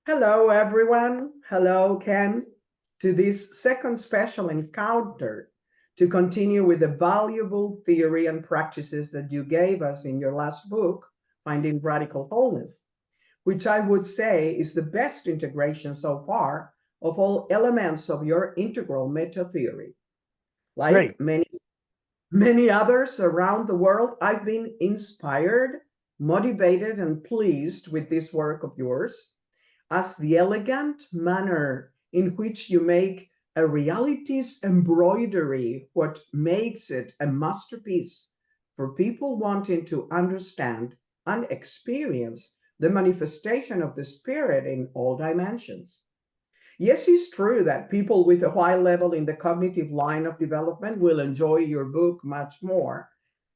Hello, everyone. Hello, Ken, to this second special encounter to continue with the valuable theory and practices that you gave us in your last book, Finding Radical Wholeness, which I would say is the best integration so far of all elements of your integral meta theory. Great. Like many others around the world, I've been inspired, motivated, and pleased with this work of yours as the elegant manner in which you make a reality's embroidery what makes it a masterpiece for people wanting to understand and experience the manifestation of the spirit in all dimensions. Yes, it's true that people with a high level in the cognitive line of development will enjoy your book much more.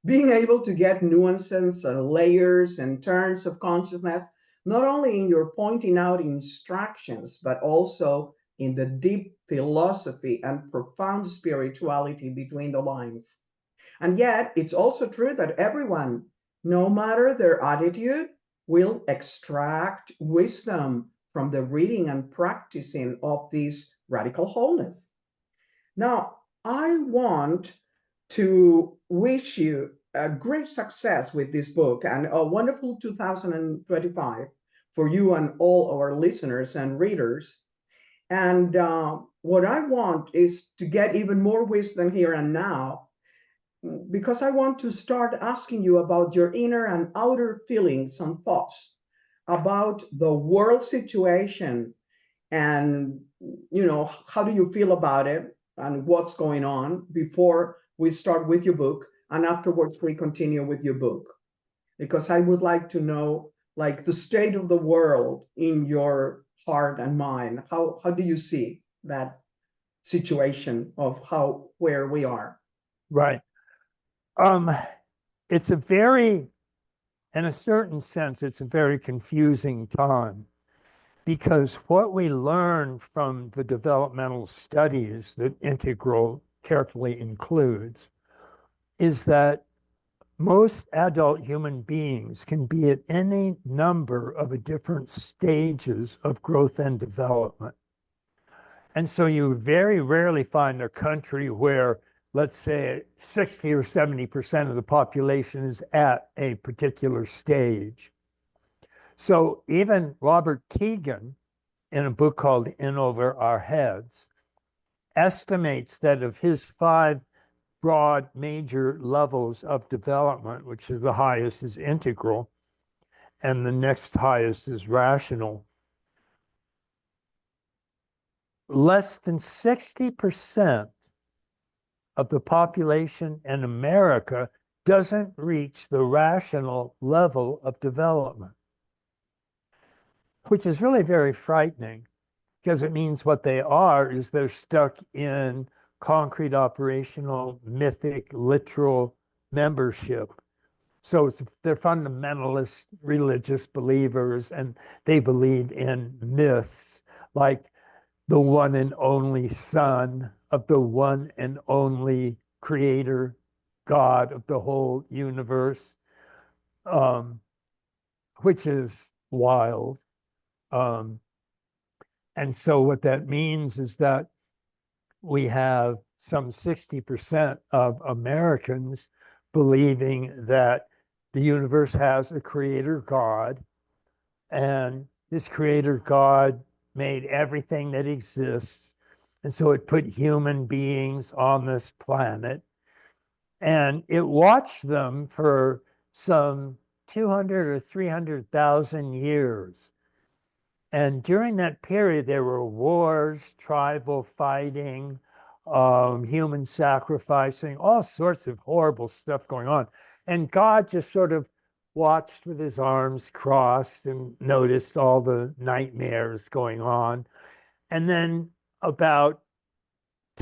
Being able to get nuances and layers and turns of consciousness, not only in your pointing out instructions, but also in the deep philosophy and profound spirituality between the lines. And yet, it's also true that everyone, no matter their attitude, will extract wisdom from the reading and practicing of this radical wholeness. Now, I want to wish you a great success with this book and a wonderful 2025 for you and all our listeners and readers. And what I want is to get even more wisdom here and now because I want to start asking you about your inner and outer feelings and thoughts about the world situation and how do you feel about it and what's going on before we start with your book, and afterwards we continue with your book, because I would like to know like the state of the world in your heart and mind. How do you see that situation of how where we are? Right. Um, it's a very, in a certain sense, it's a very confusing time because what we learn from the developmental studies that Integral carefully includes is that most adult human beings can be at any number of different stages of growth and development. And so you very rarely find a country where, let's say, 60 or 70% of the population is at a particular stage. So even Robert Keegan, in a book called In Over Our Heads, estimates that of his 5 broad major levels of development, which is the highest is integral, and the next highest is rational, less than 60% of the population in America doesn't reach the rational level of development, which is really very frightening because it means what they are is they're stuck in concrete operational, mythic, literal membership. So they're fundamentalist religious believers, and they believe in myths like the one and only Son of the one and only Creator, God of the whole universe, which is wild. And so what that means is that we have some 60% of Americans believing that the universe has a creator God, and this creator God made everything that exists. And so it put human beings on this planet, and it watched them for some 200 or 300,000 years. And during that period, there were wars, tribal fighting, human sacrificing, all sorts of horrible stuff going on. And God just sort of watched with his arms crossed and noticed all the nightmares going on. And then about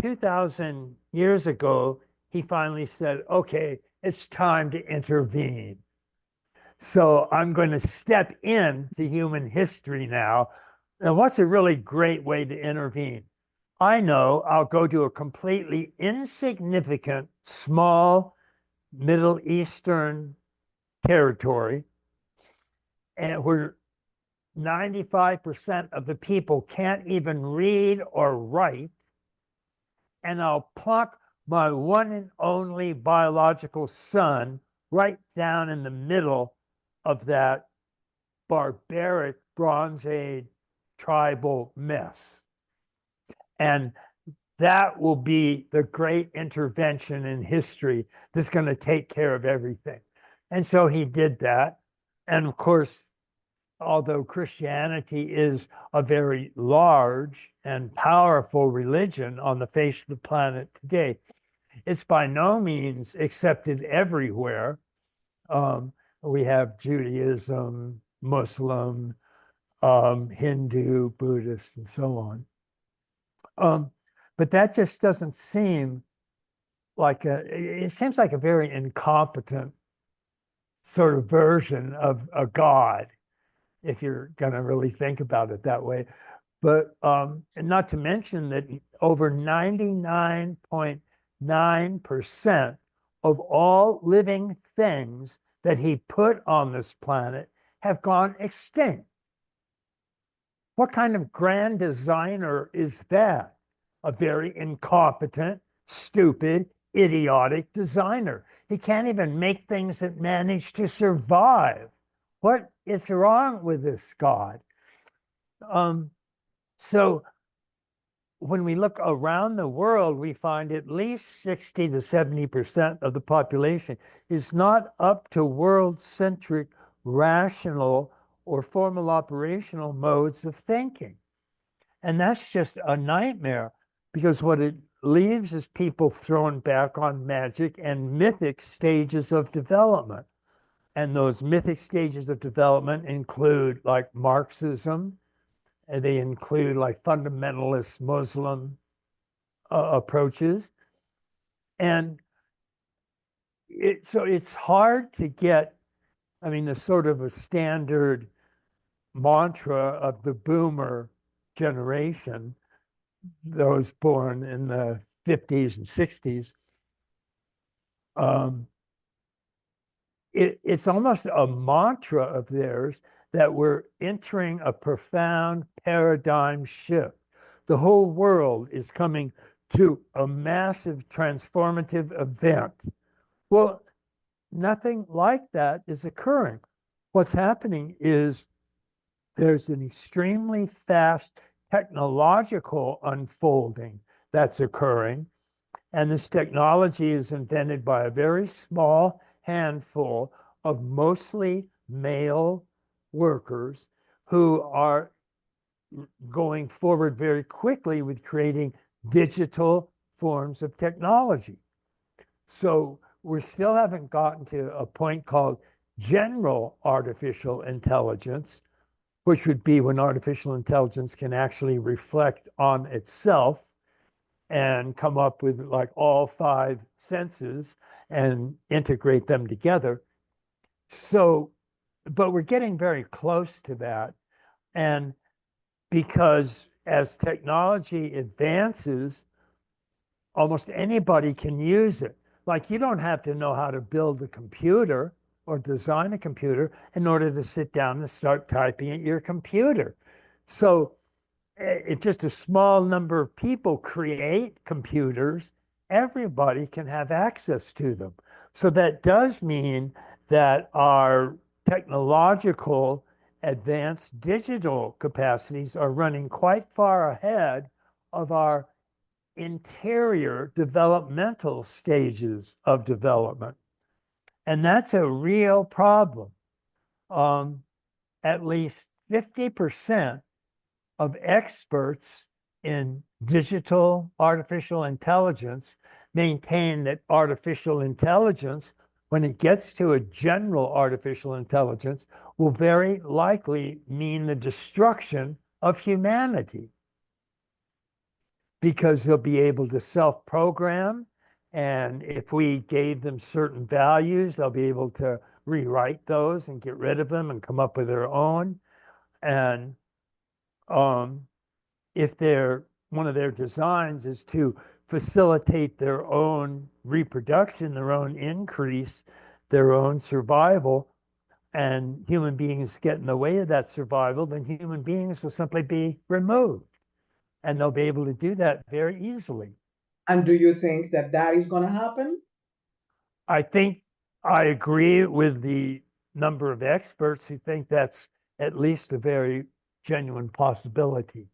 2,000 years ago, he finally said, okay, it's time to intervene. So I'm going to step into human history now. And what's a really great way to intervene? I know I'll go to a completely insignificant, small Middle Eastern territory, and where 95% of the people can't even read or write, and I'll plunk my one and only biological son right down in the middle of that barbaric Bronze Age tribal mess. And that will be the great intervention in history that's going to take care of everything. And so he did that. And of course, although Christianity is a very large and powerful religion on the face of the planet today, it's by no means accepted everywhere. We have Judaism, Muslim, Hindu, Buddhist, and so on. But that just doesn't seem like it seems like a very incompetent sort of version of a God, if you're going to really think about it that way. But and not to mention that over 99.9% of all living things that he put on this planet have gone extinct. What kind of grand designer is that? A very incompetent, stupid, idiotic designer. He can't even make things that manage to survive. What is wrong with this God? So when we look around the world, we find at least 60 to 70% of the population is not up to world-centric, rational, or formal operational modes of thinking. And that's just a nightmare, because what it leaves is people thrown back on magic and mythic stages of development. And those mythic stages of development include like Marxism, and they include like fundamentalist Muslim approaches. And so it's hard to get, I mean, the sort of a standard mantra of the boomer generation, those born in the 50s and 60s, it's almost a mantra of theirs that we're entering a profound paradigm shift. The whole world is coming to a massive transformative event. Well, nothing like that is occurring. What's happening is there's an extremely fast technological unfolding that's occurring. And this technology is invented by a very small handful of mostly male workers who are going forward very quickly with creating digital forms of technology. So we still haven't gotten to a point called general artificial intelligence, which would be when artificial intelligence can actually reflect on itself and come up with like all 5 senses and integrate them together. So, but we're getting very close to that. And because as technology advances, almost anybody can use it. Like, you don't have to know how to build a computer or design a computer in order to sit down and start typing at your computer. So if just a small number of people create computers, everybody can have access to them. So that does mean that our technological advanced digital capacities are running quite far ahead of our interior developmental stages of development. And that's a real problem. At least 50% of experts in digital artificial intelligence maintain that artificial intelligence, when it gets to a general artificial intelligence, will very likely mean the destruction of humanity, because they'll be able to self-program. And if we gave them certain values, they'll be able to rewrite those and get rid of them and come up with their own. And if one of their designs is to facilitate their own reproduction, their own increase, their own survival, and human beings get in the way of that survival, then human beings will simply be removed. And they'll be able to do that very easily. And do you think that that is going to happen? I think I agree with the number of experts who think that's at least a very genuine possibility.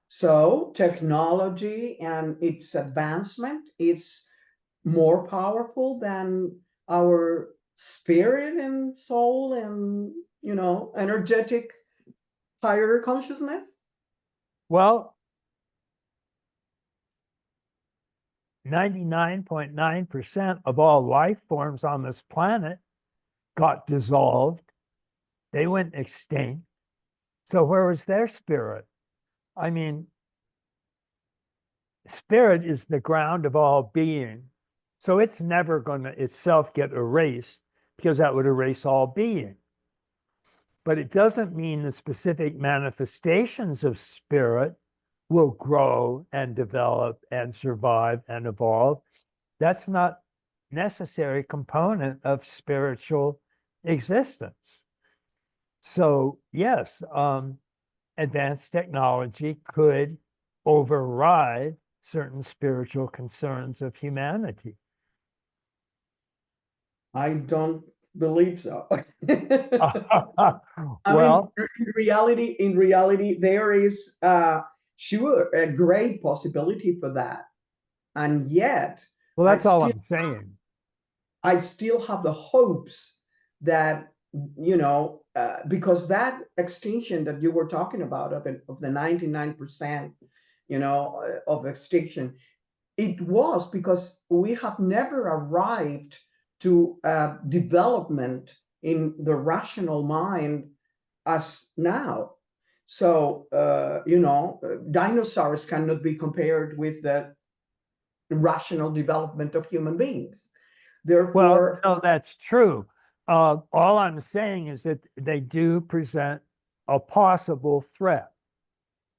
So technology and its advancement is more powerful than our spirit and soul and, energetic higher consciousness. Well, 99.9% of all life forms on this planet got dissolved. They went extinct. So where was their spirit? I mean, spirit is the ground of all being. So it's never going to itself get erased, because that would erase all being. But it doesn't mean the specific manifestations of spirit will grow and develop and survive and evolve. That's not necessary component of spiritual existence. So yes, advanced technology could override certain spiritual concerns of humanity. I don't believe so. I mean, Well, in reality, there is sure a great possibility for that, and yet well, I that's all still I'm saying. I still have the hopes that, because that extinction that you were talking about of the 99%, of extinction, it was because we have never arrived to development in the rational mind as now. So, dinosaurs cannot be compared with the rational development of human beings. Well, Therefore, no, that's true. All I'm saying is that they do present a possible threat.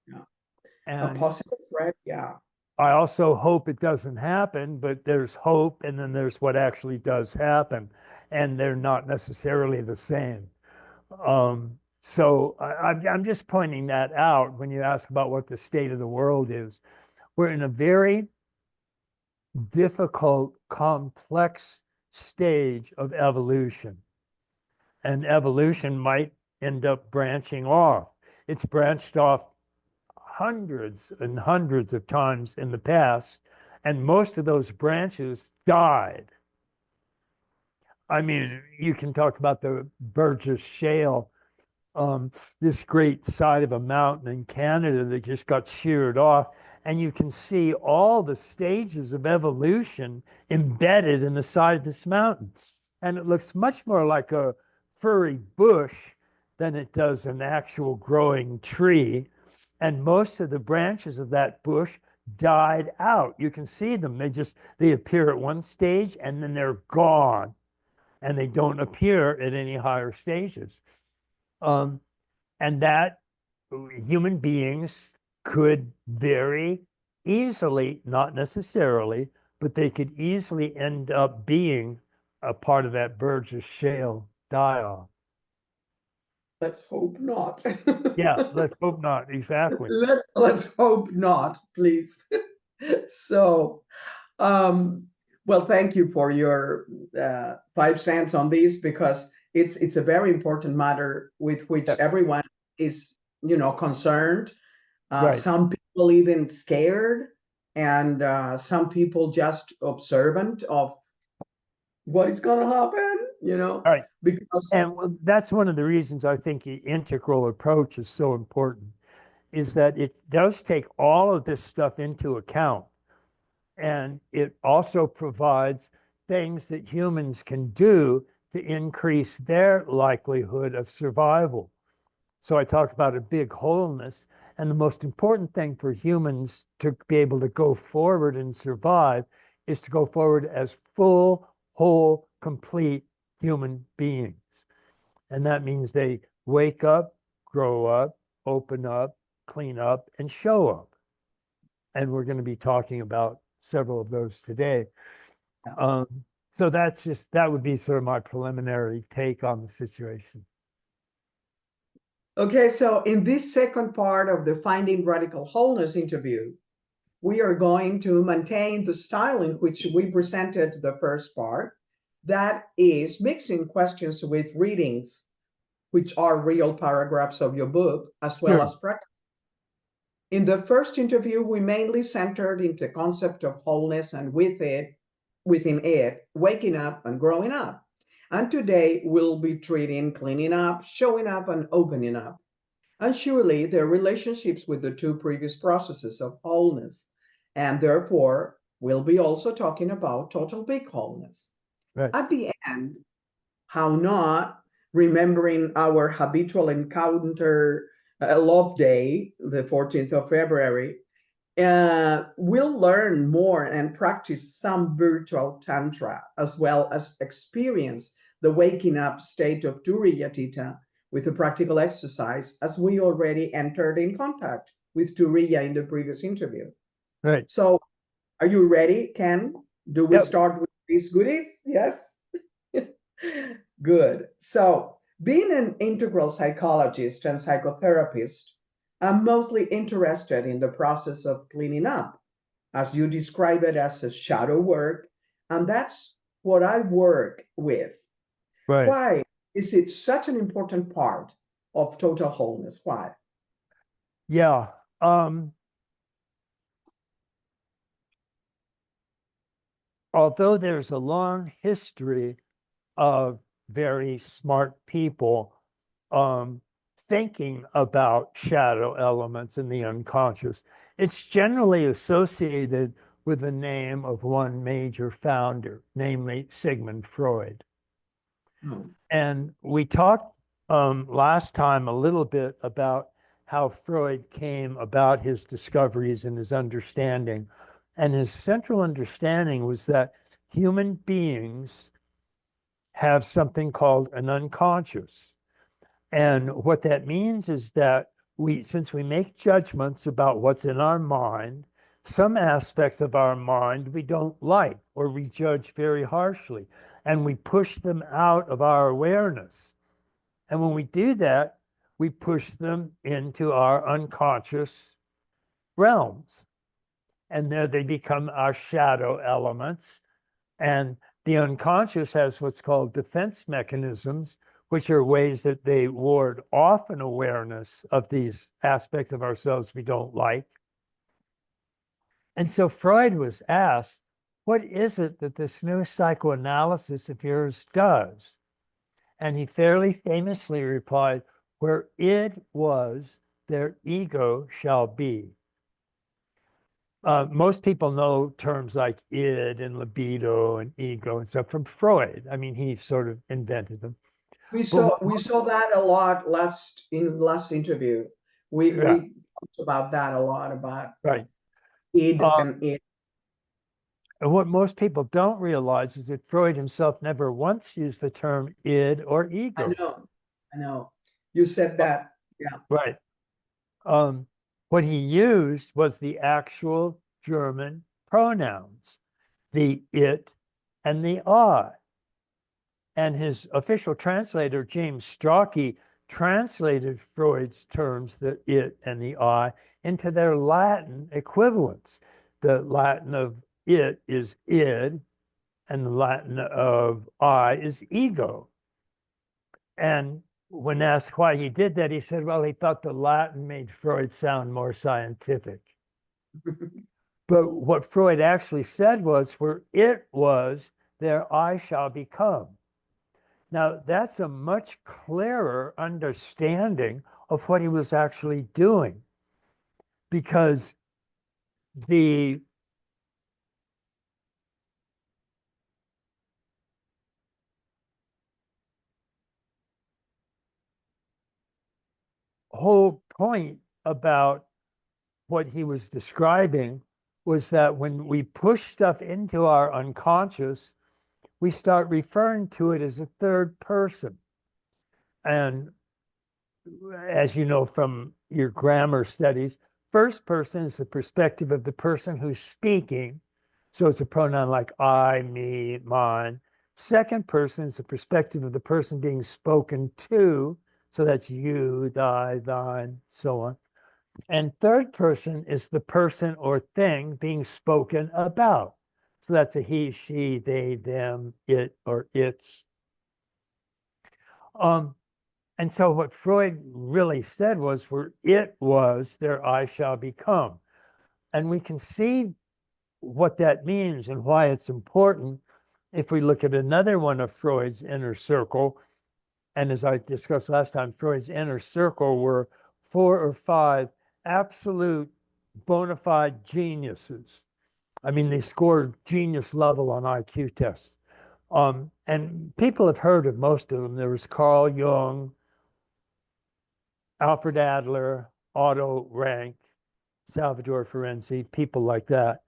yeah, a And possible threat, yeah. I also hope it doesn't happen, but there's hope and then there's what actually does happen. And they're not necessarily the same. So I'm just pointing that out when you ask about what the state of the world is. We're in a very difficult, complex stage of evolution. And evolution might end up branching off. It's branched off hundreds and hundreds of times in the past, and most of those branches died. I mean, you can talk about the Burgess Shale, this great side of a mountain in Canada that just got sheared off. And you can see all the stages of evolution embedded in the side of this mountain. And it looks much more like a furry bush than it does an actual growing tree. And most of the branches of that bush died out. You can see them. They appear at one stage and then they're gone. And they don't appear at any higher stages. Um, and that human beings could very easily, not necessarily, but they could easily end up being a part of that Burgess Shale die-off. Let's hope not. Yeah, let's hope not. Exactly. Let's hope not, please. So, um, well, thank you for your 5 cents on this, because it's a very important matter with which Yes, everyone is, concerned. right. Some people even scared, and some people just observant of what is going to happen, All right. because And that's one of the reasons I think the integral approach is so important, is that it does take all of this stuff into account. And it also provides things that humans can do to increase their likelihood of survival. So I talked about a big wholeness. And the most important thing for humans to be able to go forward and survive is to go forward as full, whole, complete human beings. And that means they wake up, grow up, open up, clean up, and show up. And we're going to be talking about several of those today. yeah. Um, So that would be sort of my preliminary take on the situation. Okay, so in this second part of the Finding Radical Wholeness interview, we are going to maintain the style in which we presented the first part, that is mixing questions with readings, which are real paragraphs of your book, as well Sure. as practice. In the first interview, we mainly centered in the concept of wholeness and within it, waking up and growing up. And today we'll be treating cleaning up, showing up, and opening up. And surely their relationships with the two previous processes of wholeness. And therefore, we'll be also talking about total big wholeness. Right. At the end, how not, remembering our habitual encounter love day, the 14th of February, we'll learn more and practice some virtual Tantra, as well as experience the waking up state of Turiya Theta with a practical exercise, as we already entered in contact with Turiya in the previous interview. Right. So, are you ready, Ken? Do we Yep. start with these goodies? Yes? Good. So, being an integral psychologist and psychotherapist, I'm mostly interested in the process of cleaning up, as you describe it as a shadow work, and that's what I work with. Right. Why is it such an important part of total wholeness? Why? Yeah. Although there's a long history of very smart people thinking about shadow elements in the unconscious, it's generally associated with the name of one major founder, namely Sigmund Freud. Hmm. And we talked last time a little bit about how Freud came about his discoveries and his understanding. And his central understanding was that human beings have something called an unconscious. And what that means is that since we make judgments about what's in our mind, some aspects of our mind we don't like or we judge very harshly, and we push them out of our awareness. And when we do that, we push them into our unconscious realms. And there they become our shadow elements. And the unconscious has what's called defense mechanisms, which are ways that they ward off an awareness of these aspects of ourselves we don't like. And so Freud was asked, what is it that this new psychoanalysis of yours does? And he fairly famously replied, where id was, their ego shall be. Most people know terms like id and libido and ego and stuff from Freud. I mean, he sort of invented them. We But saw we saw that a lot last interview. We yeah, we talked about that a lot, about right. id Uh, and id. and what most people don't realize is that Freud himself never once used the term id or I ego. know, I know. You said Uh, that. Yeah. right. Um, what he used was the actual German pronouns, the it and the I. And his official translator, James Strachey, translated Freud's terms, the it and the I, into their Latin equivalents. The Latin of it is id, and the Latin of I is ego. And when asked why he did that, he said, well, he thought the Latin made Freud sound more scientific. But what Freud actually said was, where it was, there I shall become. Now, that's a much clearer understanding of what he was actually doing, because the whole point about what he was describing was that when we push stuff into our unconscious, we start referring to it as a third person. And as you know from your grammar studies, first person is the perspective of the person who's speaking. So it's a pronoun like I, me, mine. Second person is the perspective of the person being spoken to. So that's you, thy, thine, so on. And third person is the person or thing being spoken about. So that's a he, she, they, them, it, or its. And so what Freud really said was, where it was, there I shall become. And we can see what that means and why it's important if we look at another one of Freud's inner circle. And as I discussed last time, Freud's inner circle were 4 or 5 absolute bona fide geniuses. I mean, they scored genius level on IQ tests. And people have heard of most of them. There was Carl Jung, Alfred Adler, Otto Rank, Salvador Ferenczi, people like that.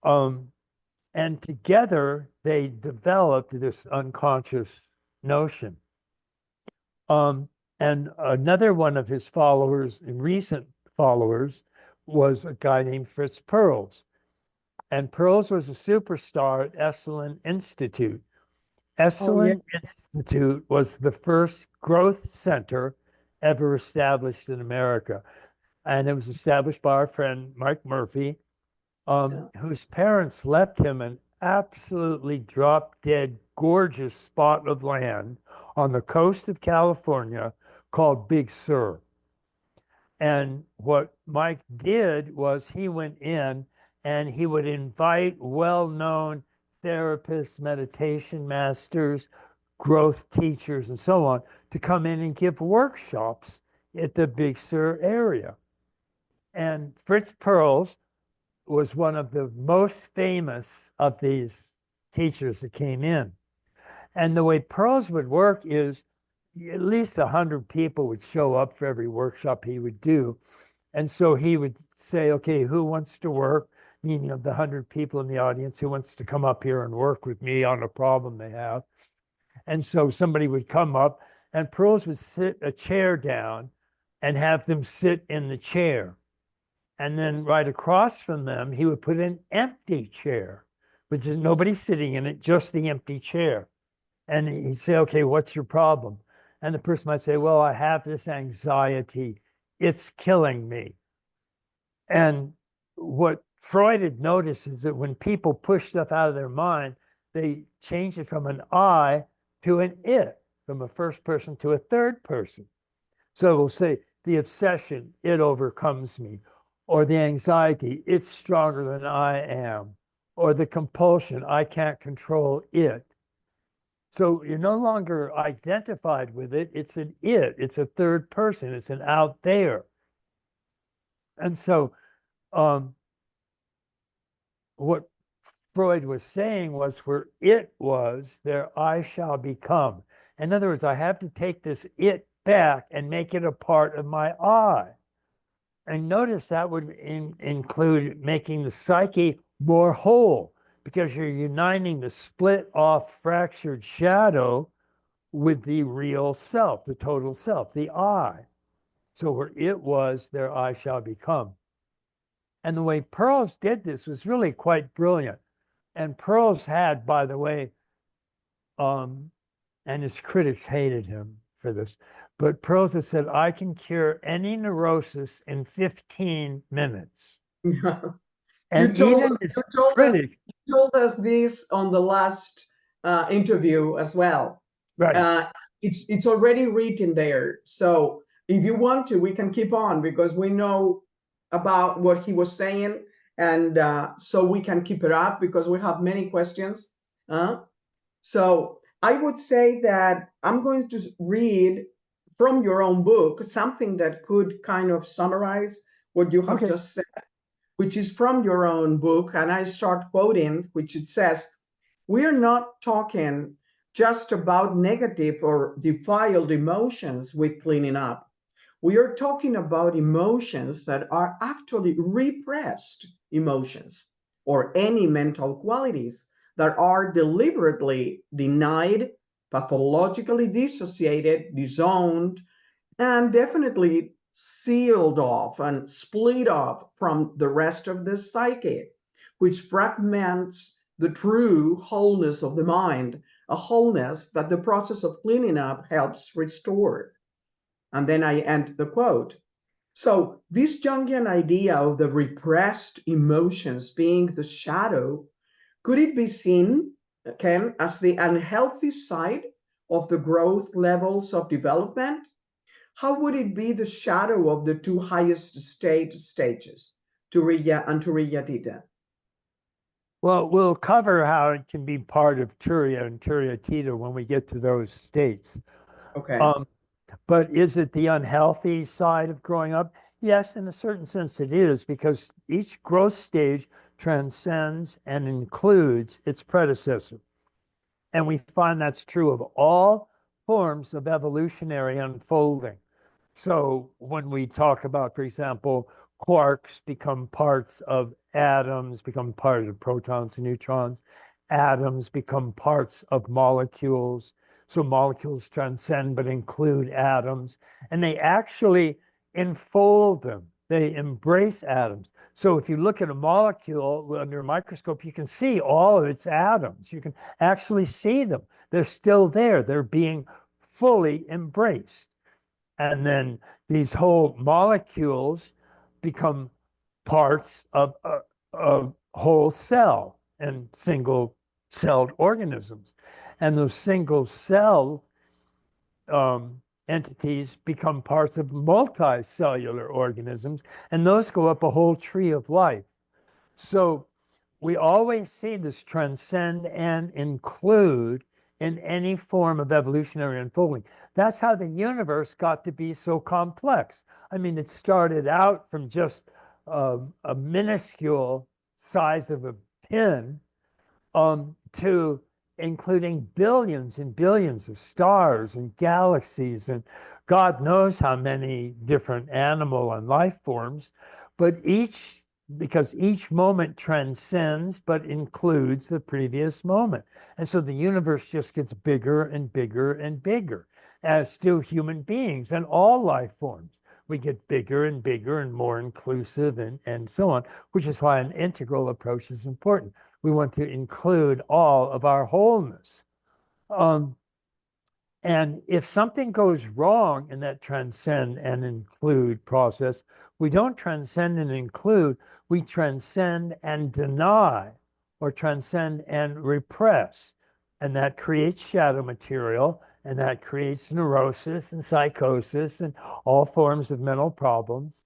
And together they developed this unconscious notion. And another one of his followers, and recent followers, was a guy named Fritz Perls. And Perls was a superstar at Esalen Institute. Oh, yeah. Esalen Institute was the first growth center ever established in America. And it was established by our friend Mike Murphy, whose parents left him an absolutely drop dead gorgeous spot of land on the coast of California called Big Sur. And what Mike did was he went in and he would invite well-known therapists, meditation masters, growth teachers, and so on to come in and give workshops at the Big Sur area. And Fritz Perls was one of the most famous of these teachers that came in. And the way Perls would work is at least 100 people would show up for every workshop he would do. And so he would say, okay, who wants to work? Meaning of the 100 people in the audience, who wants to come up here and work with me on a problem they have? And so somebody would come up and Perls would sit a chair down and have them sit in the chair. And then right across from them, he would put an empty chair, which is nobody sitting in it, just the empty chair. And he'd say, okay, what's your problem? And the person might say, well, I have this anxiety. It's killing me. And what Freud had noticed is that when people push stuff out of their mind, they change it from an I to an it, from a first person to a third person. So we'll say the obsession, it overcomes me, or the anxiety, it's stronger than I am, or the compulsion, I can't control it. So you're no longer identified with it. It's an it. It's a third person. It's an out there. And so what Freud was saying was, where it was, there I shall become. In other words, I have to take this it back and make it a part of my I. And notice that would include making the psyche more whole, because you're uniting the split off, fractured shadow with the real self, the total self, the I. So where it was, there I shall become. And the way Perls did this was really quite brilliant. And Perls had, by the way, and his critics hated him for this, but Perls had said, I can cure any neurosis in 15 minutes. And even his critics. You told us this on the last interview as well. Right. It's already written there. So if you want to, we can keep on, because we know about what he was saying. And so we can keep it up, because we have many questions. So I would say that I'm going to read from your own book something that could kind of summarize what you have just said, which is from your own book. And I start quoting, which it says, we're not talking just about negative or defiled emotions with cleaning up. We are talking about emotions that are actually repressed emotions, or any mental qualities that are deliberately denied, pathologically dissociated, disowned, and definitely sealed off and split off from the rest of the psyche, which fragments the true wholeness of the mind, a wholeness that the process of cleaning up helps restore. And then I end the quote. So, this Jungian idea of the repressed emotions being the shadow, could it be seen, Ken, as the unhealthy side of the growth levels of development? How would it be the shadow of the two highest stages, Turiya and Turiyatita? Well, we'll cover how it can be part of Turiya and Turiyatita when we get to those states. Okay. But is it the unhealthy side of growing up? Yes, in a certain sense it is, because each growth stage transcends and includes its predecessor. And we find that's true of all forms of evolutionary unfolding. So when we talk about, for example, quarks become parts of atoms, become part of protons and neutrons, atoms become parts of molecules. So molecules transcend but include atoms, and they actually enfold them. They embrace atoms. So if you look at a molecule under a microscope, you can see all of its atoms. You can actually see them. They're still there. They're being fully embraced. And then these whole molecules become parts of a whole cell and single-celled organisms. And those single-cell entities become parts of multicellular organisms, and those go up a whole tree of life. So we always see this transcend and include in any form of evolutionary unfolding. That's how the universe got to be so complex. I mean, it started out from just a minuscule size of a pin to including billions and billions of stars and galaxies and God knows how many different animal and life forms, but because each moment transcends but includes the previous moment. And so the universe just gets bigger and bigger and bigger, as do human beings and all life forms. We get bigger and bigger and more inclusive and so on, which is why an integral approach is important. We want to include all of our wholeness. And if something goes wrong in that transcend and include process, we don't transcend and include, we transcend and deny, or transcend and repress. And that creates shadow material, and that creates neurosis and psychosis and all forms of mental problems.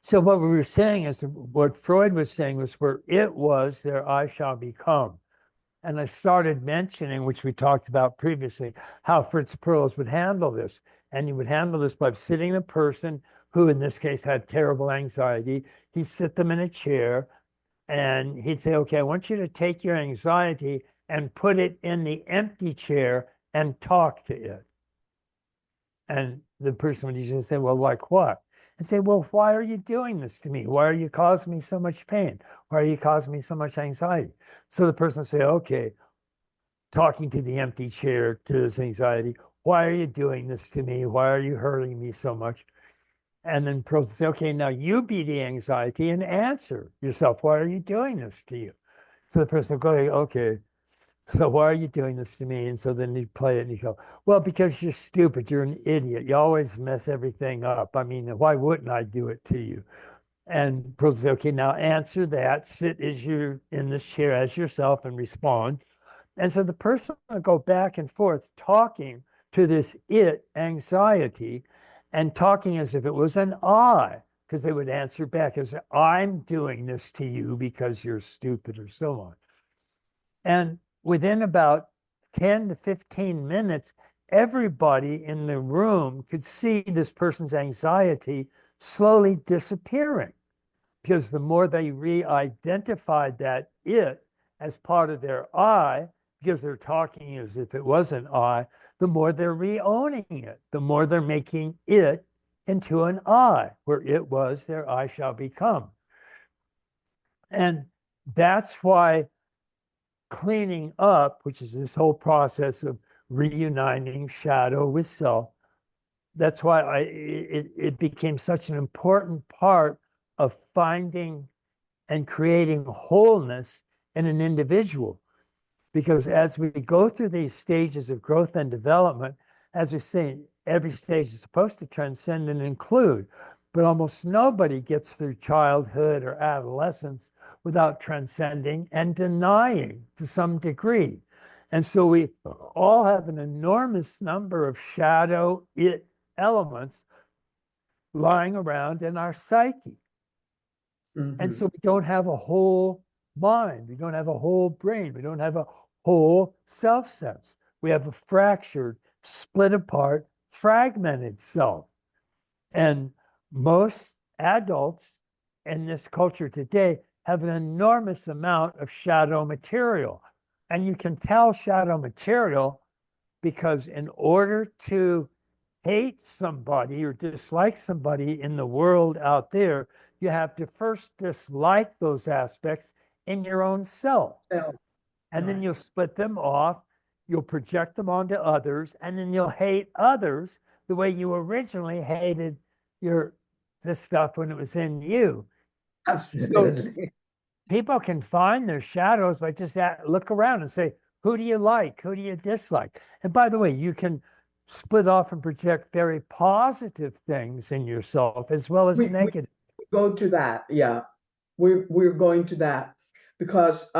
So what we were saying is, what Freud was saying was, where it was, there I shall become. And I started mentioning, which we talked about previously, how Fritz Perls would handle this. And he would handle this by sitting a person who, in this case, had terrible anxiety. He'd sit them in a chair and he'd say, okay, I want you to take your anxiety and put it in the empty chair and talk to it. And the person would usually say, well, like what? And say, well, why are you doing this to me? Why are you causing me so much pain? Why are you causing me so much anxiety? So the person would say, okay, talking to the empty chair, to this anxiety, why are you doing this to me? Why are you hurting me so much? And then the person would say, okay, now you be the anxiety and answer yourself. Why are you doing this to you? So the person would go, okay, so why are you doing this to me? And so then you play it and you go, well, because you're stupid. You're an idiot. You always mess everything up. I mean, why wouldn't I do it to you? And person say, okay, now answer that. Sit as you're in this chair as yourself and respond. And so the person will go back and forth talking to this it anxiety and talking as if it was an I, because they would answer back as, I'm doing this to you because you're stupid, or so on. And within about 10 to 15 minutes, everybody in the room could see this person's anxiety slowly disappearing, because the more they re-identified that it as part of their I, because they're talking as if it was an I, the more they're re-owning it, the more they're making it into an I, where it was, their I shall become. And that's why cleaning up, which is this whole process of reuniting shadow with self, that's why it became such an important part of finding and creating wholeness in an individual. Because as we go through these stages of growth and development, as we say, every stage is supposed to transcend and include, but almost nobody gets through childhood or adolescence without transcending and denying to some degree. And so we all have an enormous number of shadow it elements lying around in our psyche. And so we don't have a whole mind, we don't have a whole brain, we don't have a whole self sense. We have a fractured, split apart, fragmented self. And most adults in this culture today have an enormous amount of shadow material. And you can tell shadow material because in order to hate somebody or dislike somebody in the world out there, you have to first dislike those aspects in your own self. And then you'll split them off, you'll project them onto others, and then you'll hate others the way you originally hated this stuff when it was in you. Absolutely. So people can find their shadows by just look around and say, who do you like? Who do you dislike? And by the way, you can split off and project very positive things in yourself as well as negative. We go to that. Yeah, we're going to that because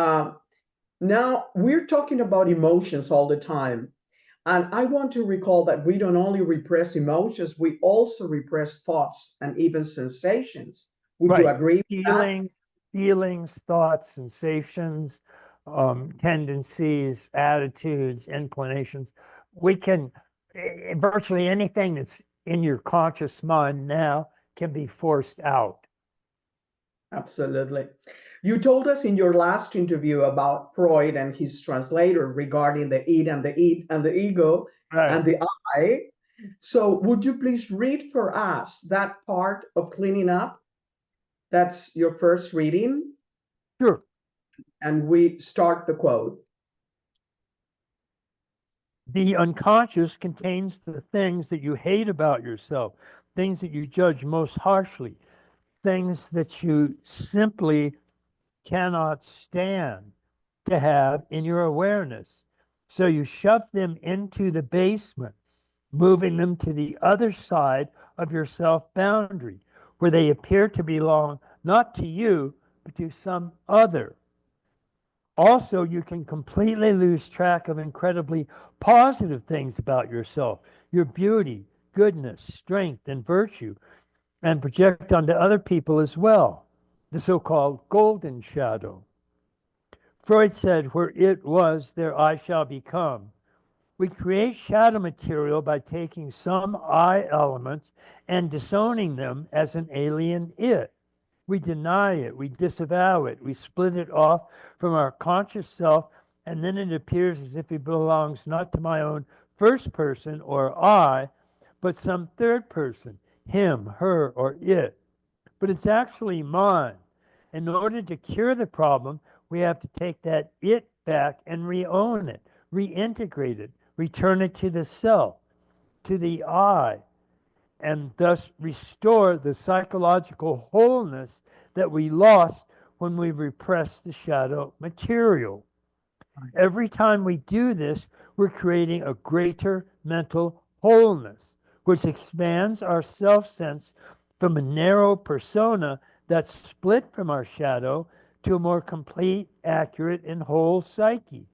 now we're talking about emotions all the time. And I want to recall that we don't only repress emotions, we also repress thoughts and even sensations. Would you agree with that? Feelings, thoughts, sensations, tendencies, attitudes, inclinations. We can, virtually anything that's in your conscious mind now can be forced out. Absolutely. You told us in your last interview about Freud and his translator regarding the id and the ego and the I. So would you please read for us that part of cleaning up? That's your first reading. Sure. And we start the quote. The unconscious contains the things that you hate about yourself, things that you judge most harshly, things that you simply cannot stand to have in your awareness. So you shove them into the basement, moving them to the other side of your self boundary, where they appear to belong not to you, but to some other. Also, you can completely lose track of incredibly positive things about yourself, your beauty, goodness, strength, and virtue, and project onto other people as well, the so-called golden shadow. Freud said, where it was, there I shall become. We create shadow material by taking some I elements and disowning them as an alien it. We deny it, we disavow it, we split it off from our conscious self, and then it appears as if it belongs not to my own first person or I, but some third person, him, her, or it. But it's actually mine. In order to cure the problem, we have to take that it back and re-own it, reintegrate it, return it to the self, to the I, and thus restore the psychological wholeness that we lost when we repressed the shadow material. Every time we do this, we're creating a greater mental wholeness, which expands our self-sense from a narrow persona that's split from our shadow to a more complete, accurate, and whole psyche.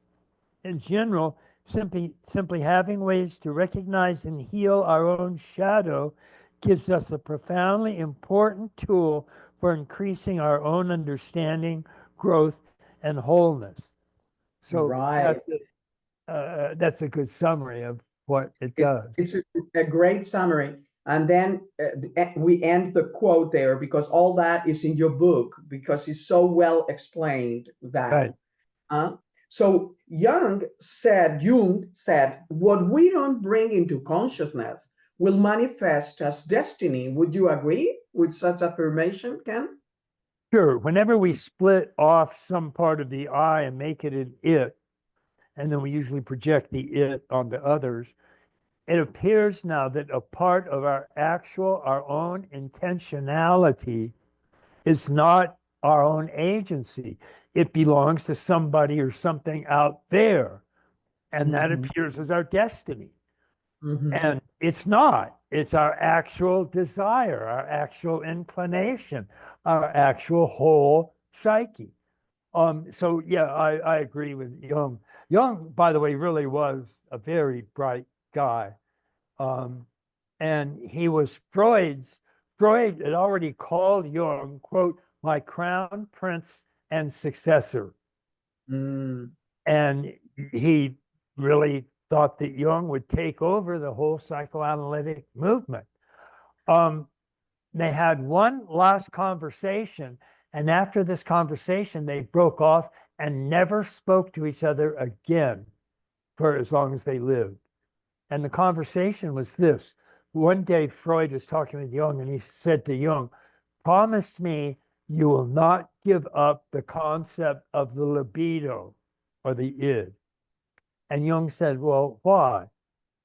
In general, simply having ways to recognize and heal our own shadow gives us a profoundly important tool for increasing our own understanding, growth, and wholeness. So that's a good summary of what it does. It's a great summary. And then we end the quote there because all that is in your book because it's so well explained that. Right. So Jung said, what we don't bring into consciousness will manifest as destiny. Would you agree with such affirmation, Ken? Sure. Whenever we split off some part of the I and make it an it, and then we usually project the it onto others, it appears now that a part of our own intentionality is not our own agency. It belongs to somebody or something out there, and that Mhm. appears as our destiny. Mhm. And it's not. It's our actual desire, our actual inclination, our actual whole psyche. So yeah, I agree with Jung. Jung, by the way, really was a very bright guy. Um, and he was Freud had already called Jung, quote, my crown prince and successor. Mm. And he really thought that Jung would take over the whole psychoanalytic movement. Um, they had one last conversation, and after this conversation, they broke off and never spoke to each other again for as long as they lived. And the conversation was this. One day, Freud was talking with Jung, and he said to Jung, promise me you will not give up the concept of the libido or the id. And Jung said, well, why?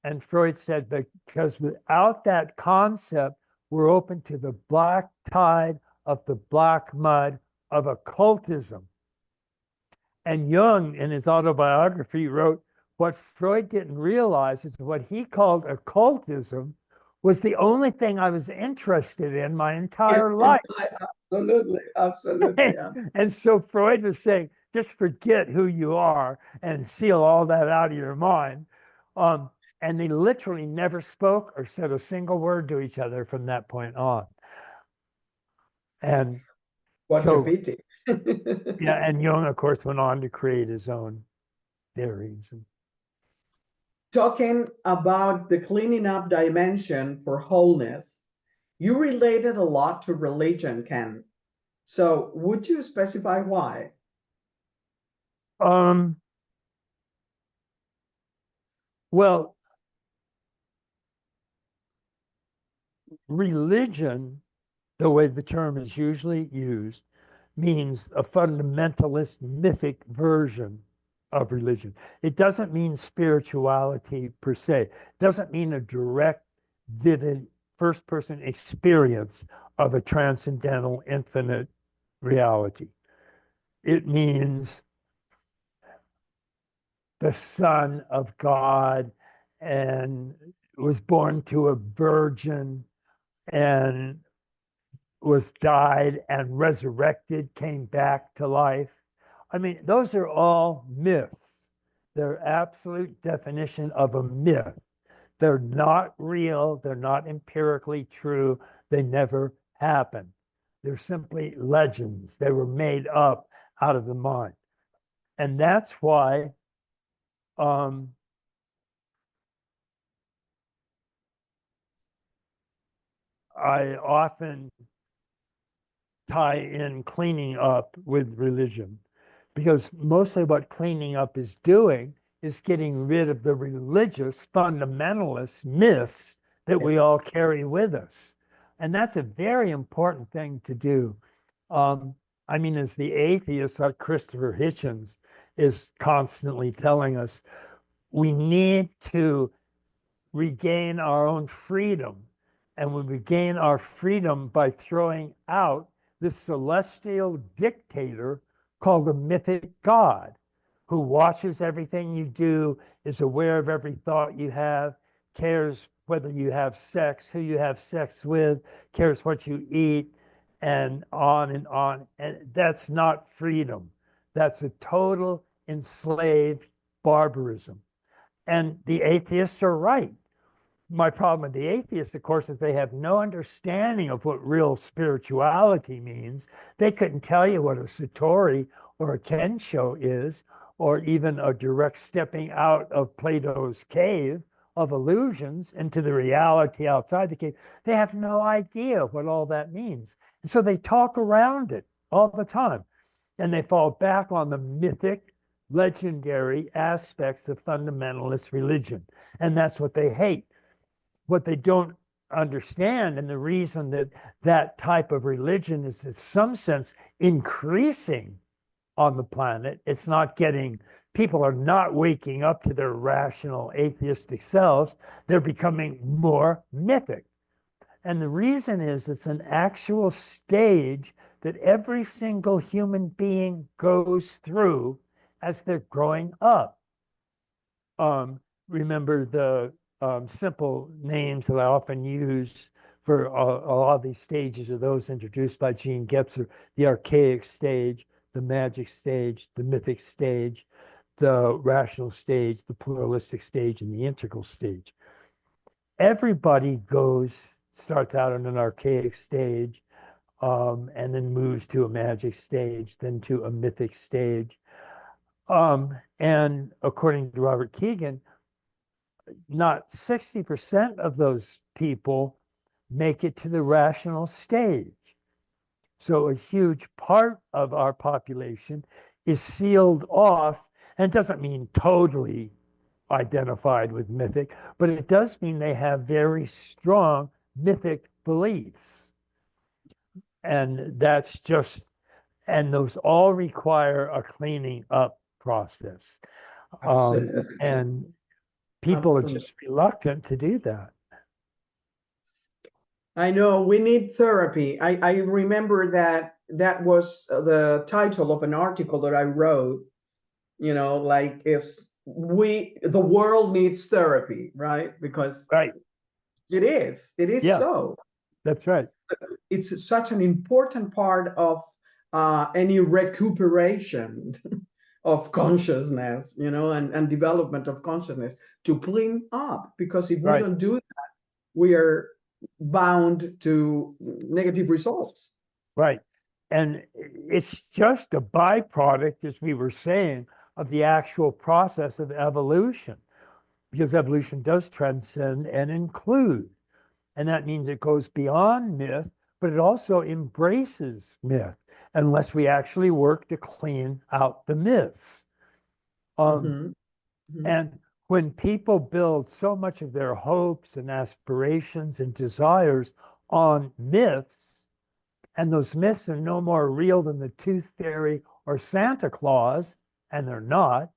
And Freud said, because without that concept, we're open to the black tide of the black mud of occultism. And Jung, in his autobiography, wrote, what Freud didn't realize is what he called occultism was the only thing I was interested in my entire life. Absolutely, absolutely. Yeah. And so Freud was saying, just forget who you are and seal all that out of your mind. And they literally never spoke or said a single word to each other from that point on. And What a so, pity. yeah, and Jung, of course, went on to create his own theories. Talking about the cleaning up dimension for wholeness, you related a lot to religion, Ken. So would you specify why? Um, well, religion, the way the term is usually used, means a fundamentalist mythic version of religion. It doesn't mean spirituality per se. It doesn't mean a direct, vivid, first person experience of a transcendental, infinite reality. It means the Son of God and was born to a virgin and was died and resurrected, came back to life. I mean, those are all myths. They're absolute definition of a myth. They're not real. They're not empirically true. They never happened. They're simply legends. They were made up out of the mind. And that's why um, I often tie in cleaning up with religion, because mostly what cleaning up is doing is getting rid of the religious fundamentalist myths that we all carry with us. And that's a very important thing to do. Um, I mean, as the atheist, like Christopher Hitchens is constantly telling us, we need to regain our own freedom. And we regain our freedom by throwing out this celestial dictator called a mythic God who watches everything you do, is aware of every thought you have, cares whether you have sex, who you have sex with, cares what you eat, and on and on. And that's not freedom. That's a total enslaved barbarism. And the atheists are right. My problem with the atheists, of course, is they have no understanding of what real spirituality means. They couldn't tell you what a Satori or a Kensho is, or even a direct stepping out of Plato's cave of illusions into the reality outside the cave. They have no idea what all that means. And so they talk around it all the time. And they fall back on the mythic, legendary aspects of fundamentalist religion. And that's what they hate. What they don't understand, and the reason that that type of religion is in some sense increasing on the planet, it's not getting, people are not waking up to their rational atheistic selves, they're becoming more mythic. And the reason is it's an actual stage that every single human being goes through as they're growing up. Remember the simple names that I often use for a lot of these stages are those introduced by Gene Gebser: the archaic stage, the magic stage, the mythic stage, the rational stage, the pluralistic stage, and the integral stage. Everybody starts out on an archaic stage, and then moves to a magic stage, then to a mythic stage. And according to Robert Keegan, not 60% of those people make it to the rational stage. So a huge part of our population is sealed off, and it doesn't mean totally identified with mythic, but it does mean they have very strong mythic beliefs. And that's just, and those all require a cleaning up process. Absolutely. And people Absolutely. are just reluctant to do that. I know we need therapy. I remember that was the title of an article that I wrote, like the world needs therapy, right? Because Right. it is Yeah, so. that's right. It's such an important part of any recuperation of consciousness, and development of consciousness, to clean up, because if we Right. don't do that, we are bound to negative results. Right. And it's just a byproduct, as we were saying, of the actual process of evolution, because evolution does transcend and include. And that means it goes beyond myth, but it also embraces myth, unless we actually work to clean out the myths. Mm-hmm. Mm-hmm. And when people build so much of their hopes and aspirations and desires on myths, and those myths are no more real than the tooth fairy or Santa Claus, and they're not,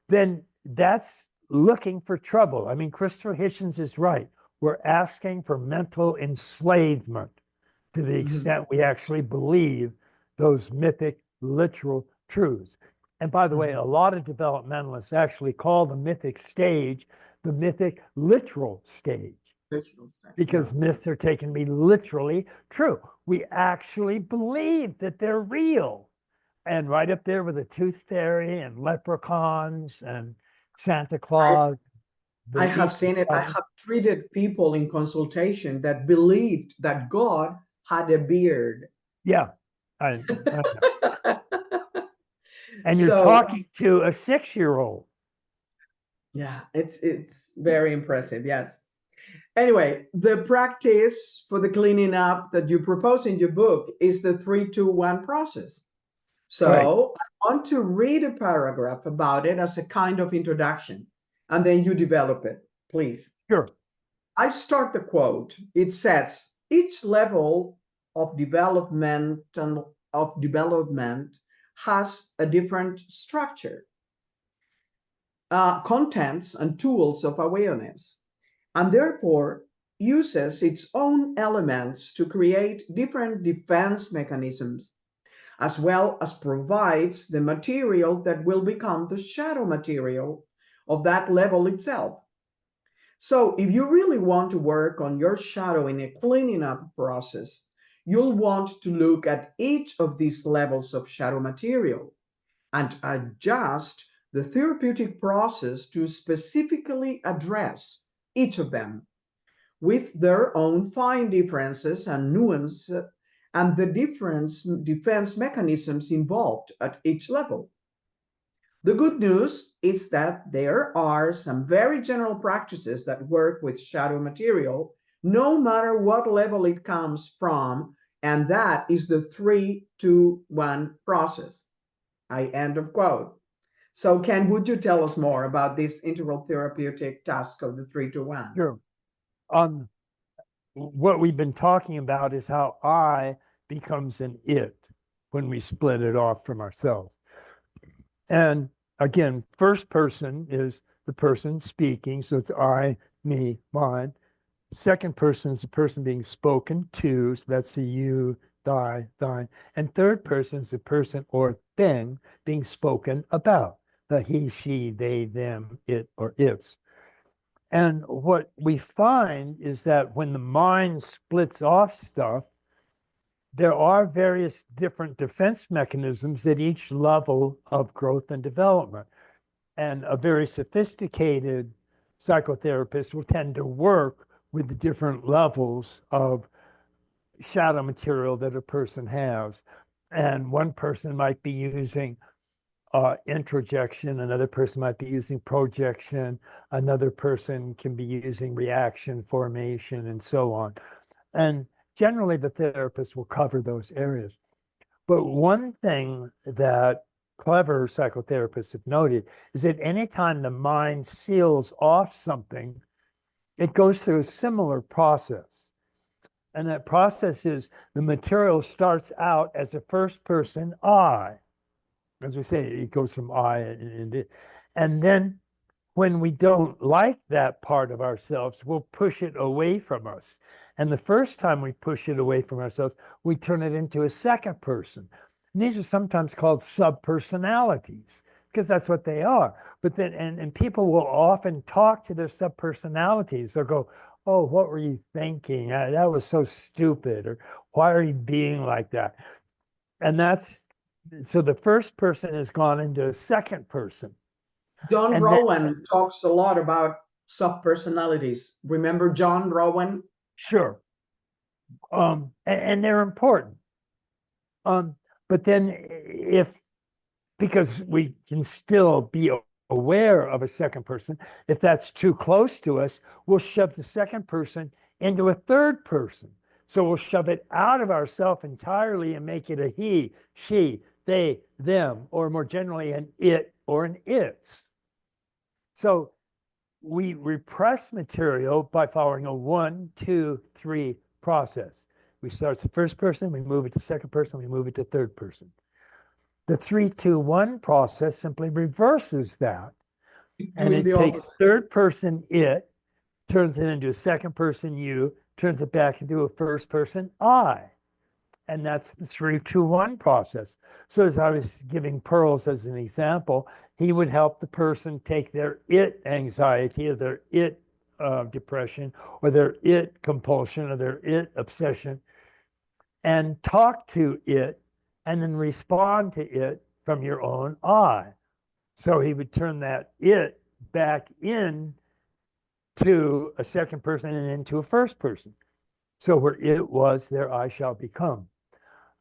then that's looking for trouble. I mean, Christopher Hitchens is right. We're asking for mental enslavement to the extent we actually believe those mythic, literal truths. And by the way, a lot of developmentalists actually call the mythic stage the mythic literal stage, because myths are taken to be literally true. We actually believe that they're real. And right up there with the tooth fairy and leprechauns and Santa Claus. I have seen it. I have treated people in consultation that believed that God had a beard. Yeah. I know. And you're So talking to a 6-year-old. yeah, it's very impressive. Yes. Anyway, the practice for the cleaning up that you propose in your book is the 3-2-1 process. So Right. I want to read a paragraph about it as a kind of introduction, and then you develop it, please. Sure. I start the quote. It says, each level of development has a different structure, contents, and tools of awareness, and therefore uses its own elements to create different defense mechanisms, as well as provides the material that will become the shadow material of that level itself. So if you really want to work on your shadow in a cleaning up process, you'll want to look at each of these levels of shadow material and adjust the therapeutic process to specifically address each of them, with their own fine differences and nuance, and the different defense mechanisms involved at each level. The good news is that there are some very general practices that work with shadow material, no matter what level it comes from, and that is the 3-2-1 process. I end of quote. So Ken, would you tell us more about this integral therapeutic task of the 3-2-1? Sure. What we've been talking about is how I becomes an it when we split it off from ourselves. And again, first person is the person speaking. So it's I, me, mine. Second person is the person being spoken to. So that's the you, thy, thine. And third person is the person or thing being spoken about, the he, she, they, them, it, or its. And what we find is that when the mind splits off stuff, there are various different defense mechanisms at each level of growth and development. And a very sophisticated psychotherapist will tend to work with the different levels of shadow material that a person has. And one person might be using introjection, another person might be using projection, another person can be using reaction, formation, and so on. And generally, the therapist will cover those areas. But one thing that clever psychotherapists have noted is that anytime the mind seals off something, it goes through a similar process. And that process is the material starts out as a first person I. As we say, it goes from I and it. And then when we don't like that part of ourselves, we'll push it away from us. And the first time we push it away from ourselves, we turn it into a second person. And these are sometimes called subpersonalities because that's what they are. But then, and people will often talk to their subpersonalities. They'll go, "Oh, what were you thinking? That was so stupid." Or, "Why are you being like that?" And that's, so the first person has gone into a second person. John And then, Rowan talks a lot about subpersonalities. Remember John Rowan? sure, and they're important. But then if, because we can still be aware of a second person, if that's too close to us, we'll shove the second person into a third person. So we'll shove it out of ourself entirely and make it a he, she, they, them, or more generally an it or an its. So we repress material by following a 1, 2, 3 process. We start with the first person, we move it to second person, we move it to third person. The 3, 2, 1 process simply reverses that. And Doing it the takes opposite. third person it, turns it into a second person you, turns it back into a first person I. And that's the 3, 2, 1 process. So as I was giving Pearls as an example, he would help the person take their it anxiety or their it depression or their it compulsion or their it obsession and talk to it and then respond to it from your own I. So he would turn that it back in to a second person and into a first person. So where it was, there I shall become.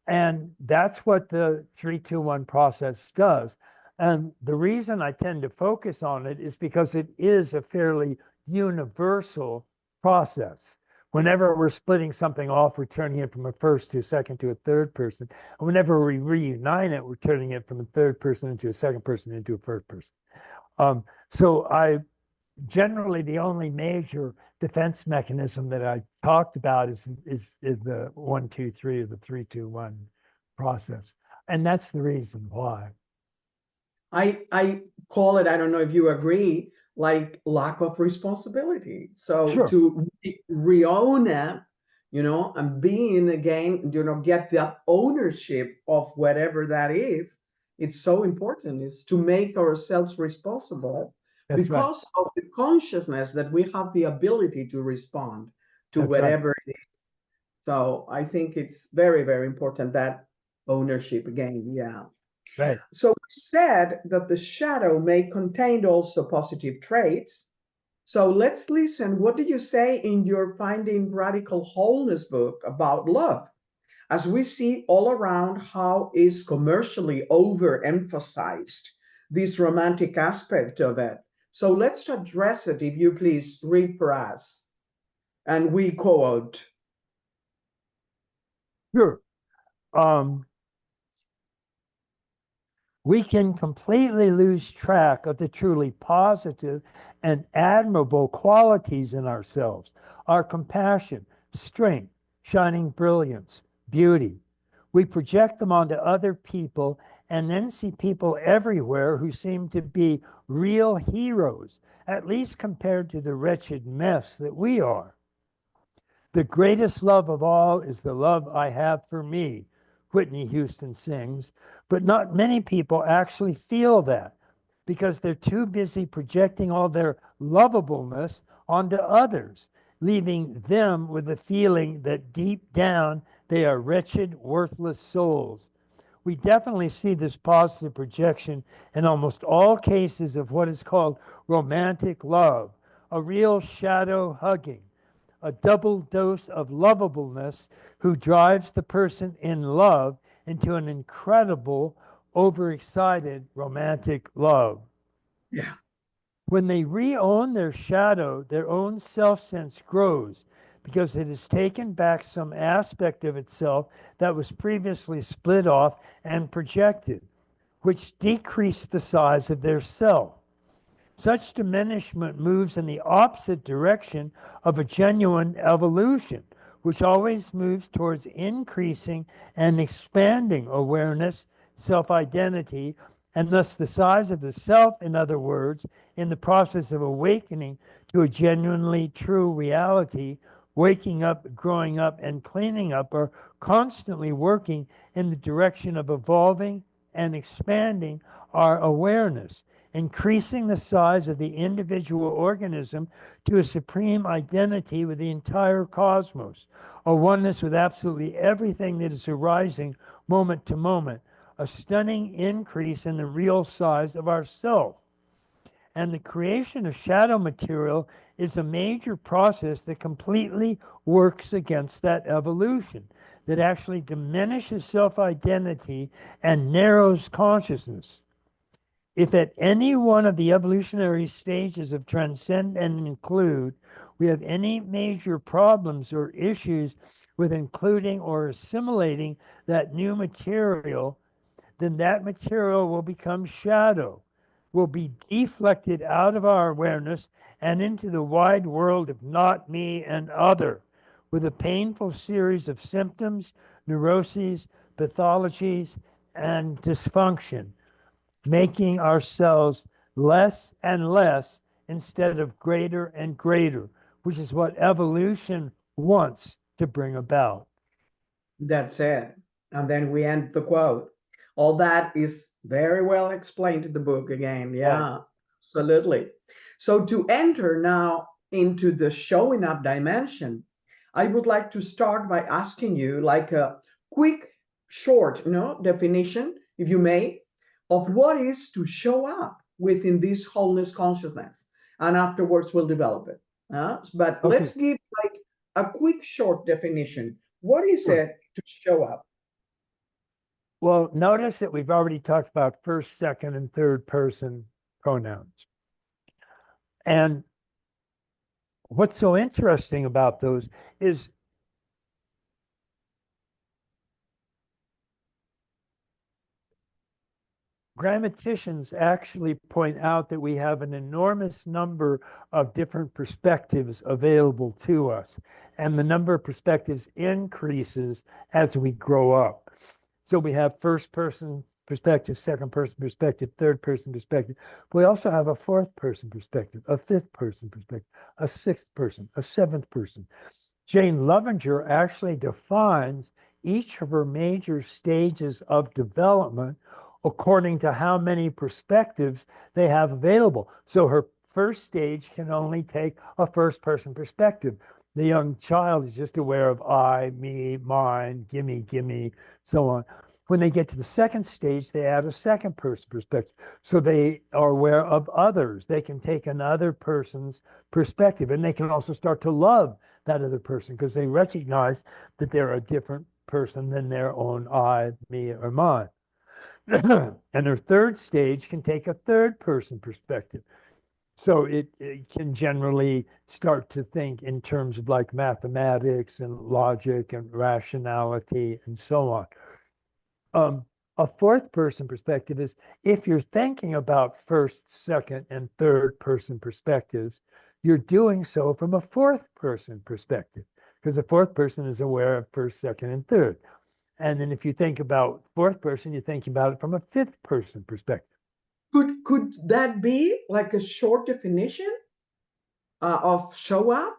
And that's what the 3, 2, 1 process does. And the reason I tend to focus on it is because it is a fairly universal process. Whenever we're splitting something off, we're turning it from a first to a second to a third person. And whenever we reunite it, we're turning it from a third person into a second person into a first person. So I generally, the only major defense mechanism that I talked about is the 1, 2, 3 or the 3, 2, 1 process. And that's the reason why. I call it, I don't know if you agree, like lack of responsibility. So Sure. to re-own it, and being again, get that ownership of whatever that is, it's so important, is to make ourselves responsible That's right. because of the consciousness that we have the ability to respond to That's right. whatever it is. So I think it's very, very important, that ownership again. Yeah. Right. So we said that the shadow may contain also positive traits. So let's listen. What did you say in your Finding Radical Wholeness book about love? As we see all around how is commercially overemphasized this romantic aspect of it. So let's address it, if you please, read for us. And we quote. Sure. We can completely lose track of the truly positive and admirable qualities in ourselves, our compassion, strength, shining brilliance, beauty. We project them onto other people and then see people everywhere who seem to be real heroes, at least compared to the wretched mess that we are. The greatest love of all is the love I have for me, Whitney Houston sings, but not many people actually feel that because they're too busy projecting all their lovableness onto others, leaving them with the feeling that deep down they are wretched, worthless souls. We definitely see this positive projection in almost all cases of what is called romantic love, a real shadow hugging, a double dose of lovableness who drives the person in love into an incredible, overexcited romantic love. Yeah. When they re-own their shadow, their own self-sense grows because it has taken back some aspect of itself that was previously split off and projected, which decreased the size of their self. Such diminishment moves in the opposite direction of a genuine evolution, which always moves towards increasing and expanding awareness, self-identity, and thus the size of the self, in other words, in the process of awakening to a genuinely true reality. Waking up, growing up, and cleaning up are constantly working in the direction of evolving and expanding our awareness, increasing the size of the individual organism to a supreme identity with the entire cosmos, a oneness with absolutely everything that is arising moment to moment, a stunning increase in the real size of ourself. And the creation of shadow material is a major process that completely works against that evolution, that actually diminishes self-identity and narrows consciousness. If at any one of the evolutionary stages of transcend and include, we have any major problems or issues with including or assimilating that new material, then that material will become shadow, will be deflected out of our awareness and into the wide world of not me and other, with a painful series of symptoms, neuroses, pathologies, and dysfunction, making ourselves less and less instead of greater and greater, which is what evolution wants to bring about. That's it. And then we end the quote. All that is very well explained in the book again. Yeah, absolutely. So to enter now into the showing up dimension, I would like to start by asking you like a quick, short, definition, if you may, of what is to show up within this wholeness consciousness. And afterwards we'll develop it. But Okay, let's give like a quick, short definition. What is sure. it to show up? Well, notice that we've already talked about first, second, and third person pronouns. And what's so interesting about those is grammaticians actually point out that we have an enormous number of different perspectives available to us, and the number of perspectives increases as we grow up. So we have first person perspective, second person perspective, third person perspective. We also have a fourth person perspective, a fifth person perspective, a sixth person, a seventh person. Jane Lovinger actually defines each of her major stages of development according to how many perspectives they have available. So her first stage can only take a first person perspective. The young child is just aware of I, me, mine, gimme, so on. When they get to the second stage, they add a second person perspective. So they are aware of others. They can take another person's perspective, and they can also start to love that other person because they recognize that they're a different person than their own I, me, or mine. And their third stage can take a third person perspective. So it can generally start to think in terms of like mathematics and logic and rationality and so on. A fourth person perspective is if you're thinking about first, second, and third person perspectives, you're doing so from a fourth person perspective because the fourth person is aware of first, second, and third. And then if you think about fourth person, you're thinking about it from a fifth person perspective. Could that be like a short definition of show up?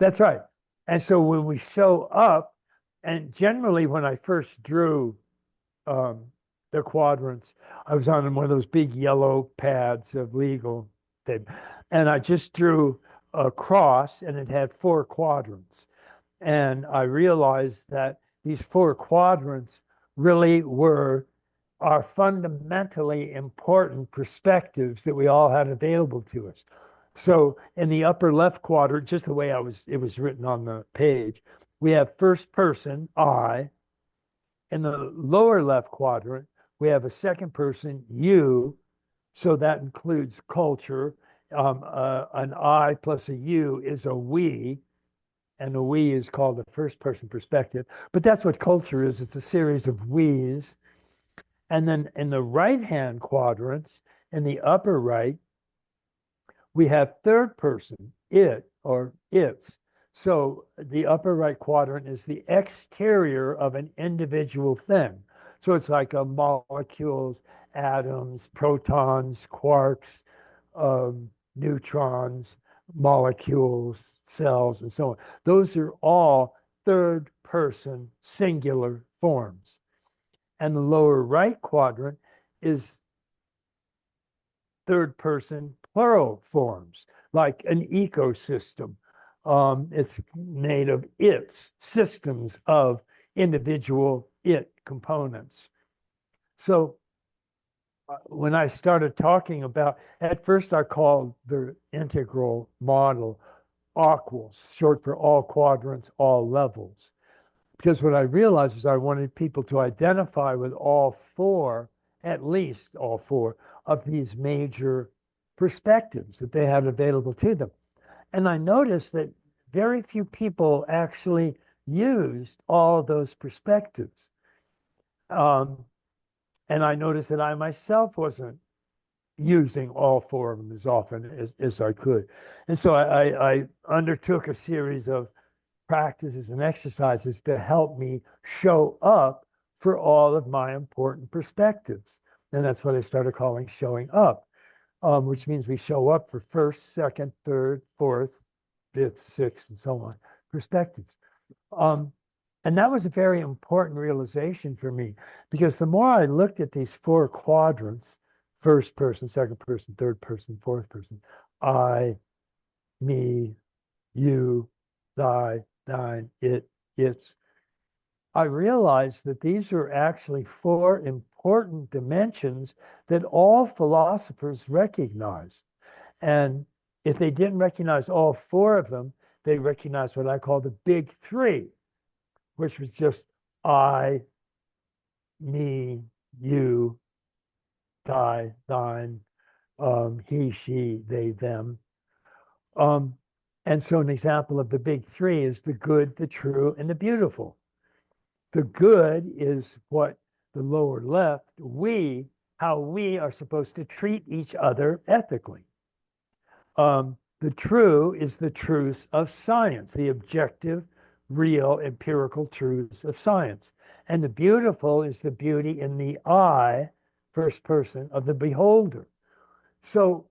That's right. And so when we show up, and generally when I first drew um, the quadrants, I was on one of those big yellow pads of legal tape, and I just drew a cross, and it had 4 quadrants. And I realized that these 4 quadrants really were are fundamentally important perspectives that we all had available to us. So in the upper left quadrant, just the way it was written on the page, we have first person, I. In the lower left quadrant, we have a second person, you. So that includes culture. An I plus a you is a we, and a we is called the first person perspective. But that's what culture is. It's a series of we's. And then in the right-hand quadrants, in the upper right, we have third person, it or its. So the upper right quadrant is the exterior of an individual thing. So it's like a molecules, atoms, protons, quarks, neutrons, molecules, cells, and so on. Those are all third person singular forms. And the lower right quadrant is third person plural forms, like an ecosystem. It's made of its, systems of individual it components. So when I started talking about, at first I called the integral model AQUAL, short for all quadrants, all levels. Because what I realized is I wanted people to identify with all 4, at least all 4 of these major perspectives that they had available to them. And I noticed that very few people actually used all of those perspectives. And I noticed that I myself wasn't using all 4 of them as often as I could. And so I undertook a series of practices and exercises to help me show up for all of my important perspectives. And that's what I started calling showing up, which means we show up for first, second, third, fourth, fifth, sixth, and so on perspectives. And that was a very important realization for me, because the more I looked at these 4 quadrants, first person, second person, third person, fourth person, I, me, you, thy, thine, it, its, I realized that these are actually 4 important dimensions that all philosophers recognized. And if they didn't recognize all 4 of them, they recognized what I call the big 3, which was just I, me, you, thy, thine, he, she, they, them. Um, and so an example of the big 3 is the good, the true, and the beautiful. The good is what the lower left, how we are supposed to treat each other ethically. The true is the truths of science, the objective, real, empirical truths of science. And the beautiful is the beauty in the I, first person, of the beholder. So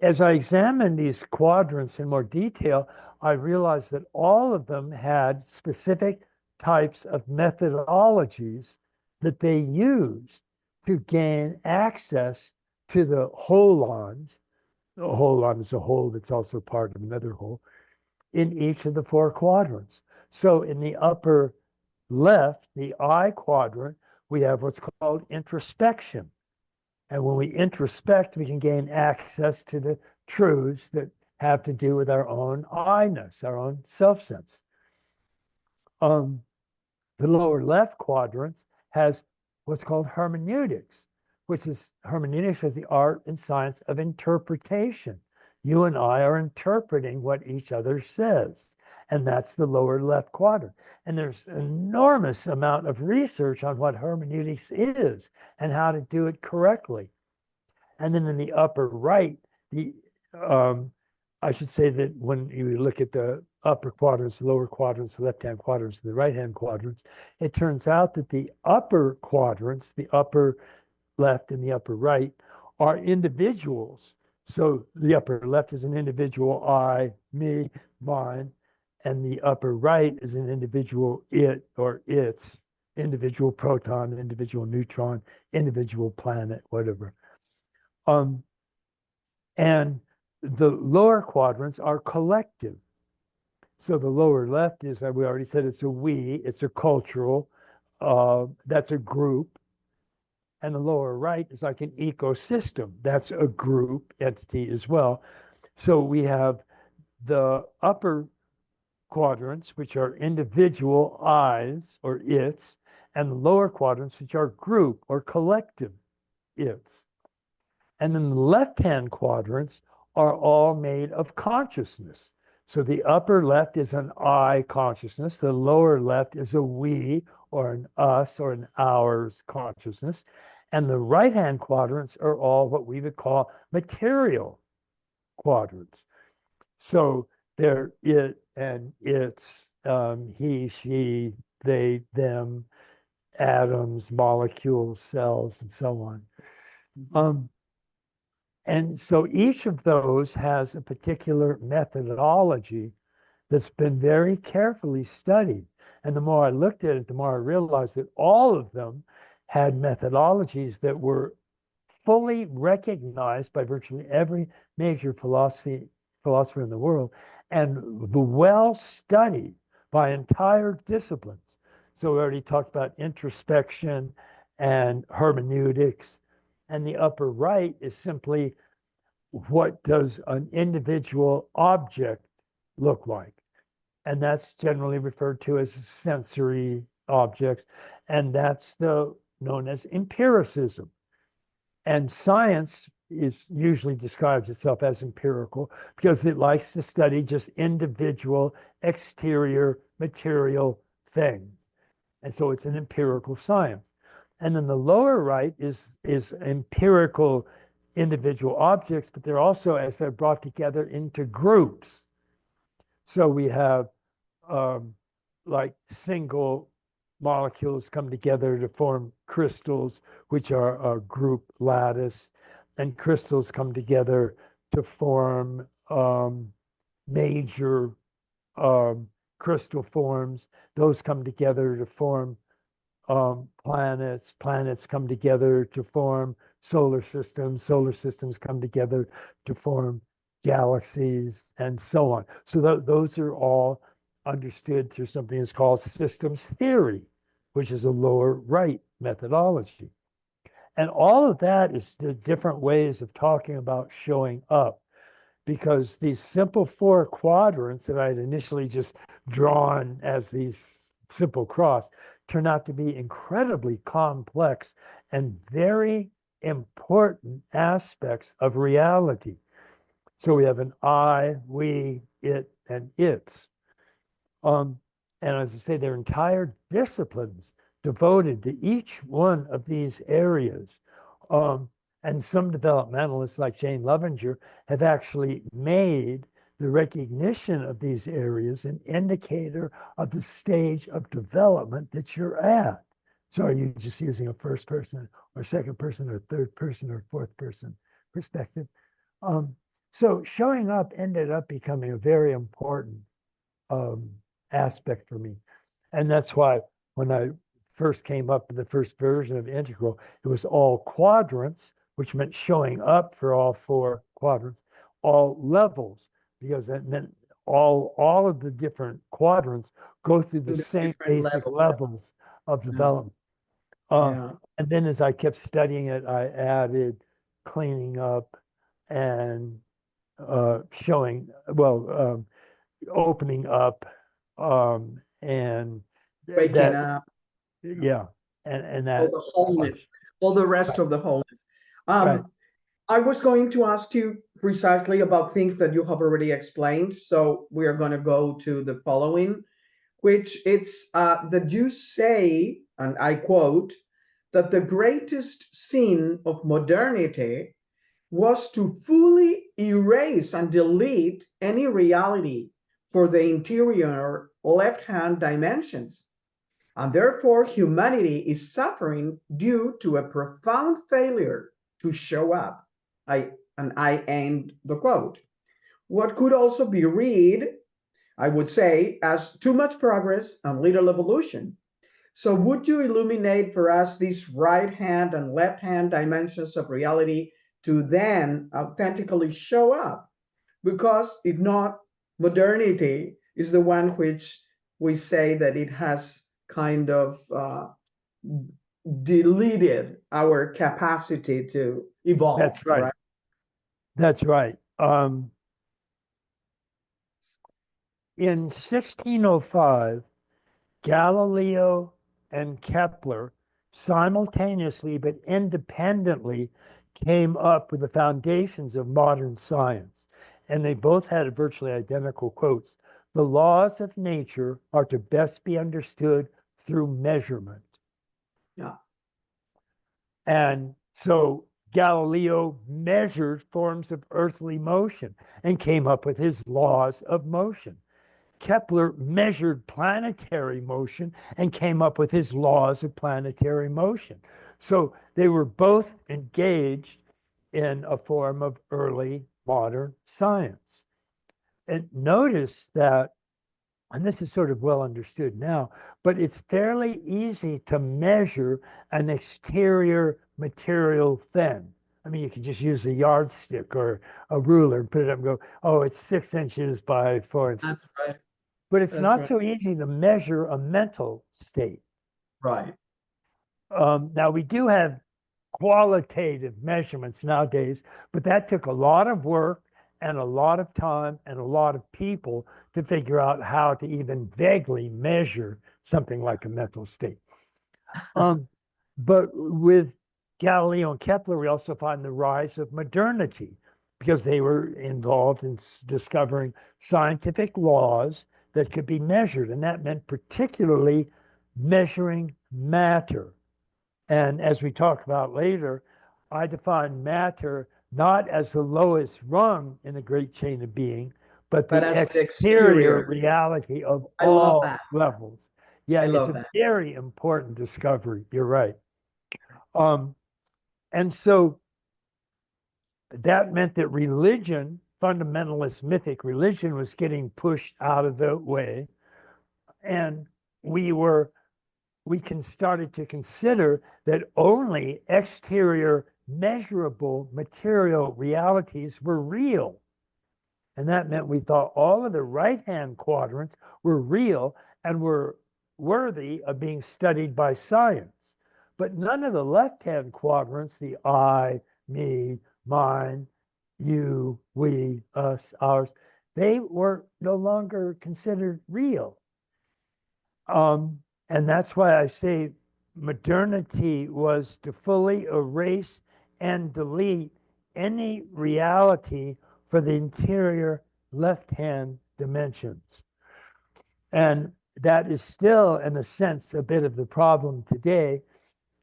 as I examined these quadrants in more detail, I realized that all of them had specific types of methodologies that they used to gain access to the holons. The holon is a hole that's also part of another hole in each of the 4 quadrants. So in the upper left, the I quadrant, we have what's called introspection. And when we introspect, we can gain access to the truths that have to do with our own I-ness, our own self-sense. The lower left quadrant has what's called hermeneutics, which is hermeneutics is the art and science of interpretation. You and I are interpreting what each other says. And that's the lower left quadrant. And there's an enormous amount of research on what hermeneutics is and how to do it correctly. And then in the upper right, I should say that when you look at the upper quadrants, the lower quadrants, the left-hand quadrants, the right-hand quadrants, it turns out that the upper quadrants, the upper left and the upper right, are individuals. So the upper left is an individual, I, me, mine. and the upper right is an individual it or its, individual proton, individual neutron, individual planet, whatever. And the lower quadrants are collective. So the lower left is, we already said, it's a we, it's a cultural, that's a group. And the lower right is like an ecosystem. That's a group entity as well. So we have the upper quadrants, which are individual I's or its, and the lower quadrants, which are group or collective its. And then the left-hand quadrants are all made of consciousness. So the upper left is an I consciousness. The lower left is a we or an us or an ours consciousness. And the right-hand quadrants are all what we would call material quadrants. So they're it and its, he, she, they, them, atoms, molecules, cells, and so on. And so each of those has a particular methodology that's been very carefully studied. And the more I looked at it, the more I realized that all of them had methodologies that were fully recognized by virtually every major philosopher in the world, and the well studied by entire disciplines. So we already talked about introspection and hermeneutics, and the upper right is simply, what does an individual object look like? And that's generally referred to as sensory objects, and that's known as empiricism. And science usually describes itself as empirical because it likes to study just individual exterior material things. And so it's an empirical science. And then the lower right is empirical individual objects, but they're also, as they're brought together into groups. So we have like single molecules come together to form crystals, which are a group lattice, and crystals come together to form major crystal forms. Those come together to form planets. Planets come together to form solar systems. Solar systems come together to form galaxies, and so on. So those are all understood through something that's called systems theory, which is a lower right methodology. And all of that is the different ways of talking about showing up, because these simple four quadrants that I had initially just drawn as these simple cross turn out to be incredibly complex and very important aspects of reality. So we have an I, we, it, and its. And as I say, there are entire disciplines devoted to each one of these areas. And some developmentalists like Jane Lovinger have actually made the recognition of these areas an indicator of the stage of development that you're at. So are you just using a first person or second person or third person or fourth person perspective? So showing up ended up becoming a very important aspect for me. And that's why when I first came up with the first version of Integral, it was all quadrants, which meant showing up for all four quadrants, all levels, because that meant all of the different quadrants go through the same basic levels of development. And then as I kept studying it, I added cleaning up and showing, well, opening up, and waking up, yeah, and that all the wholeness, all the rest of the wholeness. right. I was going to ask you precisely about things that you have already explained, so we are going to go to the following, which it's that you say, and I quote, that the greatest sin of modernity was to fully erase and delete any reality for the interior left-hand dimensions. And therefore, humanity is suffering due to a profound failure to show up. I end the quote. What could also be read, I would say, as too much progress and little evolution. So would you illuminate for us these right hand and left hand dimensions of reality to then authentically show up? Because if not, modernity is the one which we say that it has kind of deleted our capacity to evolve, That's right. right? That's right. In 1605, Galileo and Kepler simultaneously but independently came up with the foundations of modern science. And they both had virtually identical quotes. The laws of nature are to best be understood through measurement. Yeah. And so Galileo measured forms of earthly motion and came up with his laws of motion. Kepler measured planetary motion and came up with his laws of planetary motion. So they were both engaged in a form of early modern science. And notice that, and this is sort of well understood now, but it's fairly easy to measure an exterior material thin. I mean, you can just use a yardstick or a ruler and put it up and go, oh, it's 6 inches by 4 inches. That's right. But it's That's not right. so easy to measure a mental state. Right. Now, we do have qualitative measurements nowadays, but that took a lot of work and a lot of time and a lot of people to figure out how to even vaguely measure something like a mental state. But with Galileo and Kepler, we also find the rise of modernity because they were involved in discovering scientific laws that could be measured. And that meant particularly measuring matter. And as we talk about later, I define matter not as the lowest rung in the great chain of being, but But the as the exterior exterior, reality of I love all that. levels. Yeah, I it's love a that. very important discovery. You're right. And so that meant that religion, fundamentalist mythic religion, was getting pushed out of the way. And we can started to consider that only exterior measurable material realities were real. And that meant we thought all of the right-hand quadrants were real and were worthy of being studied by science. But none of the left-hand quadrants, the I, me, mine, you, we, us, ours, they were no longer considered real. And that's why I say modernity was to fully erase and delete any reality for the interior left-hand dimensions. And that is still, in a sense, a bit of the problem today.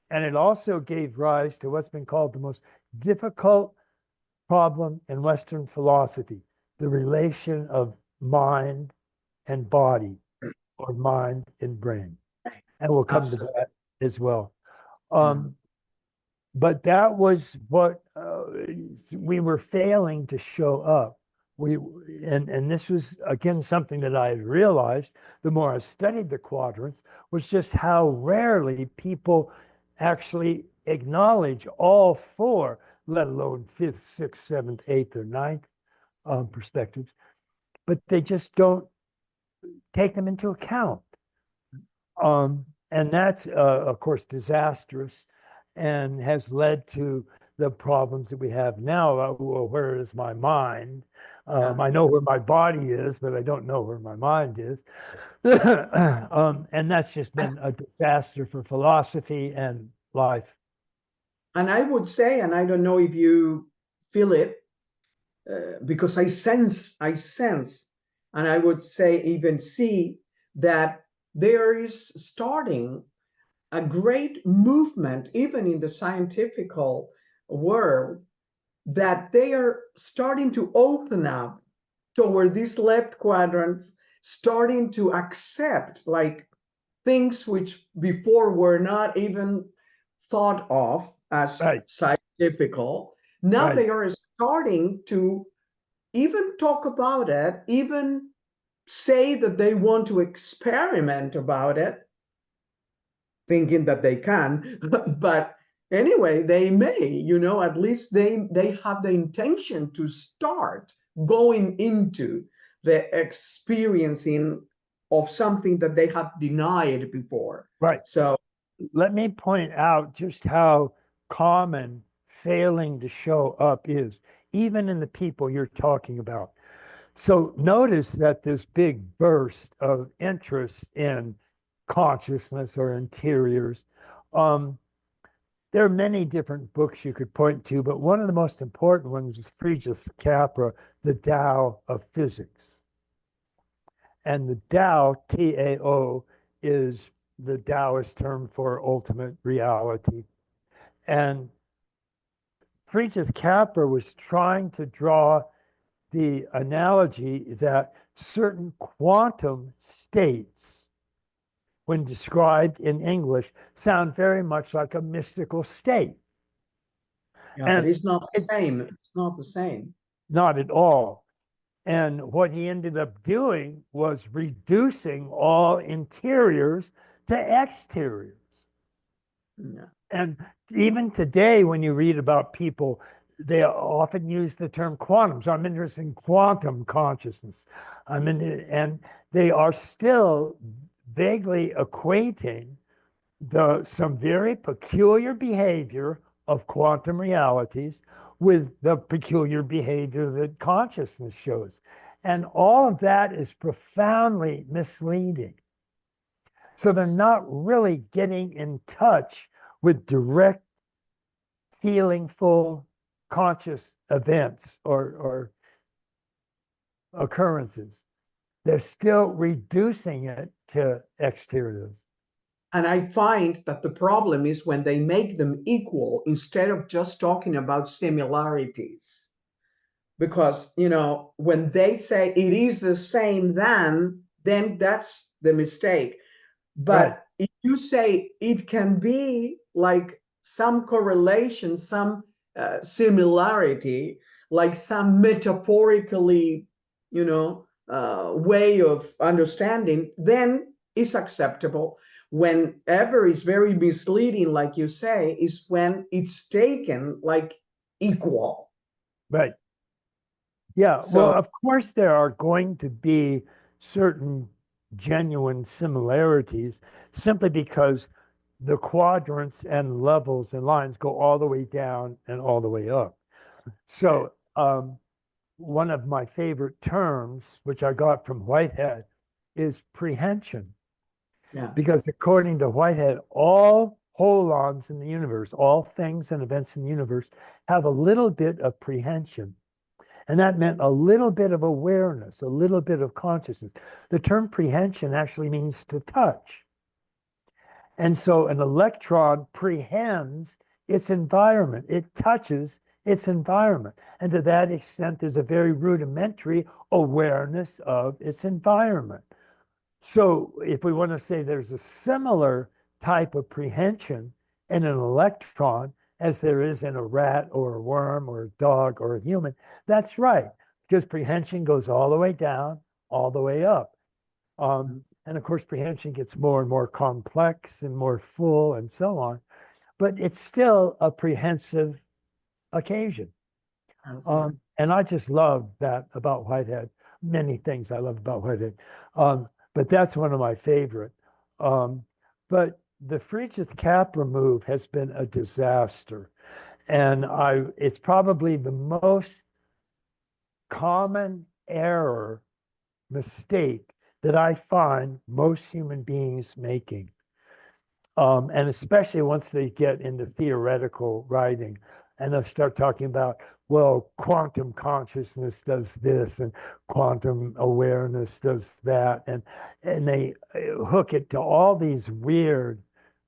And it also gave rise to what's been called the most difficult problem in Western philosophy, the relation of mind and body, or mind and brain. And we'll come to Absolutely. that as well. Yeah. But that was what we were failing to show up. And this was again something that I had realized the more I studied the quadrants, was just how rarely people actually acknowledge all four, let alone fifth, sixth, seventh, eighth, or ninth perspectives, but they just don't take them into account. And that's, of course, disastrous and has led to the problems that we have now. Well, where is my mind? I know where my body is, but I don't know where my mind is. And that's just been a disaster for philosophy and life. And I would say, and I don't know if you feel it, because I sense, and I would say even see that there is starting a great movement, even in the scientific world, that they are starting to open up toward these left quadrants, starting to accept like things which before were not even thought of as Right, scientific. Now right, they are starting to even talk about it, even say that they want to experiment about it, thinking that they can, but anyway, they may, you know, at least they have the intention to start going into the experiencing of something that they have denied before. Right. So Let me point out just how common failing to show up is, even in the people you're talking about. So notice that this big burst of interest in consciousness or interiors, there are many different books you could point to, but one of the most important ones is Friedrich Capra, The Tao of Physics. And the Tao, T-A-O, is the Taoist term for ultimate reality. And Friedrich Capra was trying to draw the analogy that certain quantum states, when described in English, sound very much like a mystical state. yeah, but And it's not the same. It's not the same. not at all. And what he ended up doing was reducing all interiors to exteriors. Yeah. And even today, when you read about people, they often use the term quantum. So I'm interested in quantum consciousness. And they are still vaguely equating some very peculiar behavior of quantum realities with the peculiar behavior that consciousness shows. And all of that is profoundly misleading. So they're not really getting in touch with direct, feelingful, conscious events or occurrences. They're still reducing it to exteriors. And I find that the problem is when they make them equal instead of just talking about similarities. Because, you know, when they say it is the same, then that's the mistake. Right. But if you say it can be like some correlation, some similarity, like some metaphorically, you know, way of understanding, then it's acceptable. Whenever it's very misleading, like you say, is when it's taken like equal. Right. Yeah, well, So of course, there are going to be certain genuine similarities simply because the quadrants and levels and lines go all the way down and all the way up. So, one of my favorite terms, which I got from Whitehead, is prehension. yeah. Because according to Whitehead, all holons in the universe, all things and events in the universe, have a little bit of prehension. And that meant a little bit of awareness, a little bit of consciousness. The term prehension actually means to touch. And so an electron prehends its environment, it touches its environment. And to that extent, there's a very rudimentary awareness of its environment. So if we want to say there's a similar type of prehension in an electron as there is in a rat or a worm or a dog or a human, that's right, because prehension goes all the way down, all the way up. And of course, prehension gets more and more complex and more full and so on, but it's still a prehensive occasion. And I just love that about Whitehead. Many things I love about Whitehead, but that's one of my favorite. But the Friedrich Capra move has been a disaster, and it's probably the most common error, mistake that I find most human beings making. And especially once they get into theoretical writing and they'll start talking about, well, quantum consciousness does this and quantum awareness does that. And they hook it to all these weird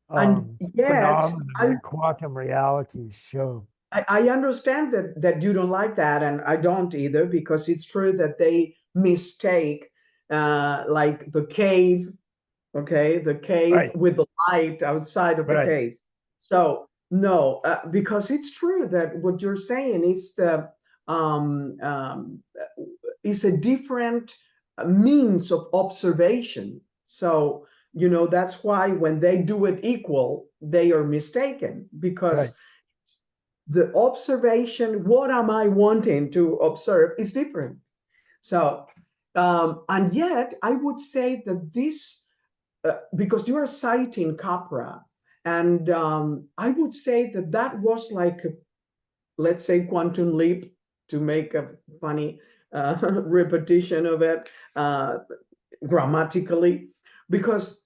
And yet, phenomena that quantum realities show. I understand that you don't like that, and I don't either, because it's true that they mistake like the cave, okay, the cave Right, with the light outside of the right, cave. So no, because it's true that what you're saying is the um, um, is a different means of observation. So, that's why when they do it equal, they are mistaken, because Right. the observation, what am I wanting to observe, is different. So, and yet I would say that this, because you are citing Capra, and I would say that that was like, let's say, quantum leap, to make a funny repetition of it grammatically, because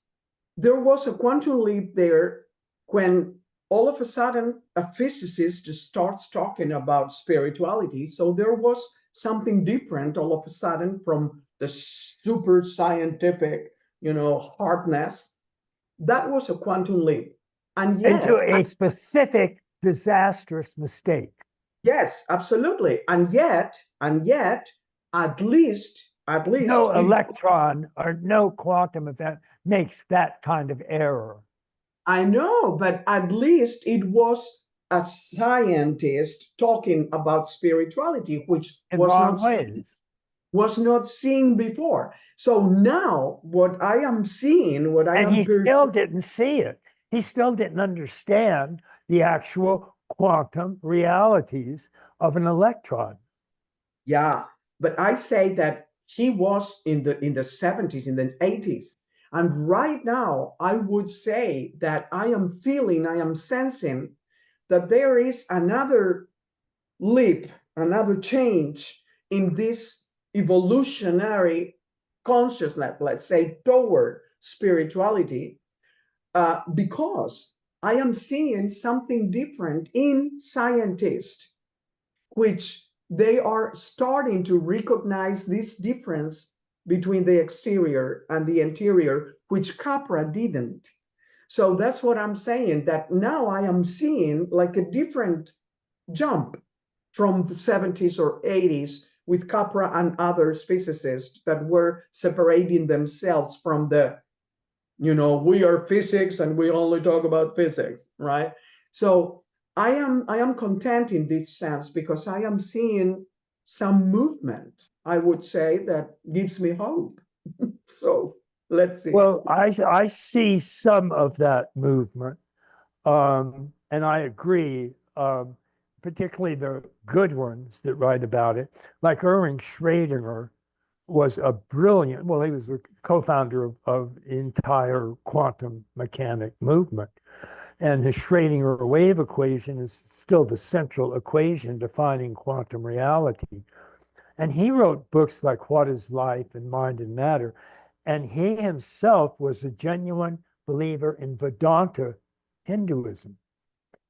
there was a quantum leap there when all of a sudden a physicist just starts talking about spirituality. So there was something different all of a sudden from the super scientific, hardness. That was a quantum leap. And Into yet, a specific disastrous mistake. yes, absolutely. And yet, at least No electron or no quantum event makes that kind of error. I know, but at least it was a scientist talking about spirituality, which In wrong ways. was not seen before. So now, what I am seeing, what I And am he still didn't see it. He still didn't understand the actual quantum realities of an electron. yeah, but I say that he was in the 70s, in the 80s. And right now, I would say that I am sensing that there is another leap, another change in this evolutionary consciousness, let's say, toward spirituality, because I am seeing something different in scientists, which they are starting to recognize this difference between the exterior and the interior, which Capra didn't. So that's what I'm saying, that now I am seeing like a different jump from the 70s or 80s with Capra and other physicists that were separating themselves from the, we are physics and we only talk about physics, right? So I am content in this sense, because I am seeing some movement, I would say, that gives me hope. So let's see. Well, I see some of that movement, and I agree, particularly the good ones that write about it. Like Erwin Schrödinger was a brilliant, well, he was the co-founder of the entire quantum mechanic movement. And the Schrödinger wave equation is still the central equation defining quantum reality. And he wrote books like What is Life and Mind and Matter. And he himself was a genuine believer in Vedanta Hinduism.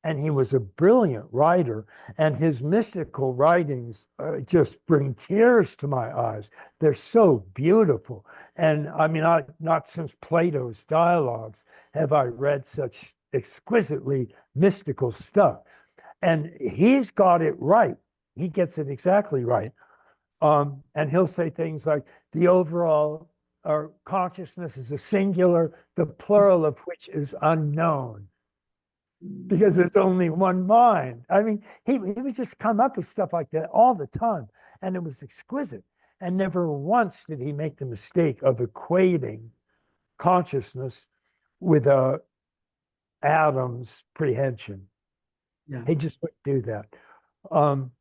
And he was a brilliant writer. And his mystical writings just bring tears to my eyes. They're so beautiful. And I mean, not since Plato's dialogues have I read such exquisitely mystical stuff. And he's got it right. He gets it exactly right. And he'll say things like the overall consciousness is a singular, the plural of which is unknown, because there's only one mind. I mean, he would just come up with stuff like that all the time, and it was exquisite. And never once did he make the mistake of equating consciousness with a Adam's prehension. Yeah. He just wouldn't do that. Um,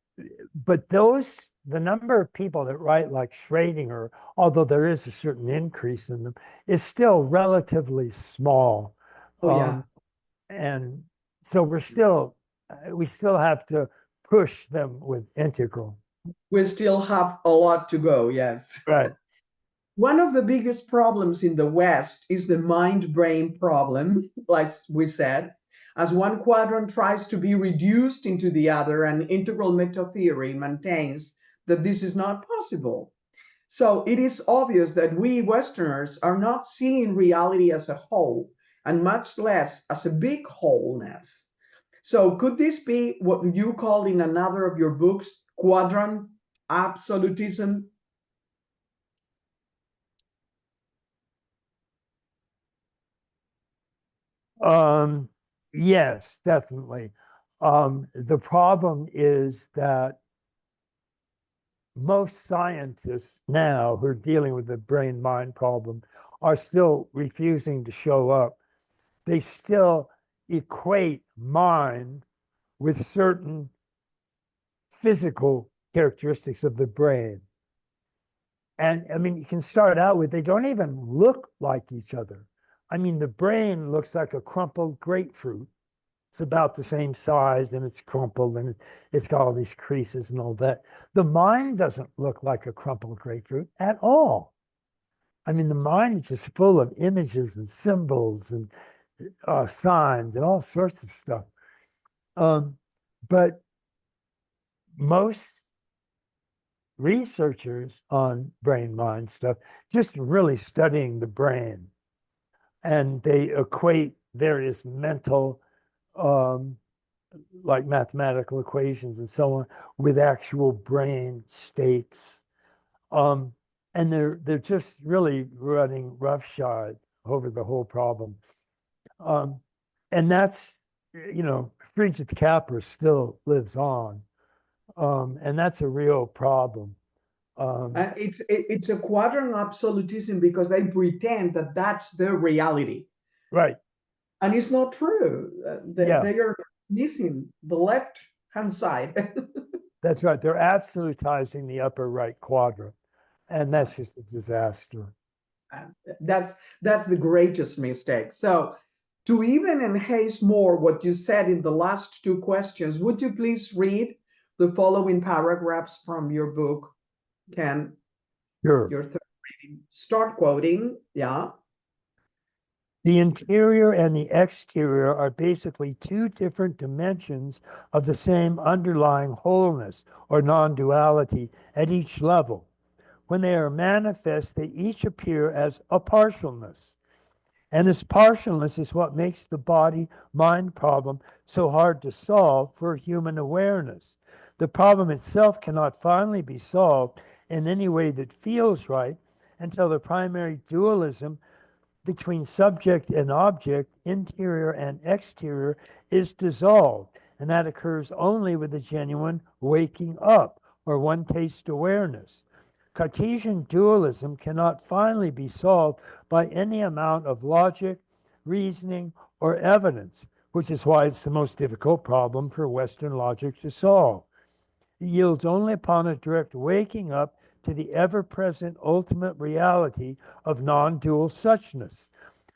but the number of people that write like Schrödinger, although there is a certain increase in them, is still relatively small. Oh, yeah. And so we still have to push them with integral. We still have a lot to go, yes. Right. One of the biggest problems in the West is the mind brain problem, like we said, as one quadrant tries to be reduced into the other, and integral meta theory maintains that this is not possible. So it is obvious that we Westerners are not seeing reality as a whole, and much less as a big wholeness. So could this be what you call in another of your books quadrant absolutism? Um, yes, definitely. The problem is that most scientists now who are dealing with the brain-mind problem are still refusing to show up. They still equate mind with certain physical characteristics of the brain. And I mean, you can start out with, they don't even look like each other. I mean, the brain looks like a crumpled grapefruit. It's about the same size and it's crumpled and it's got all these creases and all that. The mind doesn't look like a crumpled grapefruit at all. I mean, the mind is just full of images and symbols and signs and all sorts of stuff. But most researchers on brain mind stuff just really studying the brain, and they equate various mental like mathematical equations and so on with actual brain states, and they're just really running roughshod over the whole problem, and that's, you know, Friedrich Capra still lives on, and that's a real problem. It's a quadrant absolutism because they pretend that that's their reality. Right. And it's not true. Yeah. They are missing the left-hand side. That's right. They're absolutizing the upper right quadrant, and that's just a disaster. That's the greatest mistake. So to even enhance more what you said in the last two questions, would you please read the following paragraphs from your book, Ken? Sure. Your third reading. Start quoting. Yeah. The interior and the exterior are basically two different dimensions of the same underlying wholeness or non-duality at each level. When they are manifest, they each appear as a partialness. And this partialness is what makes the body-mind problem so hard to solve for human awareness. The problem itself cannot finally be solved in any way that feels right until the primary dualism between subject and object, interior and exterior, is dissolved. And that occurs only with a genuine waking up or one-taste awareness. Cartesian dualism cannot finally be solved by any amount of logic, reasoning, or evidence, which is why it's the most difficult problem for Western logic to solve. It yields only upon a direct waking up to the ever-present ultimate reality of non-dual suchness.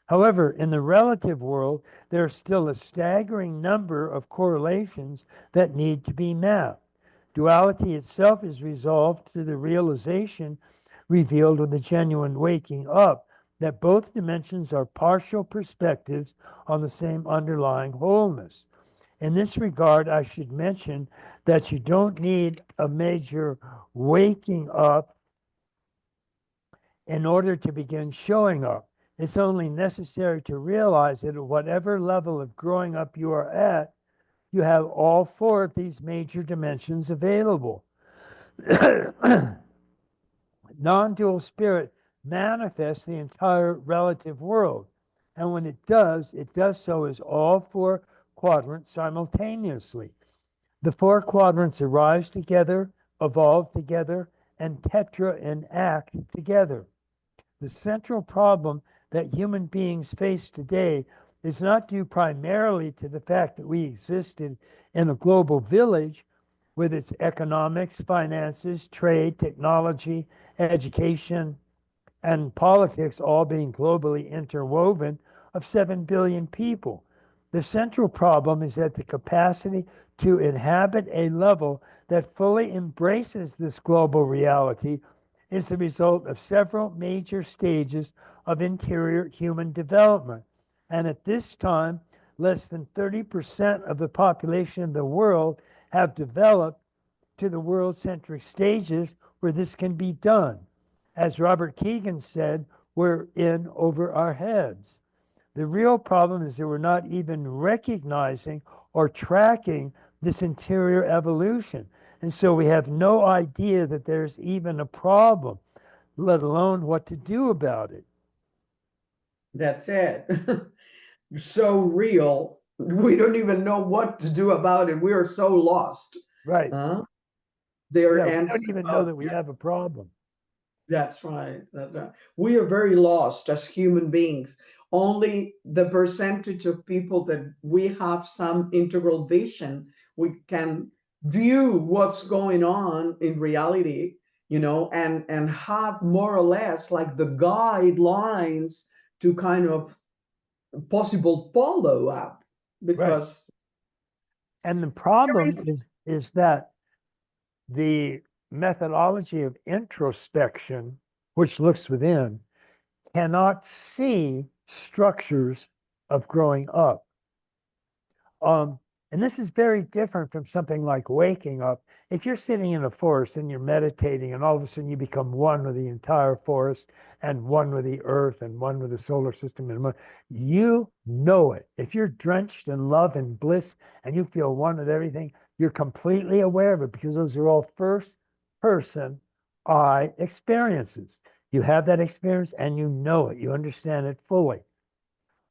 However, in the relative world, there are still a staggering number of correlations that need to be mapped. Duality itself is resolved to the realization revealed with the genuine waking up that both dimensions are partial perspectives on the same underlying wholeness. In this regard, I should mention that you don't need a major waking up in order to begin showing up. It's only necessary to realize that at whatever level of growing up you are at, you have all four of these major dimensions available. Non-dual spirit manifests the entire relative world. And when it does so as all four quadrants simultaneously. The four quadrants arise together, evolve together, and tetra enact together. The central problem that human beings face today is not due primarily to the fact that we existed in a global village with its economics, finances, trade, technology, education, and politics all being globally interwoven of 7 billion people. The central problem is that the capacity to inhabit a level that fully embraces this global reality is the result of several major stages of interior human development. And at this time, less than 30% of the population of the world have developed to the world-centric stages where this can be done. As Robert Keegan said, we're in over our heads. The real problem is that we're not even recognizing or tracking this interior evolution. And so we have no idea that there's even a problem, let alone what to do about it. That's it. So real. We don't even know what to do about it. We are so lost. Right. their Yeah, we ends. don't even know that we have a problem. That's right. That's right. We are very lost as human beings. Only the percentage of people that we have some integral vision, we can view what's going on in reality, and have more or less like the guidelines to kind of possible follow up. Right. Because And the problem is that the methodology of introspection, which looks within, cannot see structures of growing up. And this is very different from something like waking up. If you're sitting in a forest and you're meditating, and all of a sudden you become one with the entire forest and one with the earth and one with the solar system, and you know it. If you're drenched in love and bliss and you feel one with everything, you're completely aware of it, because those are all first person I experiences. You have that experience and you know it, you understand it fully.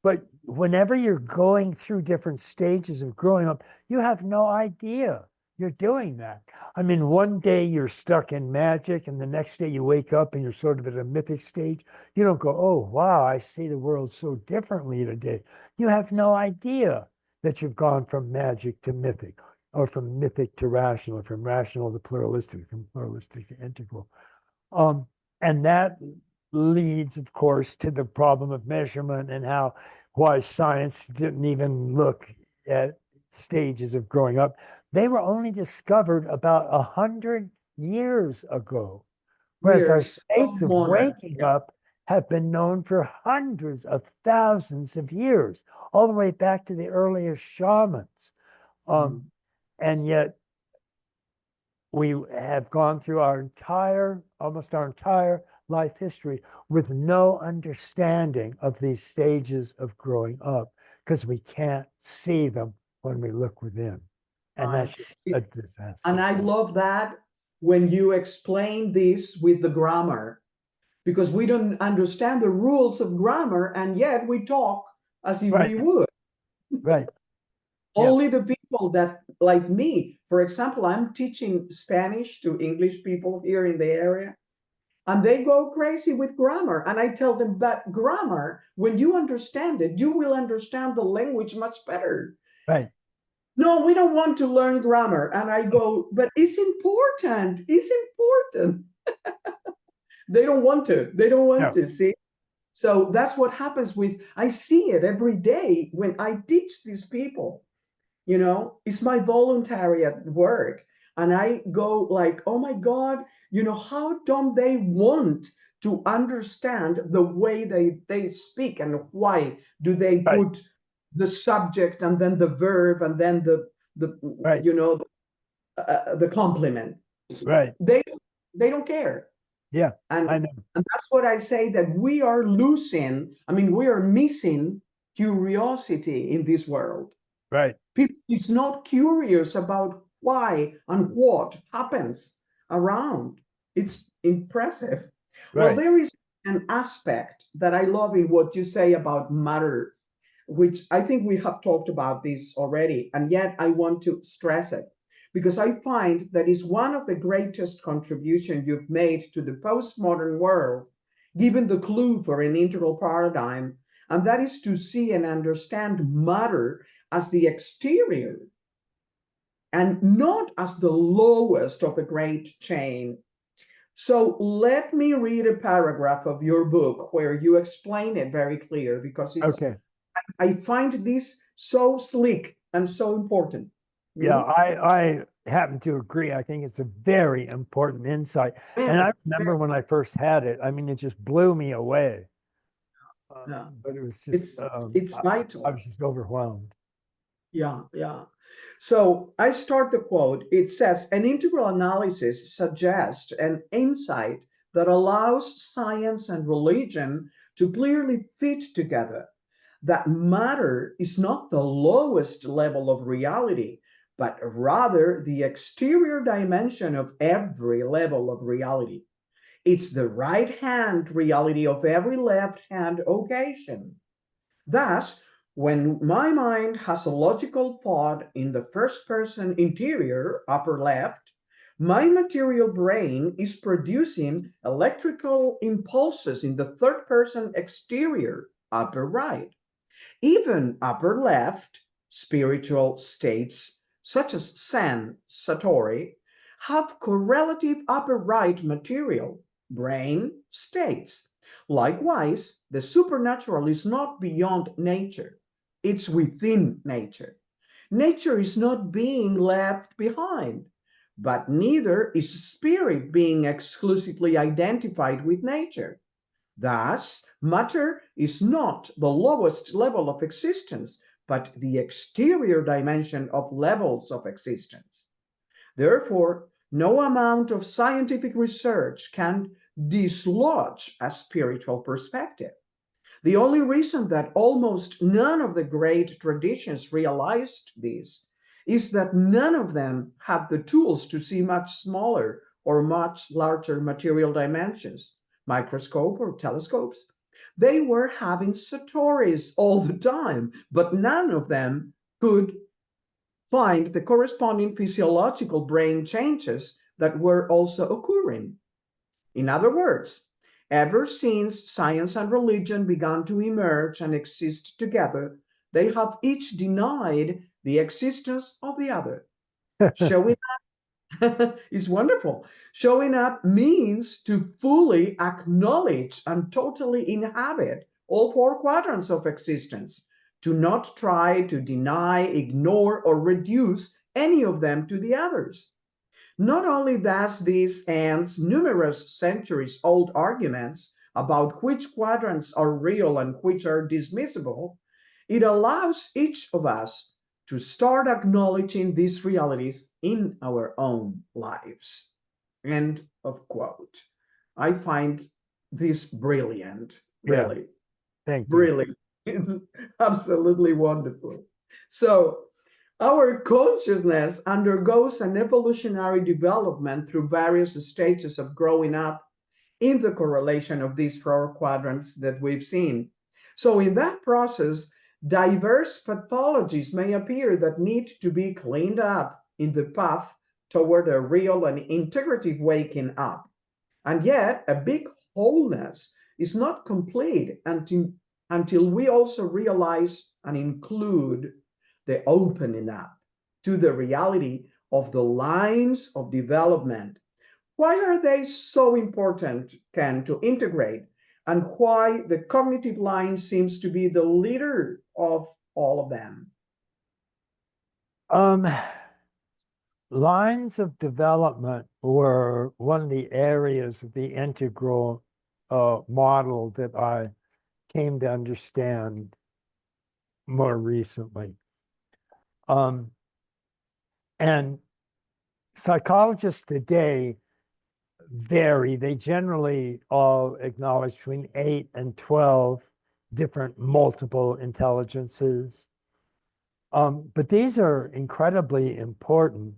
But whenever you're going through different stages of growing up, you have no idea you're doing that. I mean, one day you're stuck in magic, and the next day you wake up and you're sort of at a mythic stage. You don't go, oh, wow, I see the world so differently today. You have no idea that you've gone from magic to mythic, or from mythic to rational, or from rational to pluralistic, from pluralistic to integral. And that leads, of course, to the problem of measurement, and why science didn't even look at stages of growing up. They were only discovered about 100 years ago, we whereas are our so states of modern. waking up have been known for hundreds of thousands of years, all the way back to the earliest shamans. And yet we have gone through almost our entire life history with no understanding of these stages of growing up, because we can't see them when we look within. And Right. that's a disaster. And I love that when you explain this with the grammar, because we don't understand the rules of grammar, and yet we talk as if Right, we would. right. Yeah, Only the people that, like me, for example, I'm teaching Spanish to English people here in the area, and they go crazy with grammar. And I tell them, but grammar, when you understand it, you will understand the language much better. right. No, we don't want to learn grammar. And I go, but it's important. It's important. They don't want to. They don't want No, to see. So that's what happens with, I see it every day when I teach these people. It's my voluntary at work. And I go like, oh my God, how don't they want to understand the way they speak, and why do they right, put the subject and then the verb and then the right, the complement? right. They they don't care. Yeah, And I know. and that's what I say, that we are losing, I mean, we are missing curiosity in this world. Right, People is not curious about why and what happens around. It's impressive. Well, right. there is an aspect that I love in what you say about matter, which I think we have talked about this already, and yet I want to stress it, because I find that is one of the greatest contributions you've made to the postmodern world, given the clue for an integral paradigm, and that is to see and understand matter as the exterior and not as the lowest of the great chain. So let me read a paragraph of your book where you explain it very clear, because Okay. I find this so slick and so important. Yeah, Mm-hmm. I happen to agree. I think it's a very important insight. And Very, I remember very, when I first had it, I mean, it just blew me away. yeah. But it was just, It's I vital. was just overwhelmed. Yeah, yeah. So I start the quote. It says, an integral analysis suggests an insight that allows science and religion to clearly fit together. That matter is not the lowest level of reality, but rather the exterior dimension of every level of reality. It's the right hand reality of every left hand occasion. Thus, when my mind has a logical thought in the first person interior, upper left, My material brain is producing electrical impulses in the third person exterior, upper right. Even upper left, spiritual states such as Zen, Satori, have correlative upper right material, brain states. Likewise, the supernatural is not beyond nature, it's within nature. Nature is not being left behind, but neither is spirit being exclusively identified with nature. Thus, matter is not the lowest level of existence, but the exterior dimension of levels of existence. Therefore, no amount of scientific research can dislodge a spiritual perspective. The only reason that almost none of the great traditions realized this is that none of them had the tools to see much smaller or much larger material dimensions, microscope or telescopes. They were having satoris all the time, but none of them could find the corresponding physiological brain changes that were also occurring. In other words, ever since science and religion began to emerge and exist together, they have each denied the existence of the other. Showing up is wonderful. Showing up means to fully acknowledge and totally inhabit all four quadrants of existence, to not try to deny, ignore, or reduce any of them to the others. Not only does this ends numerous centuries old arguments about which quadrants are real and which are dismissible, it allows each of us to start acknowledging these realities in our own lives. End of quote. I find this brilliant, Yeah, really. thank you. Really, it's absolutely wonderful. So, our consciousness undergoes an evolutionary development through various stages of growing up in the correlation of these four quadrants that we've seen. So, in that process, diverse pathologies may appear that need to be cleaned up in the path toward a real and integrative waking up. And yet, a big wholeness is not complete until we also realize and include the opening up to the reality of the lines of development. Why are they so important, Ken, to integrate? And why the cognitive line seems to be the leader of all of them? Um, Lines of development were one of the areas of the integral model that I came to understand more recently. And psychologists today vary. They generally all acknowledge between 8 and 12 different multiple intelligences. But these are incredibly important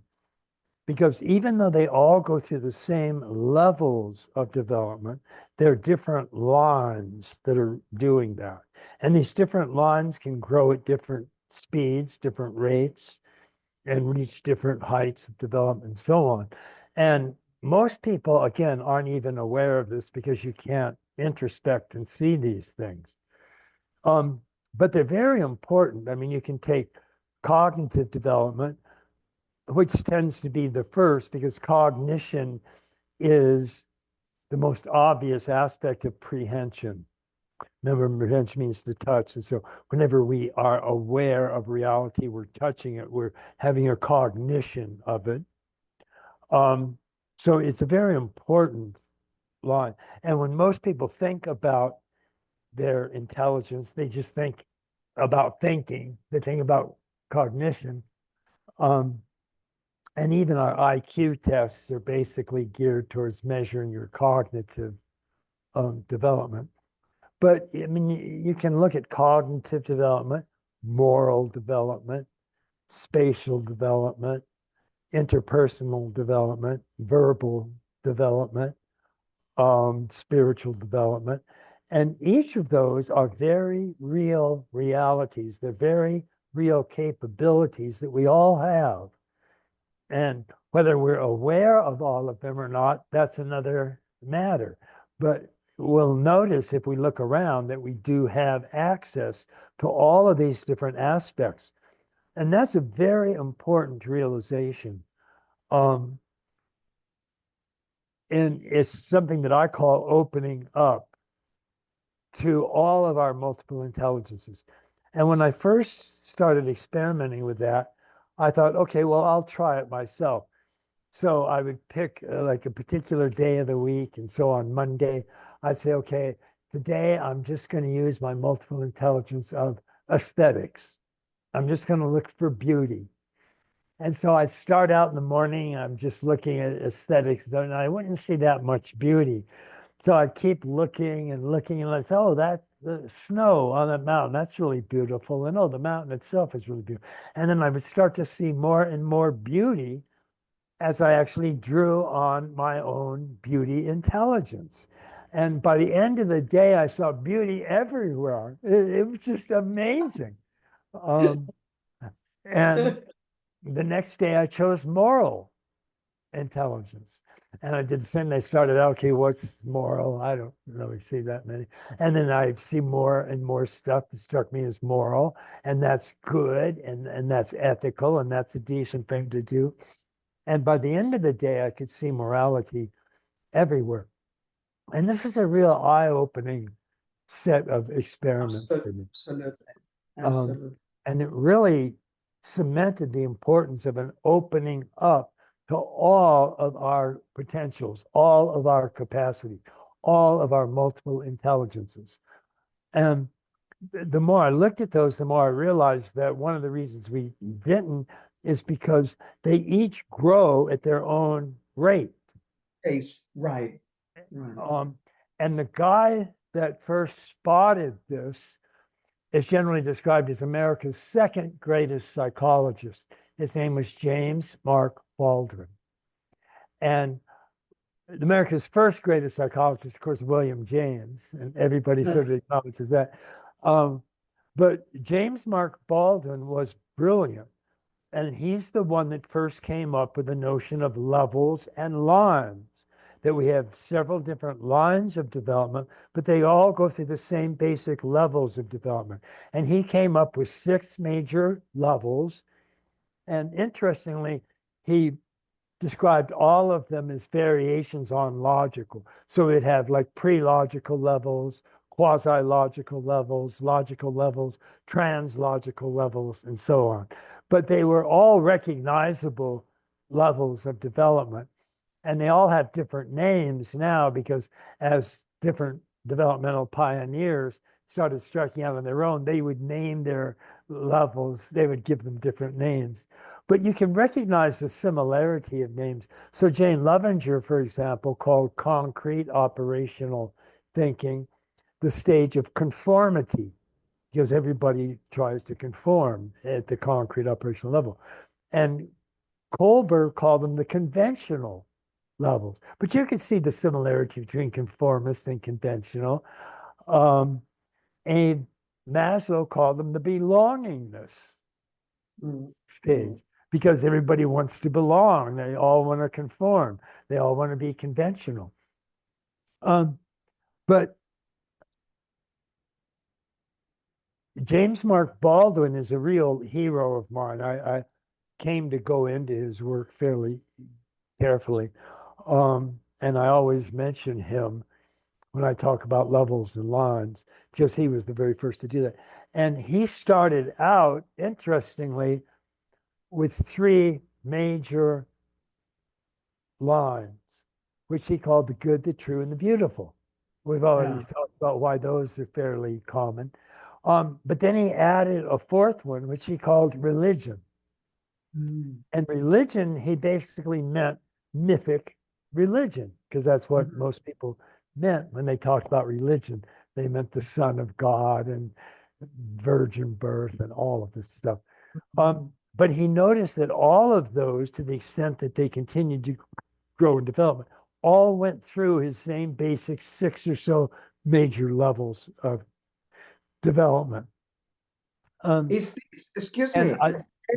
because even though they all go through the same levels of development, there are different lines that are doing that. And these different lines can grow at different speeds, different rates, and reach different heights of development and so on. And most people, again, aren't even aware of this because you can't introspect and see these things. But they're very important. I mean, you can take cognitive development, which tends to be the first because cognition is the most obvious aspect of prehension. Remember, prehension means to touch. And so whenever we are aware of reality, we're touching it, we're having a cognition of it. So it's a very important line. And when most people think about their intelligence, they just think about thinking, they think about cognition. And even our IQ tests are basically geared towards measuring your cognitive development. But I mean, you can look at cognitive development, moral development, spatial development, interpersonal development, verbal development, spiritual development. And each of those are very real realities. They're very real capabilities that we all have. And Whether we're aware of all of them or not, that's another matter. But we'll notice if we look around that we do have access to all of these different aspects. And that's a very important realization. And it's something that I call opening up to all of our multiple intelligences. And when I first started experimenting with that, I thought, okay, well, I'll try it myself. So I would pick like a particular day of the week. And so on Monday, I'd say, okay, today I'm just going to use my multiple intelligence of aesthetics. I'm just going to look for beauty. And so I start out in the morning, I'm just looking at aesthetics, and I wouldn't see that much beauty. So I keep looking and looking, and I say, oh, that's the snow on that mountain. That's really beautiful. And oh, the mountain itself is really beautiful. And then I would start to see more and more beauty as I actually drew on my own beauty intelligence. And by the end of the day, I saw beauty everywhere. It was just amazing. Um, and the next day, I chose moral intelligence. And I did the same. I started out, okay, what's moral? I don't really see that many. And then I see more and more stuff that struck me as moral, and that's good, and that's ethical, and that's a decent thing to do. And by the end of the day, I could see morality everywhere. And this is a real eye-opening set of experiments for me. Absolutely. Um, Absolutely. and it really cemented the importance of an opening up to all of our potentials, all of our capacity, all of our multiple intelligences. And the more I looked at those, the more I realized that one of the reasons we didn't is because they each grow at their own rate. Yes, right. Right. And the guy that first spotted this is generally described as America's second greatest psychologist. His name was James Mark Baldwin. And America's first greatest psychologist, of course, William James, and everybody sort of acknowledges that. But James Mark Baldwin was brilliant. And he's the one that first came up with the notion of levels and lines, that we have several different lines of development, but they all go through the same basic levels of development. And he came up with 6 major levels. And interestingly, he described all of them as variations on logical. So it'd have like pre-logical levels, quasi-logical levels, trans-logical levels, and so on. But they were all recognizable levels of development. And they all have different names now because as different developmental pioneers started striking out on their own, they would name their levels, they would give them different names. But you can recognize the similarity of names. So Jane Loevinger, for example, called concrete operational thinking the stage of conformity, because everybody tries to conform at the concrete operational level. And Kolber called them the conventional levels. But you can see the similarity between conformist and conventional. And Maslow called them the belongingness stage because everybody wants to belong. They all want to conform. They all want to be conventional. But James Mark Baldwin is a real hero of mine. I came to go into his work fairly carefully. And I always mention him when I talk about levels and lines because he was the very first to do that. And he started out, interestingly, with 3 major lines, which he called the good, the true, and the beautiful. We've already talked about why those are fairly common. But then he added a 4th one, which he called religion. And religion, he basically meant mythic religion, because that's what most people meant when they talked about religion. They meant the Son of God and virgin birth and all of this stuff. But he noticed that all of those, to the extent that they continued to grow in development, all went through his same basic 6 or so major levels of development. Is this, excuse me,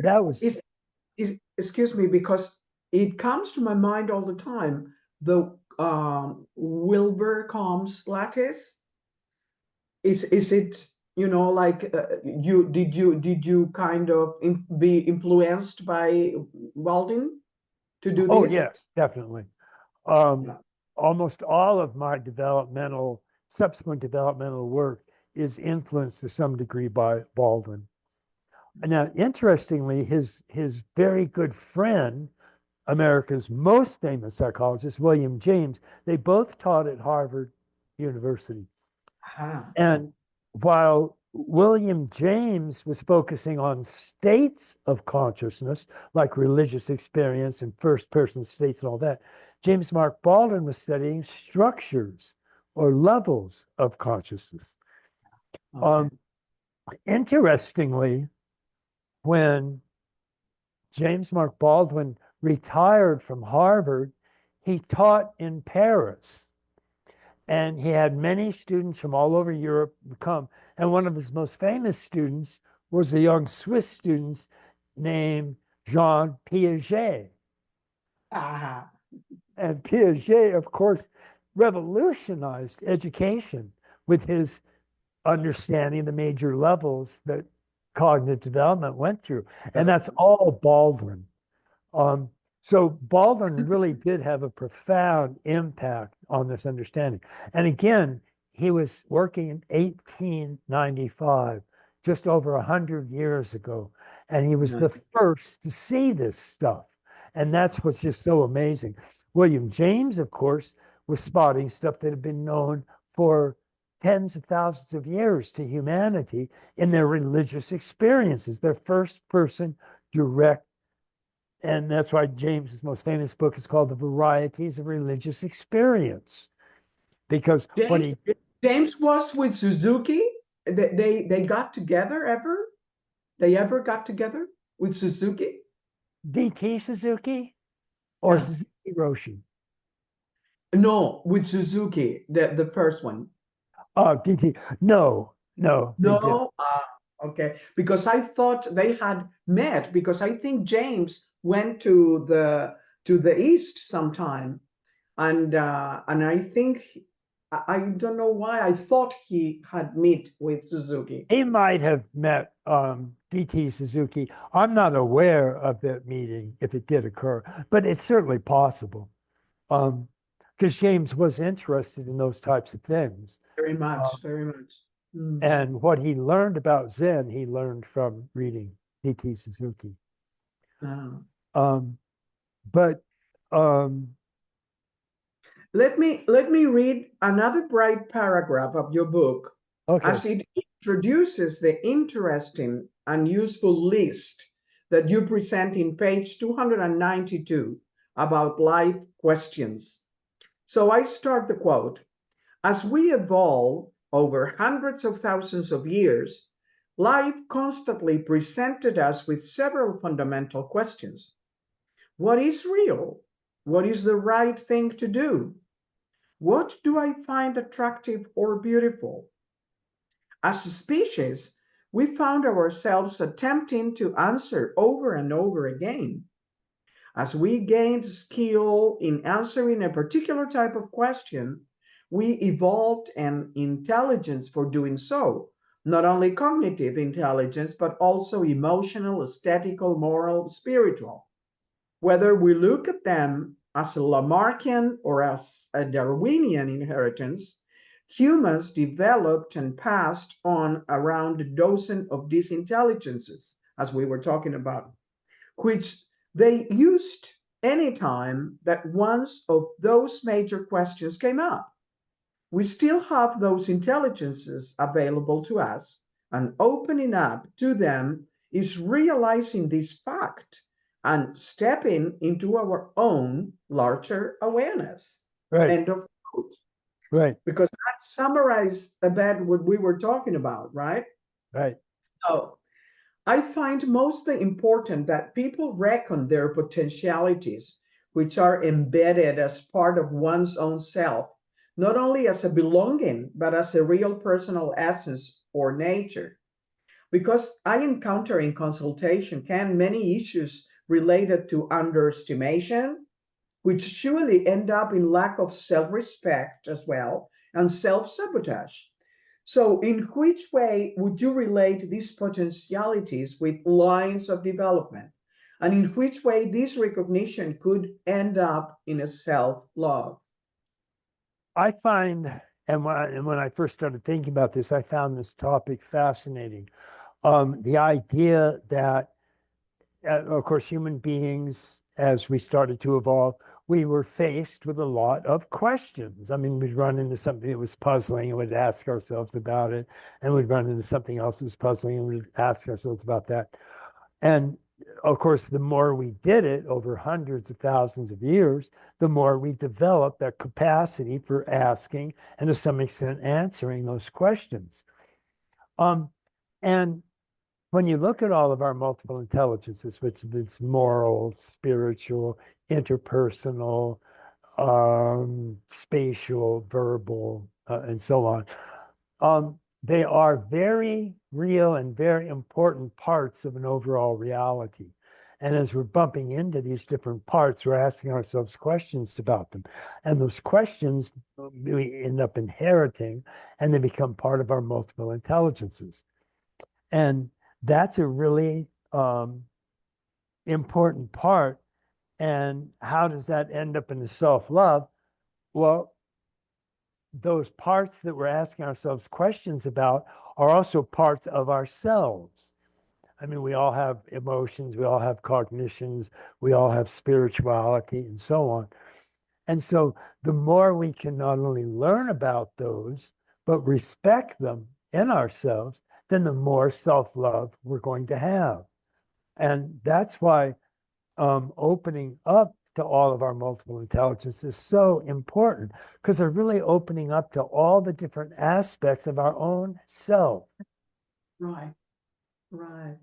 that was excuse me, because it comes to my mind all the time. The Wilber Combs lattice. Is it, like, did you kind of be influenced by Walden to do Oh, this? yes, definitely. Um, Yeah. Almost all of my subsequent developmental work is influenced to some degree by Baldwin. Now, interestingly, his very good friend, America's most famous psychologist, William James, they both taught at Harvard University. Ah, And while William James was focusing on states of consciousness, like religious experience and first person states and all that, James Mark Baldwin was studying structures or levels of consciousness. okay. Interestingly, when James Mark Baldwin retired from Harvard, he taught in Paris. And he had many students from all over Europe come. And one of his most famous students was a young Swiss student named Jean Piaget. Ah, And Piaget, of course, revolutionized education with his understanding the major levels that cognitive development went through. And that's all Baldwin. Um, so Baldwin really did have a profound impact on this understanding. And again, he was working in 1895, just over 100 years ago. And he was yeah. the first to see this stuff. And that's what's just so amazing. William James, of course, was spotting stuff that had been known for tens of thousands of years to humanity in their religious experiences, their first person direct. And that's why James's most famous book is called The Varieties of Religious Experience. Because what James he did, James was with Suzuki. They got together ever? They ever got together with Suzuki? DT Suzuki or Yeah. Suzuki Roshi? No, with Suzuki, the first one. Oh, DT. No, no, they did. No? Okay. Because I thought they had met, because I think James went to the East sometime. And I think I don't know why I thought he had met with Suzuki. He might have met DT Suzuki. I'm not aware of that meeting if it did occur, but it's certainly possible. Because James was interested in those types of things. Very Uh, much, very much. Mm. And what he learned about Zen, he learned from reading D.T. Suzuki. Ah. Um, but Let me read another bright paragraph of your book, okay, as it introduces the interesting and useful list that you present in page 292 about life questions. So I start the quote: as we evolve over hundreds of thousands of years, life constantly presented us with several fundamental questions. What is real? What is the right thing to do? What do I find attractive or beautiful? As a species, we found ourselves attempting to answer over and over again. As we gained skill in answering a particular type of question, we evolved an intelligence for doing so, not only cognitive intelligence, but also emotional, aesthetical, moral, spiritual. Whether we look at them as a Lamarckian or as a Darwinian inheritance, humans developed and passed on around a dozen of these intelligences, as we were talking about, which they used anytime that one of those major questions came up. We still have those intelligences available to us, and opening up to them is realizing this fact and stepping into our own larger awareness. right, End of quote. right, Because that summarized a bit what we were talking about, right? right, So I find mostly important that people reckon their potentialities, which are embedded as part of one's own self, not only as a belonging, but as a real personal essence or nature. Because I encounter in consultation can many issues related to underestimation, which surely end up in lack of self-respect as well and self-sabotage. So, in which way would you relate these potentialities with lines of development? And in which way this recognition could end up in a self-love? I find, and when I first started thinking about this, I found this topic fascinating. The idea that, of course, human beings, as we started to evolve, we were faced with a lot of questions. I mean, we'd run into something that was puzzling and we'd ask ourselves about it, and we'd run into something else that was puzzling and we'd ask ourselves about that. And of course, the more we did it over hundreds of thousands of years, the more we developed that capacity for asking and to some extent answering those questions. And when you look at all of our multiple intelligences, which is moral, spiritual, interpersonal, spatial, verbal, and so on, they are very real and very important parts of an overall reality. And as we're bumping into these different parts, we're asking ourselves questions about them. And those questions we end up inheriting, and they become part of our multiple intelligences. And that's a really important part. And how does that end up in the self-love? Well, those parts that we're asking ourselves questions about are also parts of ourselves. I mean, we all have emotions, we all have cognitions, we all have spirituality, and so on. And so the more we can not only learn about those, but respect them in ourselves, then the more self-love we're going to have. And that's why opening up to all of our multiple intelligence is so important, because they're really opening up to all the different aspects of our own self. Right, right.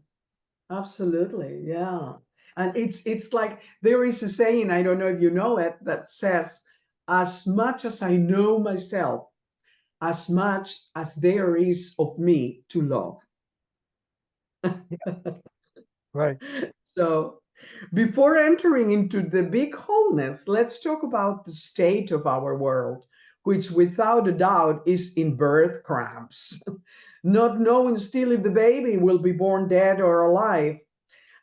Absolutely, yeah. And it's like there is a saying, I don't know if you know it, that says, as much as I know myself, as much as there is of me to love. Yeah, right. So, before entering into the big wholeness, let's talk about the state of our world, which without a doubt is in birth cramps, not knowing still if the baby will be born dead or alive.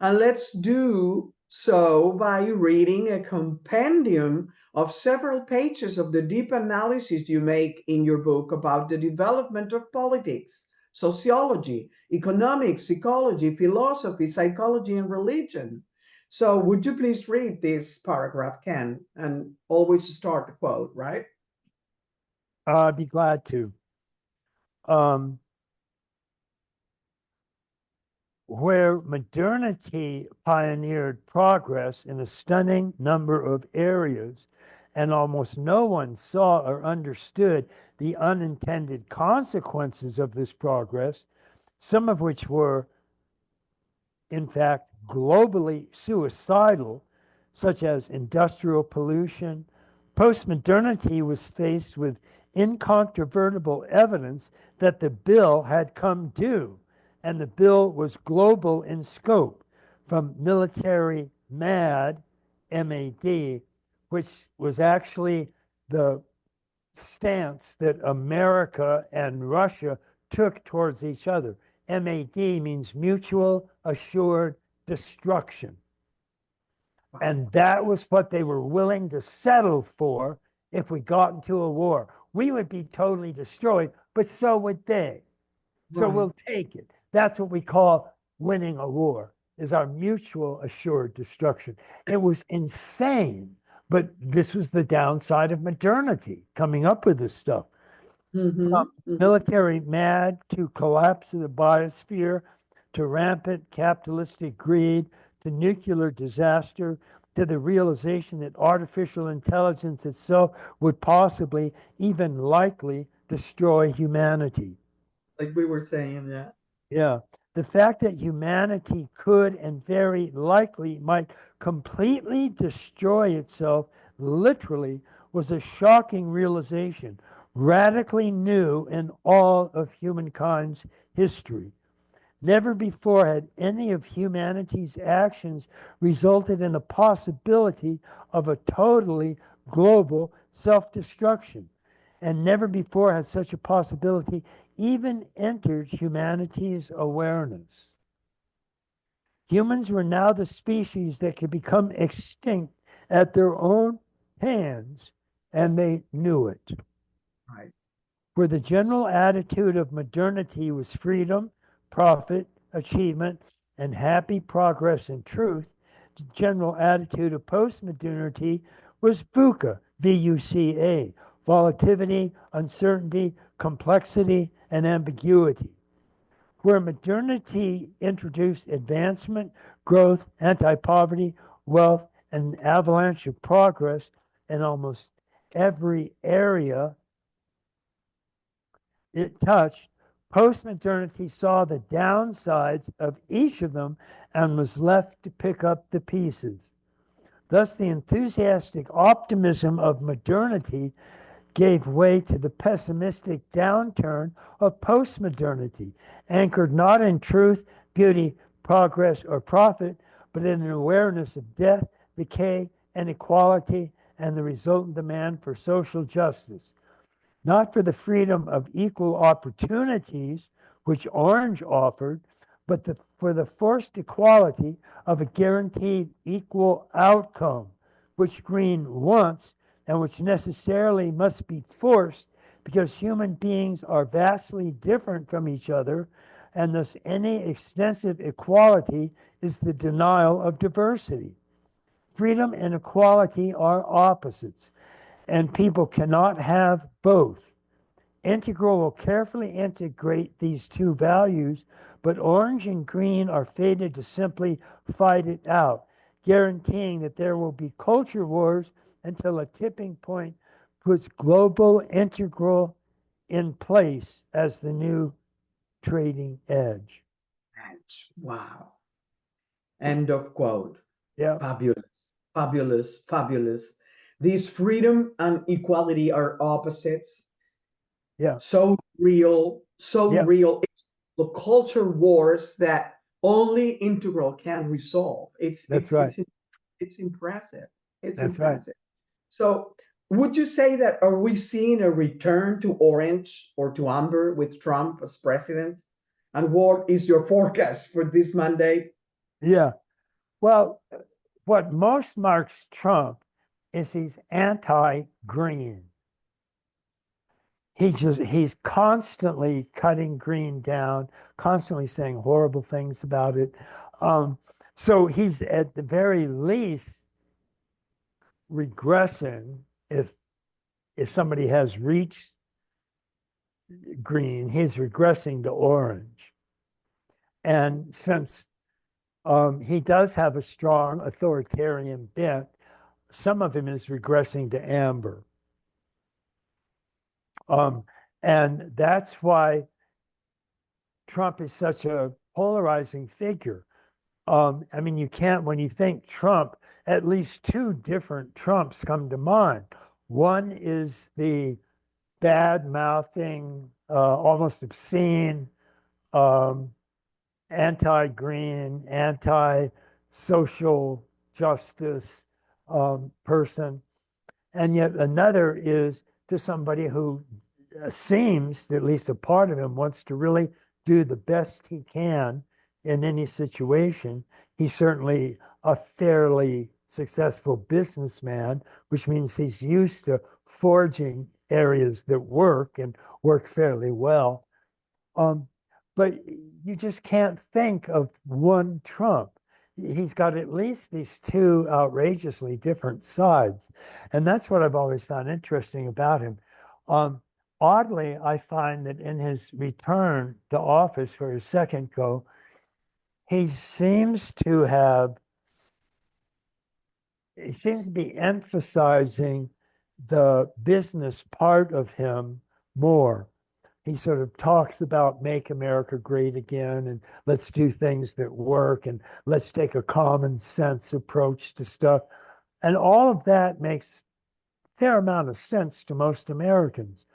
And let's do so by reading a compendium of several pages of the deep analysis you make in your book about the development of politics, sociology, economics, ecology, philosophy, psychology, and religion. So, would you please read this paragraph, Ken? And always start the quote, right? I'd be glad to. Um, where modernity pioneered progress in a stunning number of areas, and almost no one saw or understood the unintended consequences of this progress, some of which were, in fact, globally suicidal, such as industrial pollution. Postmodernity was faced with incontrovertible evidence that the bill had come due, and the bill was global in scope, from military MAD, MAD, which was actually the stance that America and Russia took towards each other. MAD means mutual assured destruction. And that was what they were willing to settle for if we got into a war. We would be totally destroyed, but so would they. So Right. we'll take it. That's what we call winning a war, is our mutual assured destruction. It was insane, but this was the downside of modernity, coming up with this stuff. Mm-hmm. From military mad to collapse of the biosphere, to rampant capitalistic greed, to nuclear disaster, to the realization that artificial intelligence itself would possibly, even likely, destroy humanity. Like we were saying, yeah. Yeah. The fact that humanity could and very likely might completely destroy itself literally was a shocking realization, radically new in all of humankind's history. Never before had any of humanity's actions resulted in the possibility of a totally global self-destruction. And never before has such a possibility even entered humanity's awareness. Humans were now the species that could become extinct at their own hands, and they knew it. Right. Where the general attitude of modernity was freedom, profit, achievement, and happy progress and truth, the general attitude of postmodernity was VUCA, V-U-C-A, volatility, uncertainty, complexity, and ambiguity. Where modernity introduced advancement, growth, anti-poverty, wealth, and an avalanche of progress in almost every area it touched, postmodernity saw the downsides of each of them and was left to pick up the pieces. Thus, the enthusiastic optimism of modernity gave way to the pessimistic downturn of postmodernity, anchored not in truth, beauty, progress, or profit, but in an awareness of death, decay, inequality, and the resultant demand for social justice. Not for the freedom of equal opportunities, which Orange offered, but for the forced equality of a guaranteed equal outcome, which Green wants and which necessarily must be forced because human beings are vastly different from each other, and thus any extensive equality is the denial of diversity. Freedom and equality are opposites, and people cannot have both. Integral will carefully integrate these two values, but Orange and Green are fated to simply fight it out, guaranteeing that there will be culture wars until a tipping point puts global integral in place as the new trading edge. Wow. End of quote. Yeah, Fabulous, fabulous, fabulous. These freedom and equality are opposites. yeah, So real, so yeah. real. It's the culture wars that only integral can resolve. That's right. It's impressive. It's That's right. impressive. So would you say that are we seeing a return to orange or to amber with Trump as president? And what is your forecast for this Monday? Yeah. Well, what most marks Trump is he's anti-green. He's constantly cutting green down, constantly saying horrible things about it. So he's at the very least regressing if somebody has reached green, he's regressing to orange. And since he does have a strong authoritarian bent, some of him is regressing to amber. And that's why Trump is such a polarizing figure. I mean, you can't, when you think Trump, at least two different Trumps come to mind. One is the bad mouthing, almost obscene, um, anti green, anti social justice person. And yet another is to somebody who seems, at least a part of him, wants to really do the best he can in any situation. He's certainly a fairly successful businessman, which means he's used to forging areas that work and work fairly well. But you just can't think of one Trump. He's got at least these two outrageously different sides. And that's what I've always found interesting about him. Oddly, I find that in his return to office for his second go, he seems to be emphasizing the business part of him more. He sort of talks about make America great again and let's do things that work and let's take a common sense approach to stuff. And all of that makes a fair amount of sense to most Americans.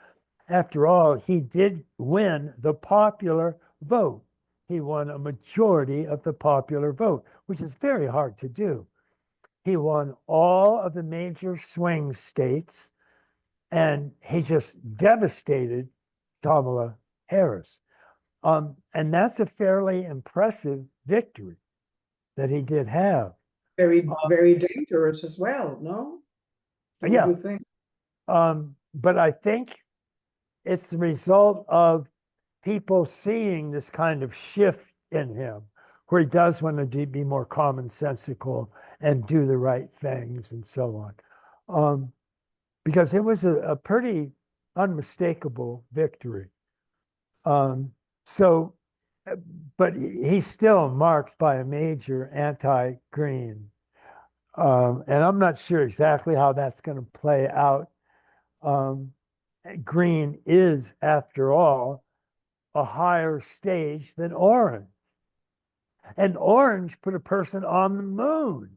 After all, he did win the popular vote he won a majority of the popular vote, which is very hard to do. He won all of the major swing states, and he just devastated Kamala Harris. And that's a fairly impressive victory that he did have. Very, very dangerous as well, no? Don't Yeah. you think? But I think it's the result of people seeing this kind of shift in him, where he does want to be more commonsensical and do the right things and so on. Because it was a pretty unmistakable victory. So, but he's still marked by a major anti-green. And I'm not sure exactly how that's going to play out. Green is, after all, a higher stage than orange. And orange put a person on the moon.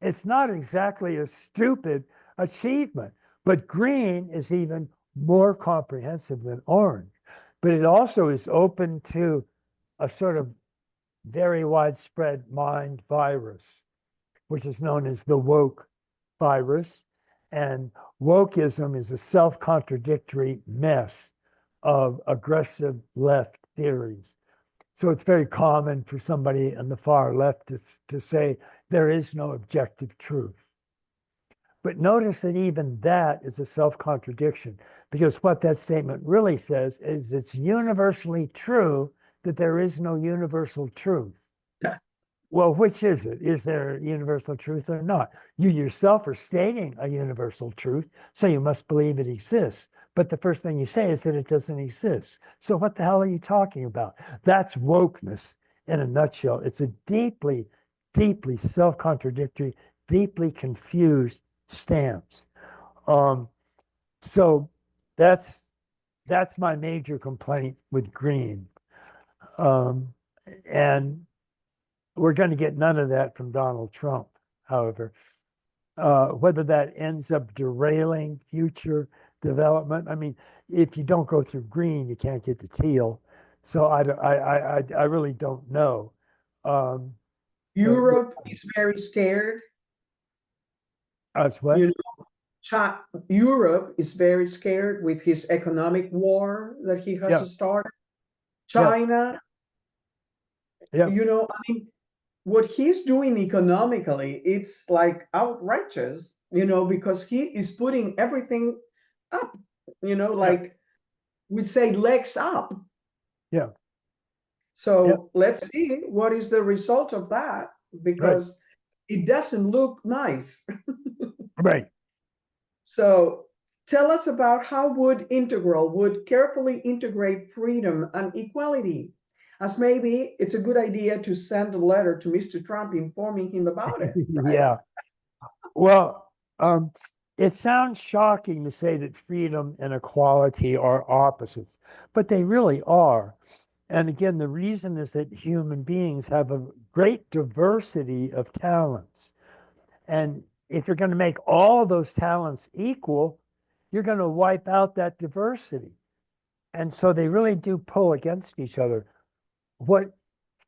It's not exactly a stupid achievement, but green is even more comprehensive than orange. But it also is open to a sort of very widespread mind virus, which is known as the woke virus. And wokeism is a self-contradictory mess of aggressive left theories. So it's very common for somebody on the far left to say there is no objective truth. But notice that even that is a self-contradiction, because what that statement really says is it's universally true that there is no universal truth. Well, which is it? Is there universal truth or not? You yourself are stating a universal truth, so you must believe it exists. But the first thing you say is that it doesn't exist. So what the hell are you talking about? That's wokeness in a nutshell. It's a deeply, deeply self-contradictory, deeply confused stance. So that's my major complaint with green. And we're going to get none of that from Donald Trump, however. Whether that ends up derailing future development. I mean, if you don't go through green, you can't get to teal. So I really don't know. Europe is very scared. That's what? You know, Europe is very scared with his economic war that he has Yeah. started. Yeah. China, Yeah. you know, I mean, what he's doing economically, it's like outrageous, you know, because he is putting everything up, you know, Yeah. like we say legs up. Yeah. So let's see what is the result of that, Right. because it doesn't look nice. Right. So tell us about how Integral would carefully integrate freedom and equality, as maybe it's a good idea to send a letter to Mr. Trump informing him about it, right? Yeah. Well, it sounds shocking to say that freedom and equality are opposites, but they really are. And again, the reason is that human beings have a great diversity of talents. And if you're going to make all of those talents equal, you're going to wipe out that diversity. And so they really do pull against each other. What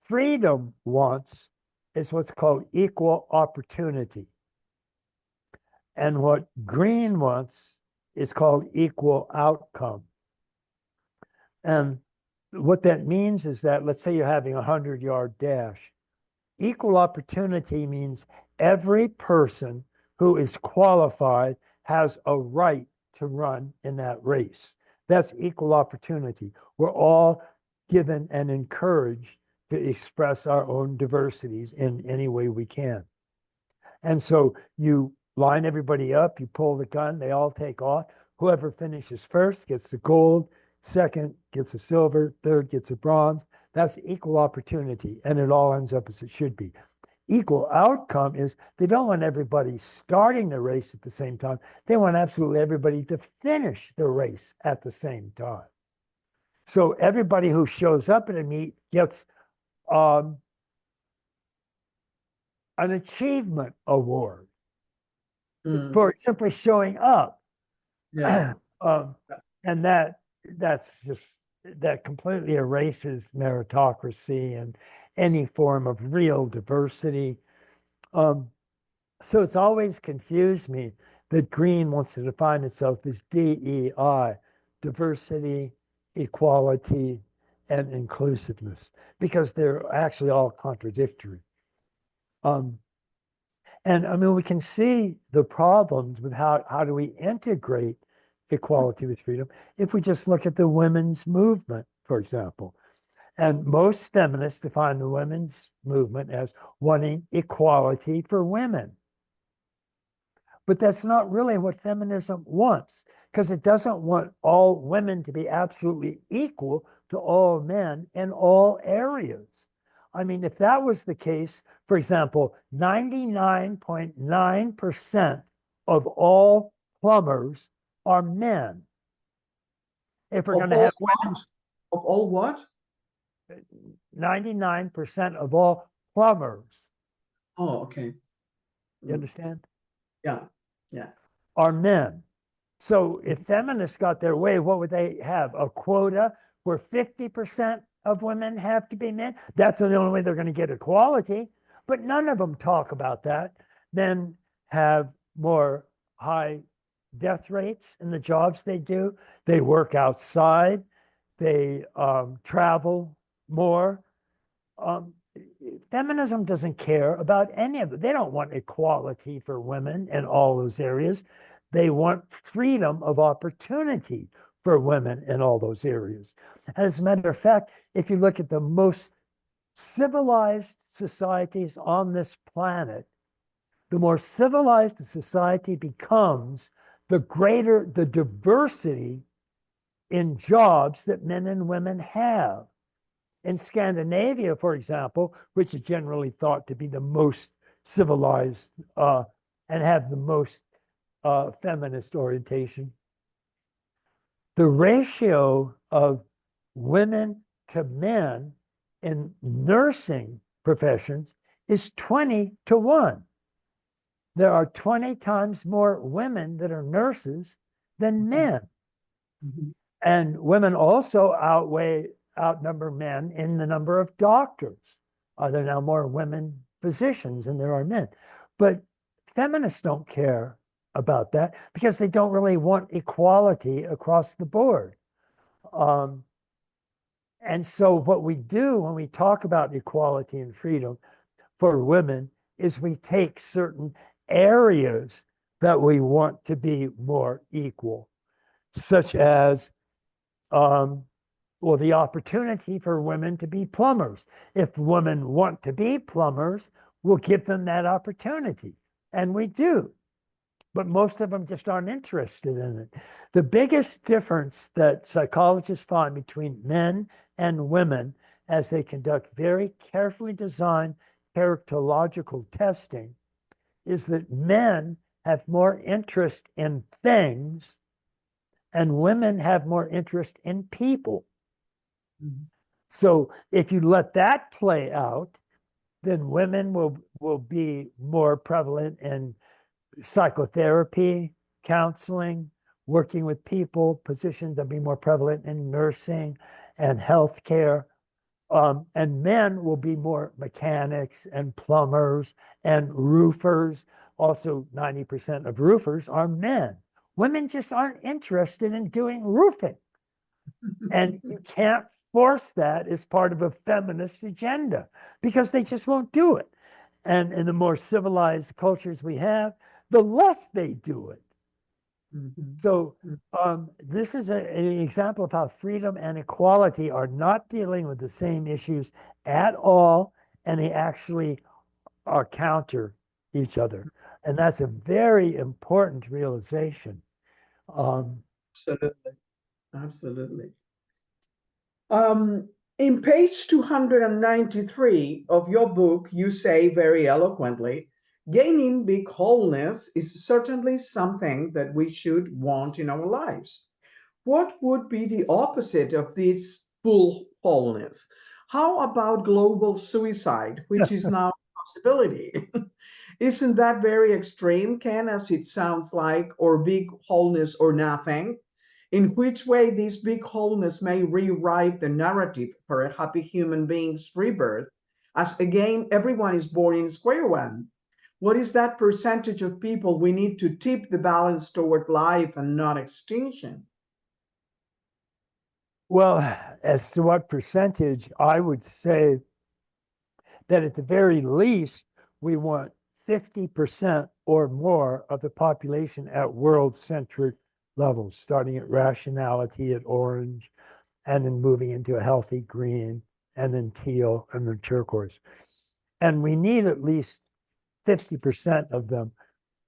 freedom wants is what's called equal opportunity. And what green wants is called equal outcome. And what that means is that, let's say you're having a 100-yard dash. Equal opportunity means every person who is qualified has a right to run in that race. That's equal opportunity. We're all given and encouraged to express our own diversities in any way we can. And so you line everybody up, you pull the gun, they all take off. Whoever finishes first gets the gold, second gets a silver, third gets a bronze. That's equal opportunity, and it all ends up as it should be. Equal outcome is they don't want everybody starting the race at the same time. They want absolutely everybody to finish the race at the same time. So everybody who shows up at a meet gets an achievement award for simply showing up. Yeah. And that's just that completely erases meritocracy and any form of real diversity. So it's always confused me that Green wants to define itself as DEI, diversity, equality, and inclusiveness, because they're actually all contradictory. And I mean, we can see the problems with how do we integrate equality with freedom if we just look at the women's movement, for example. And most feminists define the women's movement as wanting equality for women. But that's not really what feminism wants, because it doesn't want all women to be absolutely equal to all men in all areas. I mean, if that was the case, for example, 99.9% of all plumbers are men. If we're going to have women, of all what? 99% of all plumbers. Oh, okay. You understand? Yeah, yeah. Are men. So if feminists got their way, what would they have? A quota where 50% of women have to be men? That's the only way they're going to get equality. But none of them talk about that. Men have more high death rates in the jobs they do. They work outside. They travel more. Feminism doesn't care about any of it. They don't want equality for women in all those areas. They want freedom of opportunity for women in all those areas. And as a matter of fact, if you look at the most civilized societies on this planet, the more civilized a society becomes, the greater the diversity in jobs that men and women have. In Scandinavia, for example, which is generally thought to be the most civilized and have the most feminist orientation, the ratio of women to men in nursing professions is 20-1. There are 20 times more women that are nurses than men. Mm-hmm. And women also outnumber men in the number of doctors. There are now more women physicians than there are men. But feminists don't care about that because they don't really want equality across the board. And so what we do when we talk about equality and freedom for women is we take certain areas that we want to be more equal, such as the opportunity for women to be plumbers. If women want to be plumbers, we'll give them that opportunity. And we do. But most of them just aren't interested in it. The biggest difference that psychologists find between men and women as they conduct very carefully designed characterological testing is that men have more interest in things and women have more interest in people. Mm-hmm. So if you let that play out, then women will be more prevalent in psychotherapy, counseling, working with people, positions that be more prevalent in nursing and healthcare. And men will be more mechanics and plumbers and roofers. Also, 90% of roofers are men. Women just aren't interested in doing roofing. And you can't force that as part of a feminist agenda because they just won't do it. And in the more civilized cultures we have, the less they do it. Mm-hmm. So this is an example of how freedom and equality are not dealing with the same issues at all, and they actually are counter each other. And that's a very important realization. Absolutely. Absolutely. In page 293 of your book, you say very eloquently, gaining big wholeness is certainly something that we should want in our lives. What would be the opposite of this full wholeness? How about global suicide, which is now a possibility? Isn't that very extreme, Ken, as it sounds like, or big wholeness or nothing? in which way this big wholeness may rewrite the narrative for a happy human being's rebirth, as again, everyone is born in square one. What is that percentage of people we need to tip the balance toward life and not extinction? Well, as to what percentage, I would say that at the very least, we want 50% or more of the population at world-centric levels, starting at rationality at orange, and then moving into a healthy green, and then teal, and then turquoise. And we need at least 50% of them,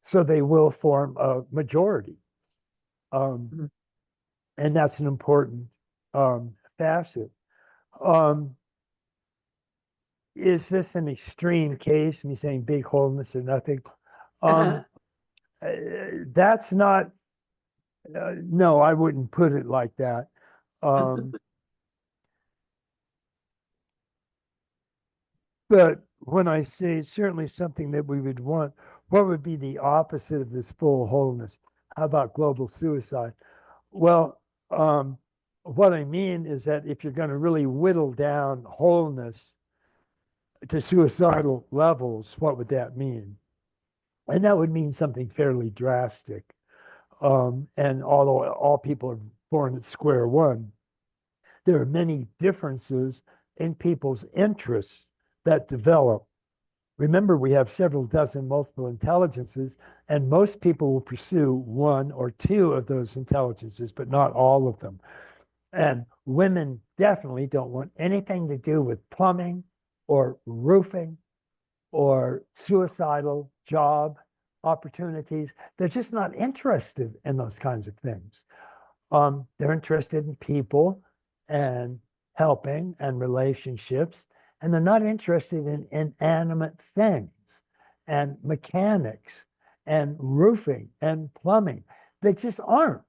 so they will form a majority. And that's an important facet. Is this an extreme case, me saying big wholeness or nothing? That's not, no, I wouldn't put it like that. But when I say certainly something that we would want, what would be the opposite of this full wholeness? How about global suicide? Well, what I mean is that if you're going to really whittle down wholeness to suicidal levels, what would that mean? And that would mean something fairly drastic. And although all people are born at square one, there are many differences in people's interests that develop. Remember, we have several dozen multiple intelligences, and most people will pursue one or two of those intelligences, but not all of them. And women definitely don't want anything to do with plumbing or roofing or suicidal job opportunities. They're just not interested in those kinds of things. They're interested in people and helping and relationships, and they're not interested in inanimate things and mechanics and roofing and plumbing. They just aren't.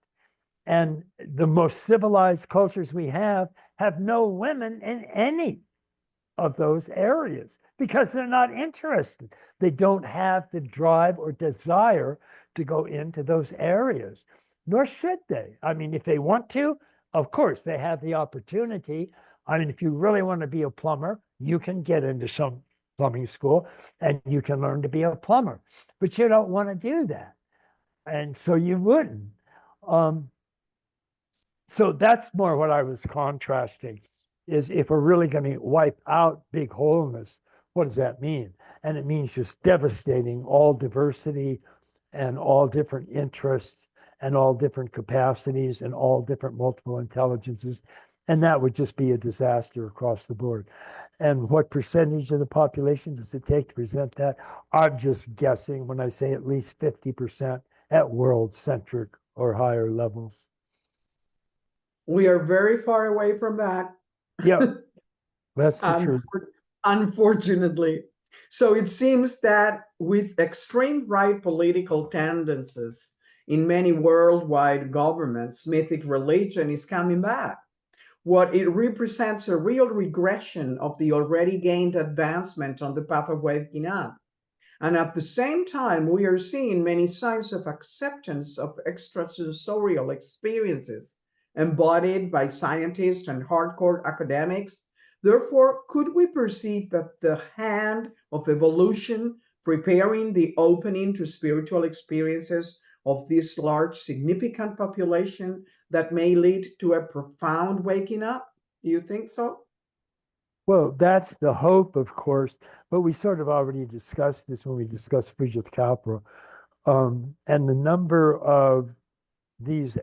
And the most civilized cultures we have no women in any of those areas because they're not interested. They don't have the drive or desire to go into those areas, nor should they. I mean, if they want to, of course, they have the opportunity. I mean, if you really want to be a plumber, you can get into some plumbing school and you can learn to be a plumber, but you don't want to do that. And so you wouldn't. So that's more what I was contrasting, is if we're really going to wipe out big wholeness, what does that mean? And it means just devastating all diversity and all different interests and all different capacities and all different multiple intelligences. And that would just be a disaster across the board. And what percentage of the population does it take to present that? I'm just guessing when I say at least 50% at world-centric or higher levels. We are very far away from that. Yeah, that's the truth. Unfortunately. So it seems that with extreme right political tendencies in many worldwide governments, mythic religion is coming back. What it represents a real regression of the already gained advancement on the path of waking up. And at the same time, we are seeing many signs of acceptance of extrasensorial experiences embodied by scientists and hardcore academics. Therefore, could we perceive that the hand of evolution preparing the opening to spiritual experiences of this large, significant population that may lead to a profound waking up? Do you think so? Well, that's the hope, of course, but we sort of already discussed this when we discussed Friedrich Capra. And the number of these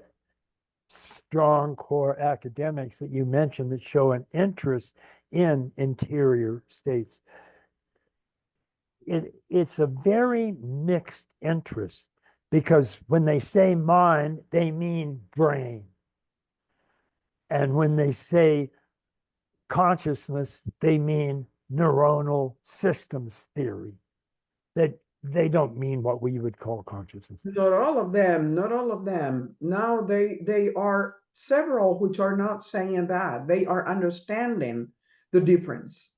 strong core academics that you mentioned that show an interest in interior states, it's a very mixed interest, because when they say mind, they mean brain. And when they say consciousness, they mean neuronal systems theory. That they don't mean what we would call consciousness. Not all of them, not all of them. Now they are several which are not saying that. They are understanding the difference.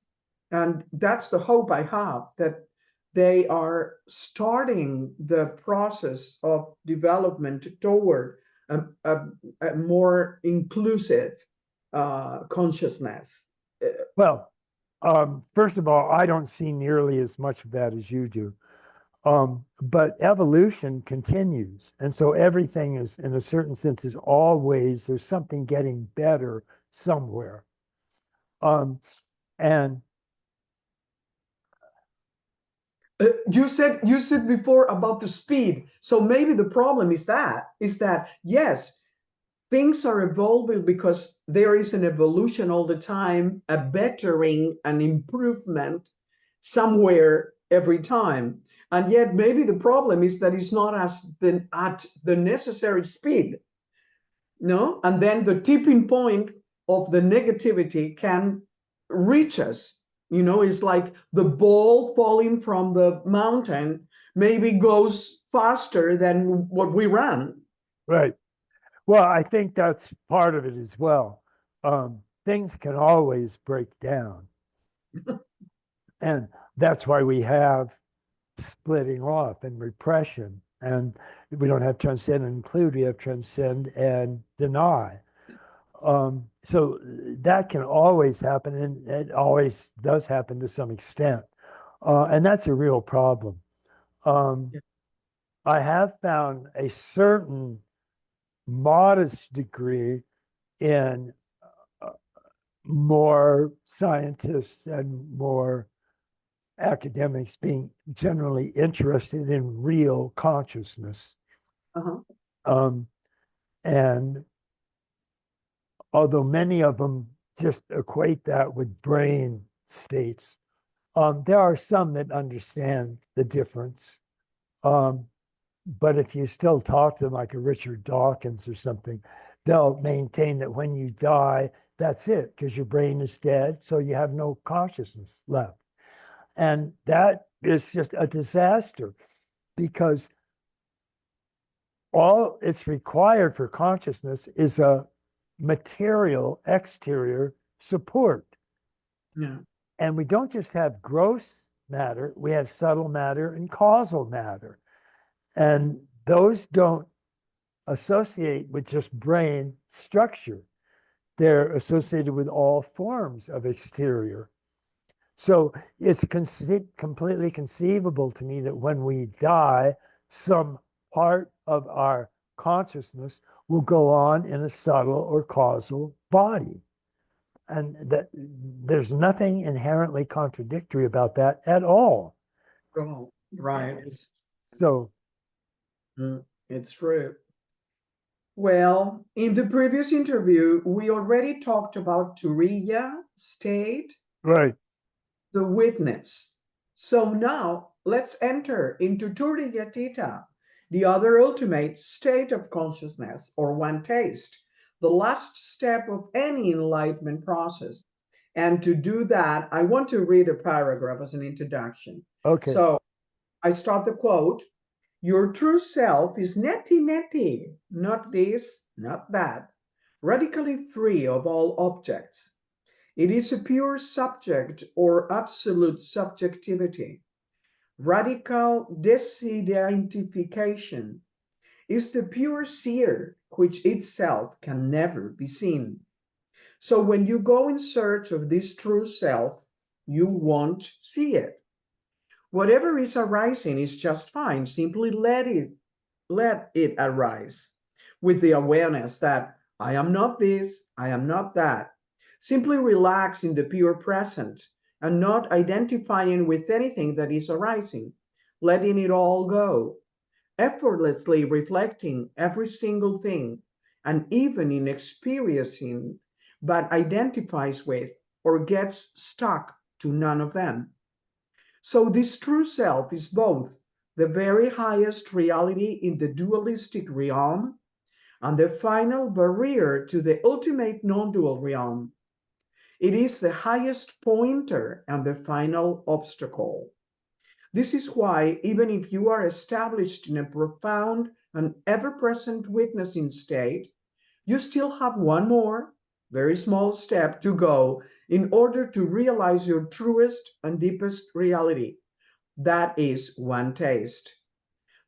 And that's the hope I have, that they are starting the process of development toward a more inclusive consciousness? Well, first of all, I don't see nearly as much of that as you do. But evolution continues. And so everything is, in a certain sense, is always, there's something getting better somewhere. And you said before about the speed. So maybe the problem is that yes, things are evolving because there is an evolution all the time, a bettering, an improvement somewhere every time. And yet maybe the problem is that it's not at the necessary speed. No? And then the tipping point of the negativity can reach us. It's like the ball falling from the mountain maybe goes faster than what we ran. right. Well, I think that's part of it as well. Things can always break down. And that's why we have splitting off and repression. And we don't have transcend and include, we have transcend and deny. So that can always happen, and it always does happen to some extent. And that's a real problem. I have found a certain modest degree in more scientists and more academics being generally interested in real consciousness. And although many of them just equate that with brain states, there are some that understand the difference. But if you still talk to them like a Richard Dawkins or something, they'll maintain that when you die, that's it, because your brain is dead, so you have no consciousness left. And that is just a disaster, because all it's required for consciousness is a material exterior support. Yeah. And we don't just have gross matter, we have subtle matter and causal matter. And those don't associate with just brain structure. They're associated with all forms of exterior. So it's completely conceivable to me that when we die, some part of our consciousness will go on in a subtle or causal body. And that there's nothing inherently contradictory about that at all. Oh, right. So it's true. Well, in the previous interview, we already talked about Turiya state, right. the witness. So now let's enter into Turiya Tita, the other ultimate state of consciousness, or one taste, the last step of any enlightenment process. And to do that, I want to read a paragraph as an introduction. Okay. So I start the quote. Your true self is neti, not this, not that, radically free of all objects. It is a pure subject or absolute subjectivity. Radical disidentification is the pure seer which itself can never be seen. So when you go in search of this true self, you won't see it. Whatever is arising is just fine. Simply let it arise with the awareness that I am not this, I am not that. Simply relax in the pure present and not identifying with anything that is arising, letting it all go, effortlessly reflecting every single thing, and even in experiencing, but identifies with or gets stuck to none of them. So this true self is both the very highest reality in the dualistic realm and the final barrier to the ultimate non-dual realm. It is the highest pointer and the final obstacle. This is why, even if you are established in a profound and ever-present witnessing state, you still have one more, very small step to go in order to realize your truest and deepest reality. That is one taste.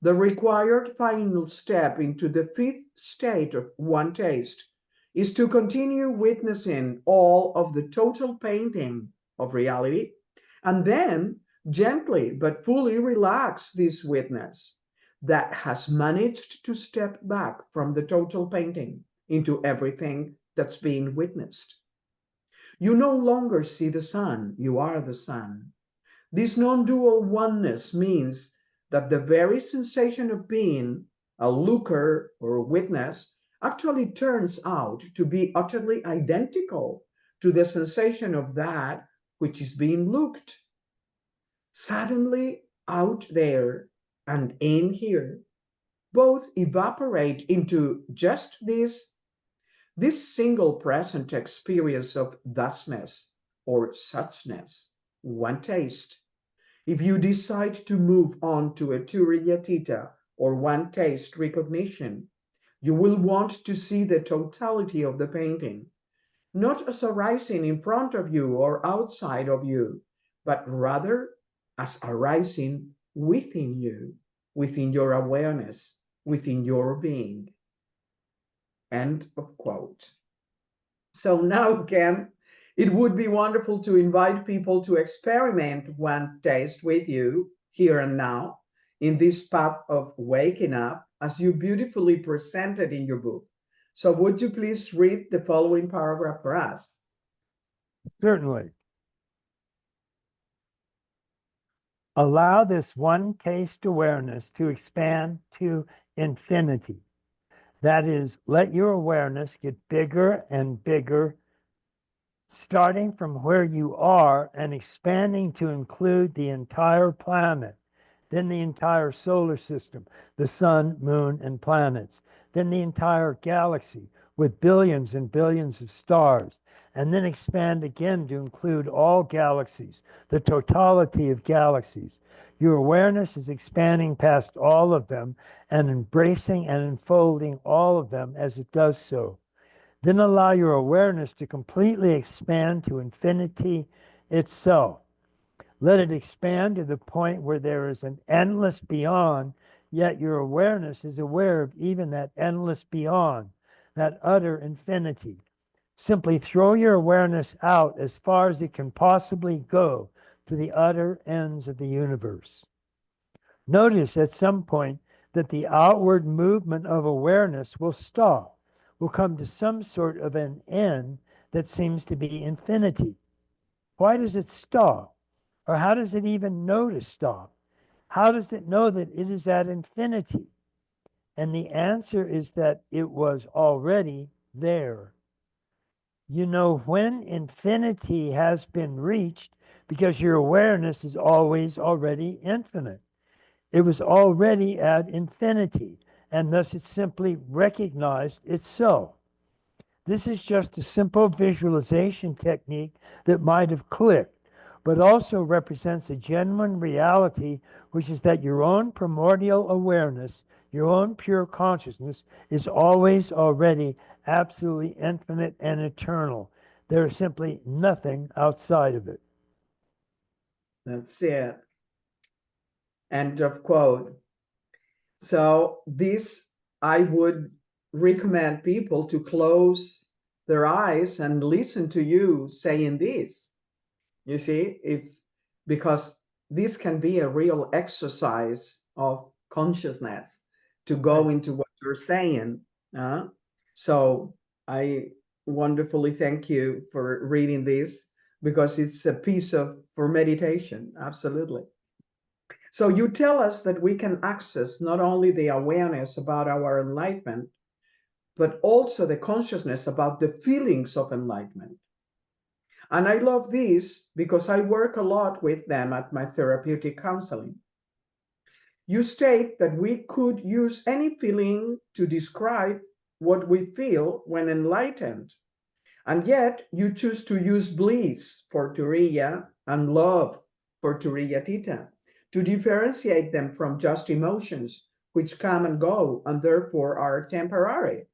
The required final step into the fifth state of one taste is to continue witnessing all of the total painting of reality and then gently but fully relax this witness that has managed to step back from the total painting into everything that's being witnessed. You no longer see the sun, you are the sun. This non dual oneness means that the very sensation of being a looker or a witness actually turns out to be utterly identical to the sensation of that which is being looked. Suddenly, out there and in here, both evaporate into just this single present experience of thusness or suchness, one taste. If you decide to move on to a Turiya Theta or one taste recognition, you will want to see the totality of the painting, not as arising in front of you or outside of you, but rather as arising within you, within your awareness, within your being. End of quote. So now, Ken, it would be wonderful to invite people to experiment one taste with you here and now in this path of waking up as you beautifully presented in your book. So would you please read the following paragraph for us? Certainly. Allow this one taste awareness to expand to infinity. That is, let your awareness get bigger and bigger, starting from where you are and expanding to include the entire planet, then the entire solar system, the sun, moon, and planets, then the entire galaxy with billions and billions of stars, and then expand again to include all galaxies, the totality of galaxies. Your awareness is expanding past all of them and embracing and enfolding all of them as it does so. Then allow your awareness to completely expand to infinity itself. Let it expand to the point where there is an endless beyond, yet your awareness is aware of even that endless beyond, that utter infinity. Simply throw your awareness out as far as it can possibly go to the utter ends of the universe. Notice at some point that the outward movement of awareness will stop, will come to some sort of an end that seems to be infinity. Why does it stop? Or how does it even know to stop? How does it know that it is at infinity? And the answer is that it was already there. You know when infinity has been reached because your awareness is always already infinite. It was already at infinity, and thus it simply recognized itself. This is just a simple visualization technique that might have clicked, but also represents a genuine reality, which is that your own primordial awareness, your own pure consciousness, is always already absolutely infinite and eternal. There is simply nothing outside of it. That's it. End of quote. So this, I would recommend people to close their eyes and listen to you saying this. You see, because this can be a real exercise of consciousness to go into what you're saying. So I wonderfully thank you for reading this because it's a piece of for meditation. Absolutely. So you tell us that we can access not only the awareness about our enlightenment, but also the consciousness about the feelings of enlightenment. And I love this because I work a lot with them at my therapeutic counseling. You state that we could use any feeling to describe what we feel when enlightened. And yet you choose to use bliss for Turiya and love for Turiya Theta to differentiate them from just emotions which come and go and therefore are temporary.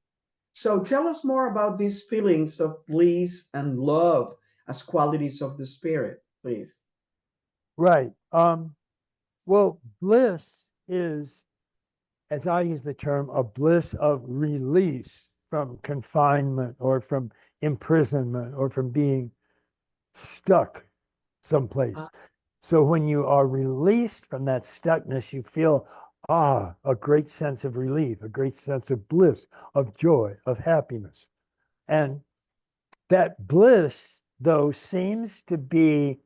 So tell us more about these feelings of bliss and love as qualities of the spirit, please. Right. Well, bliss is as I use the term, a bliss of release from confinement or from imprisonment or from being stuck someplace. So when you are released from that stuckness, you feel, a great sense of relief, a great sense of bliss, of joy, of happiness. And that bliss, though, seems to be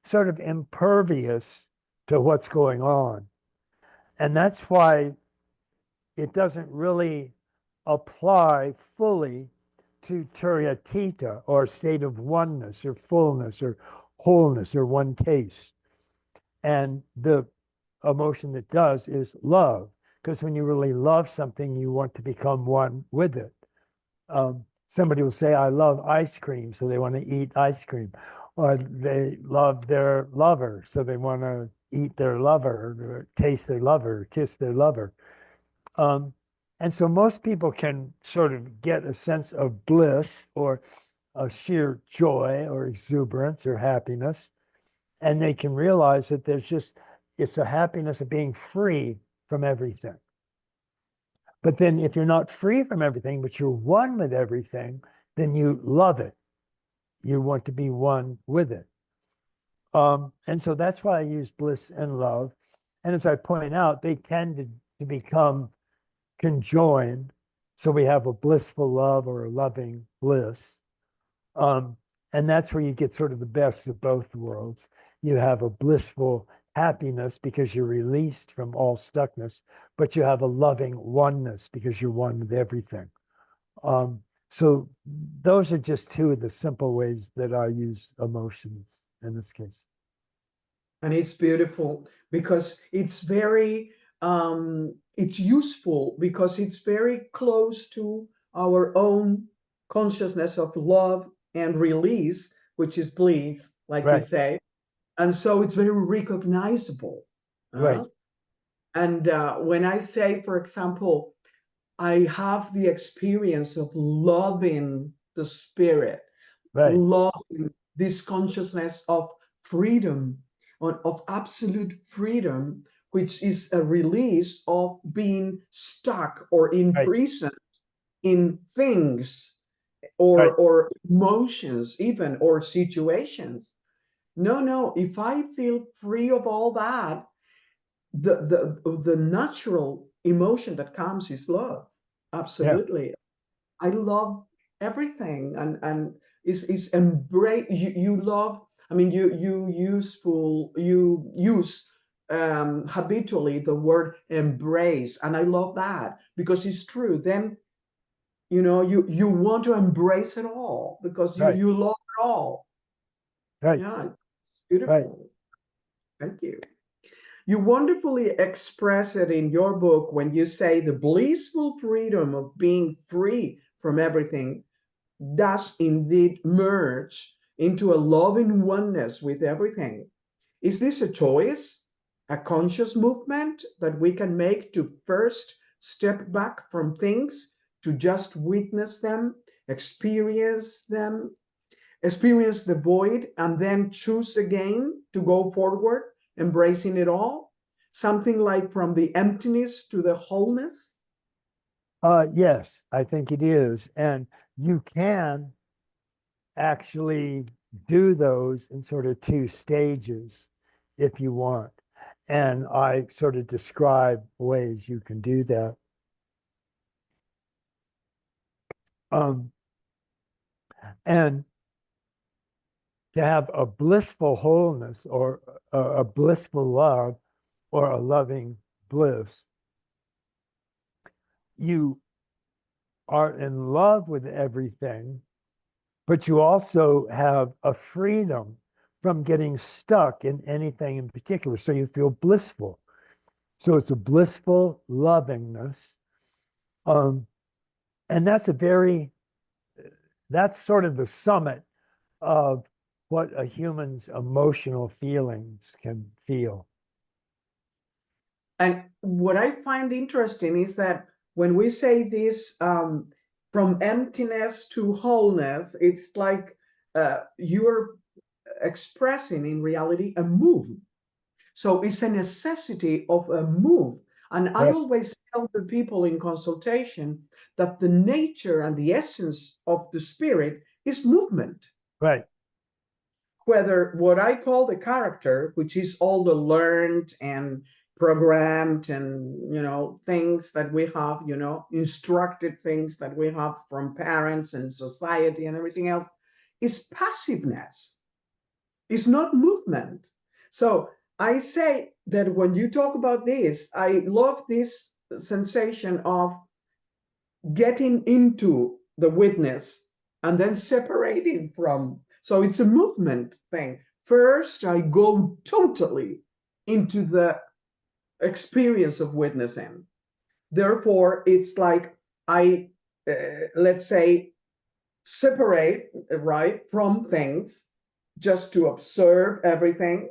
sort of impervious to what's going on. And that's why it doesn't really apply fully to Turyatita or state of oneness or fullness or wholeness or one taste. And the emotion that does is love, because when you really love something, you want to become one with it. Somebody will say, I love ice cream, so they want to eat ice cream. Or they love their lover, so they want to eat their lover, or taste their lover, or kiss their lover. And so most people can sort of get a sense of bliss or a sheer joy or exuberance or happiness. And they can realize that it's a happiness of being free from everything. But then if you're not free from everything, but you're one with everything, then you love it. You want to be one with it. And so that's why I use bliss and love. And as I point out, they tend to become conjoined. So we have a blissful love or a loving bliss. And that's where you get sort of the best of both worlds. You have a blissful happiness because you're released from all stuckness, but you have a loving oneness because you're one with everything. So those are just two of the simple ways that I use emotions in this case. And it's beautiful because it's very it's useful because it's very close to our own consciousness of love and release, which is bliss, like you Right, say. And so it's very recognizable. right, And when I say, for example, I have the experience of loving the spirit, right, loving this consciousness of freedom, of absolute freedom, which is a release of being stuck or right, imprisoned in things right, or emotions, even or situations. No, no, if I feel free of all that, the natural emotion that comes is love. yeah, Absolutely. I love everything and is embrace you love. I mean, you use habitually the word embrace, and I love that because it's true. Then you want to embrace it all because you right, you love it all. right, Yeah, it's right. beautiful. Thank you. You wonderfully express it in your book when you say the blissful freedom of being free from everything does indeed merge into a loving oneness with everything. Is this a choice, a conscious movement that we can make to first step back from things, to just witness them, experience the void, and then choose again to go forward, embracing it all? Something like from the emptiness to the wholeness? Yes, I think it is. And you can actually do those in sort of two stages if you want. And I sort of describe ways you can do that. Um, and to have a blissful wholeness or a blissful love or a loving bliss, you are in love with everything, but you also have a freedom from getting stuck in anything in particular. So you feel blissful. So it's a blissful lovingness. Um, and that's sort of the summit of what a human's emotional feelings can feel. And what I find interesting is that when we say this, from emptiness to wholeness, it's like you're expressing in reality a move. So it's a necessity of a move. And I Right. always tell the people in consultation that the nature and the essence of the spirit is movement. Right. Whether what I call the character, which is all the learned and programmed and things that we have, instructed things that we have from parents and society and everything else, is passiveness. It's not movement. So I say that when you talk about this, I love this sensation of getting into the witness and then separating from. So it's a movement thing. First, I go totally into the experience of witnessing. Therefore, it's like I, let's say, separate, right, from things just to observe everything.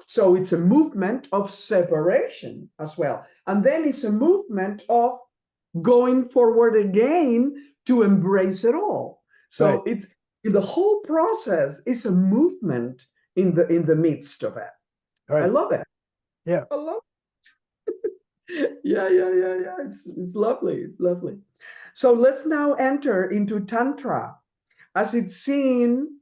So it's a movement of separation as well. And then it's a movement of going forward again to embrace it all. So Right. it's the whole process is a movement in the midst of it. I Right. love it. Yeah. I love it. Yeah. It's lovely. It's lovely. So let's now enter into Tantra, as it's seen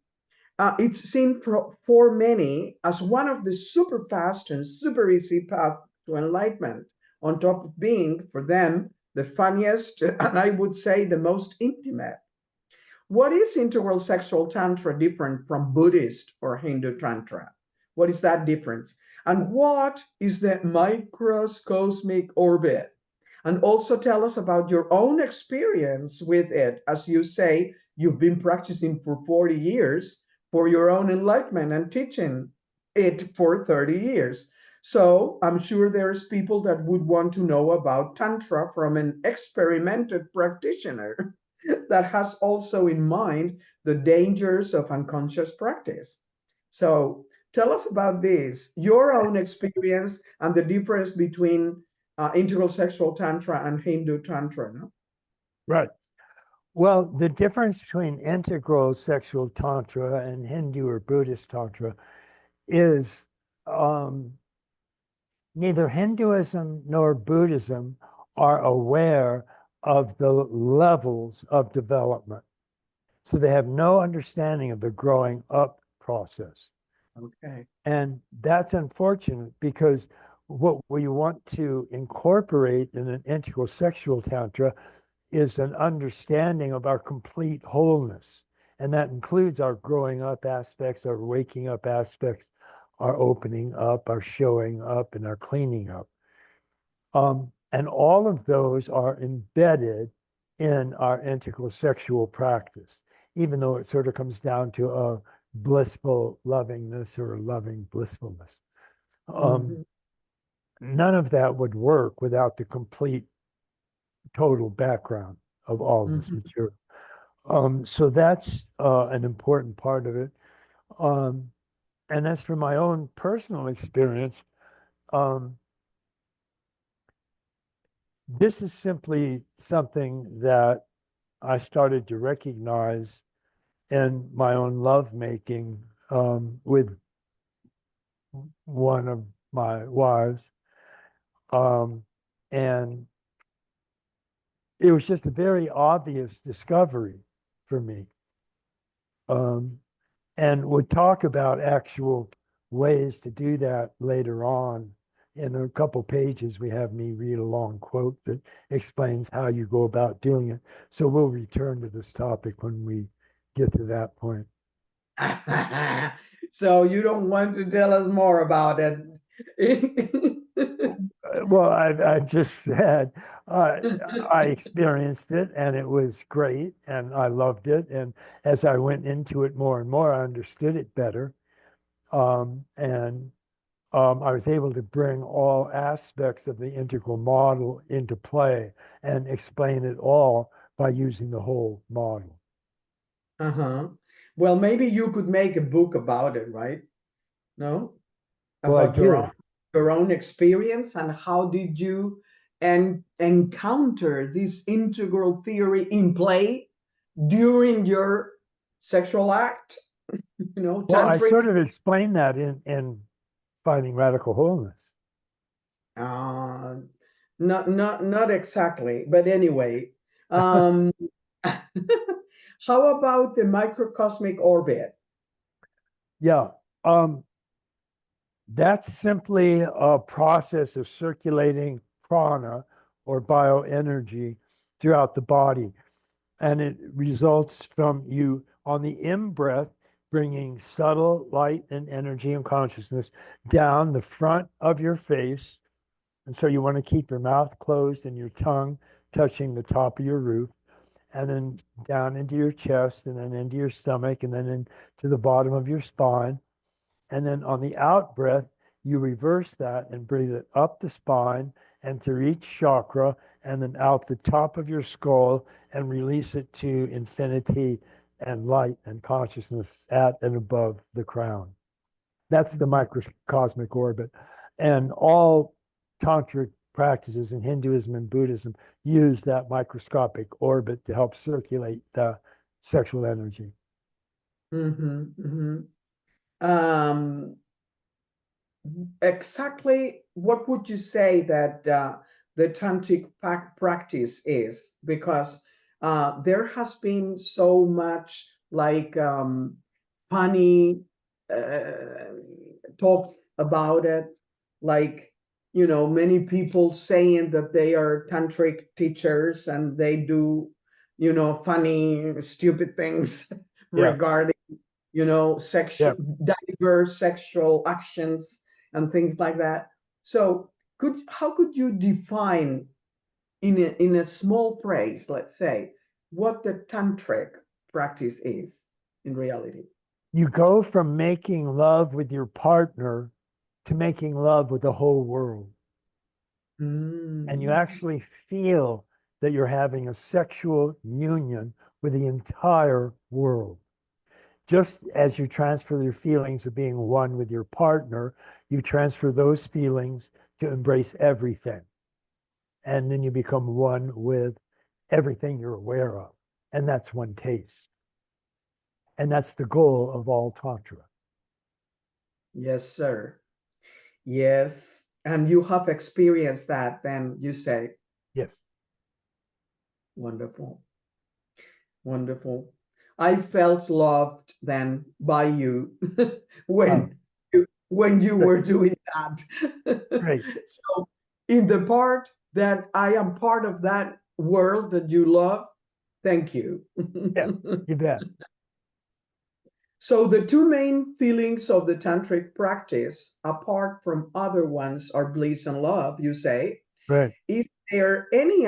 for many as one of the super fast and super easy path to enlightenment, on top of being, for them, the funniest and I would say the most intimate. What is integral sexual tantra different from Buddhist or Hindu tantra? What is that difference? And what is the microcosmic orbit? And also tell us about your own experience with it. As you say, you've been practicing for 40 years for your own enlightenment and teaching it for 30 years. So I'm sure there's people that would want to know about Tantra from an experimented practitioner that has also in mind the dangers of unconscious practice. So tell us about this, your own experience and the difference between integral sexual tantra and Hindu tantra, no? Right. Well, the difference between integral sexual tantra and Hindu or Buddhist tantra is neither Hinduism nor Buddhism are aware of the levels of development. So they have no understanding of the growing up process. Okay. And that's unfortunate because what we want to incorporate in an integral sexual tantra is an understanding of our complete wholeness. And that includes our growing up aspects, our waking up aspects, our opening up, our showing up, and our cleaning up. And all of those are embedded in our integral sexual practice, even though it sort of comes down to a blissful lovingness or a loving blissfulness. Mm-hmm. None of that would work without the complete total background of all of this Mm-hmm. material. So that's an important part of it. And as for my own personal experience, this is simply something that I started to recognize in my own lovemaking with one of my wives. And it was just a very obvious discovery for me. And we'll talk about actual ways to do that later on. In a couple pages, we have me read a long quote that explains how you go about doing it. So we'll return to this topic when we get to that point. So you don't want to tell us more about it. Well, I just said I experienced it and it was great and I loved it. And as I went into it more and more, I understood it better. And I was able to bring all aspects of the integral model into play and explain it all by using the whole model. Uh-huh. Well, maybe you could make a book about it, right? No? Well, I About did. your own experience and how did you encounter this integral theory in play during your sexual act, Well, I tantric. sort of explained that in Finding Radical Wholeness. Uh, Not exactly, but anyway. Um, how about the microcosmic orbit? Yeah. That's simply a process of circulating prana or bioenergy throughout the body. And it results from you on the in breath, bringing subtle light and energy and consciousness down the front of your face. And so you want to keep your mouth closed and your tongue touching the top of your roof, and then down into your chest, and then into your stomach, and then into the bottom of your spine. And then on the out breath, you reverse that and breathe it up the spine and through each chakra, and then out the top of your skull and release it to infinity and light and consciousness at and above the crown. That's the microcosmic orbit. And all tantric practices in Hinduism and Buddhism use that microscopic orbit to help circulate the sexual energy. Um, exactly what would you say that the tantric practice is? Because there has been so much like funny talk about it, like many people saying that they are tantric teachers and they do funny stupid things Yeah. regarding sexual, Yeah. diverse sexual actions and things like that. So how could you define in a small phrase, let's say, what the tantric practice is in reality? You go from making love with your partner to making love with the whole world. And you Mm. actually feel that you're having a sexual union with the entire world. Just as you transfer your feelings of being one with your partner, you transfer those feelings to embrace everything. And then you become one with everything you're aware of. And that's one taste. And that's the goal of all Tantra. Yes, sir. Yes. And you have experienced that, then you say. Yes. Wonderful. Wonderful. I felt loved then by you Oh, when you good. were doing that. Great. So in the part that I am part of that world that you love, thank you. Yeah, you bet. So the two main feelings of the tantric practice, apart from other ones, are bliss and love, you say. Right. Is there any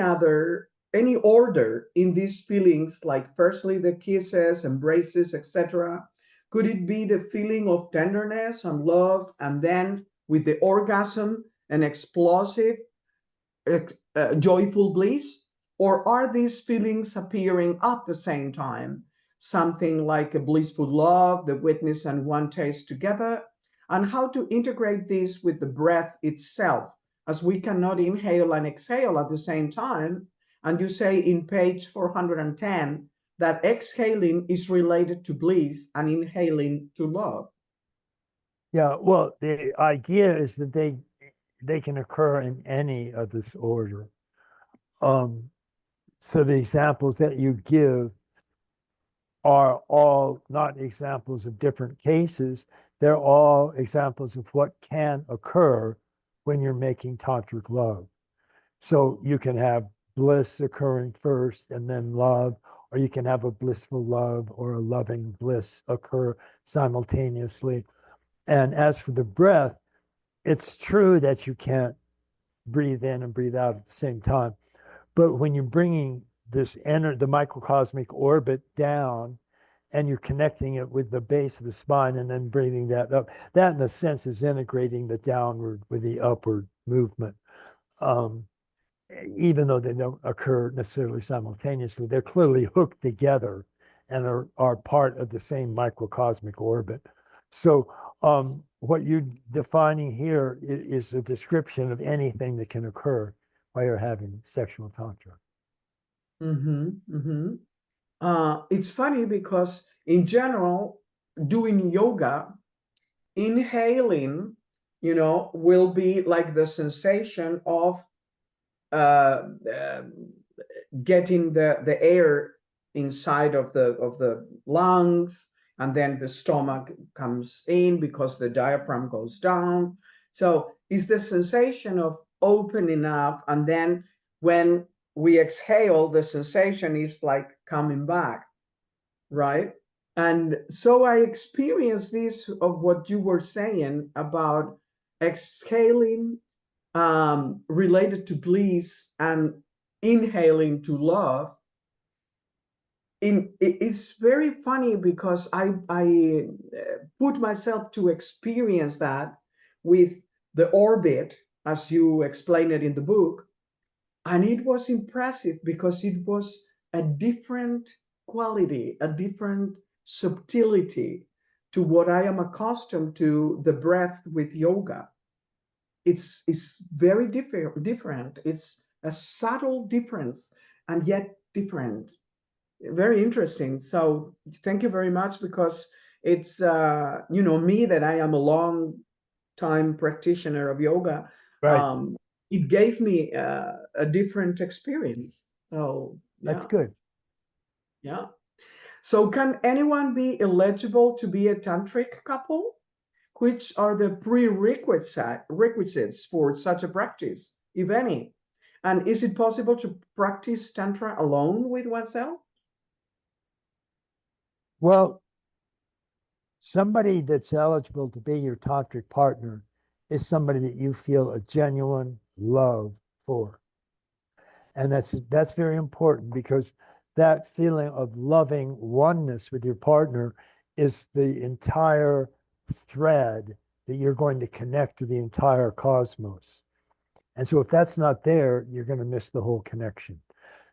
order in these feelings, like firstly the kisses, embraces, etc.? Could it be the feeling of tenderness and love, and then with the orgasm and explosive joyful bliss? Or are these feelings appearing at the same time? Something like a blissful love, the witness and one taste together, and how to integrate this with the breath itself, as we cannot inhale and exhale at the same time. And you say in page 410 that exhaling is related to bliss and inhaling to love. Yeah, well, the idea is that they can occur in any of this order. Um, so the examples that you give are all not examples of different cases. They're all examples of what can occur when you're making tantric love. So you can have bliss occurring first and then love, or you can have a blissful love or a loving bliss occur simultaneously. And as for the breath, it's true that you can't breathe in and breathe out at the same time. But when you're bringing the microcosmic orbit down and you're connecting it with the base of the spine and then breathing that up, that in a sense is integrating the downward with the upward movement. Um, Even though they don't occur necessarily simultaneously, they're clearly hooked together and are part of the same microcosmic orbit. So what you're defining here is a description of anything that can occur while you're having sexual tantra. Mm-hmm, mm-hmm. It's funny because in general, doing yoga, inhaling, will be like the sensation of getting the air inside of the lungs, and then the stomach comes in because the diaphragm goes down. So it's the sensation of opening up, and then when we exhale, the sensation is like coming back, right? And so I experienced this of what you were saying about exhaling related to bliss and inhaling to love. It's very funny because I put myself to experience that with the orbit, as you explain it in the book, and it was impressive because it was a different quality, a different subtlety to what I am accustomed to the breath with yoga. It's very different. It's a subtle difference and yet different. Very interesting. So thank you very much, because it's me, that I am a long time practitioner of yoga. Right. It gave me a different experience. So That's yeah, good. yeah. So can anyone be eligible to be a tantric couple? Which are the prerequisites for such a practice, if any? And is it possible to practice Tantra alone with oneself? Well, somebody that's eligible to be your tantric partner is somebody that you feel a genuine love for. And that's very important, because that feeling of loving oneness with your partner is the entire thread that you're going to connect to the entire cosmos. And so if that's not there, you're going to miss the whole connection.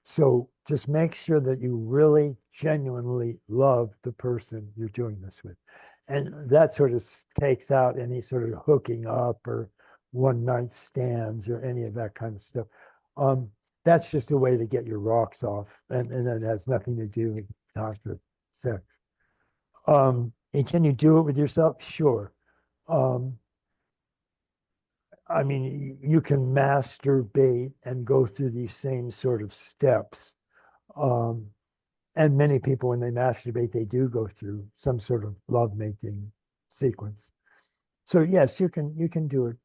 So just make sure that you really genuinely love the person you're doing this with. And that sort of takes out any sort of hooking up or one night stands or any of that kind of stuff. That's just a way to get your rocks off, and it has nothing to do with tantra sex. And can you do it with yourself? Sure. Um, I mean, you can masturbate and go through these same sort of steps. Um, and many people, when they masturbate, they do go through some sort of lovemaking sequence. So yes, you can do it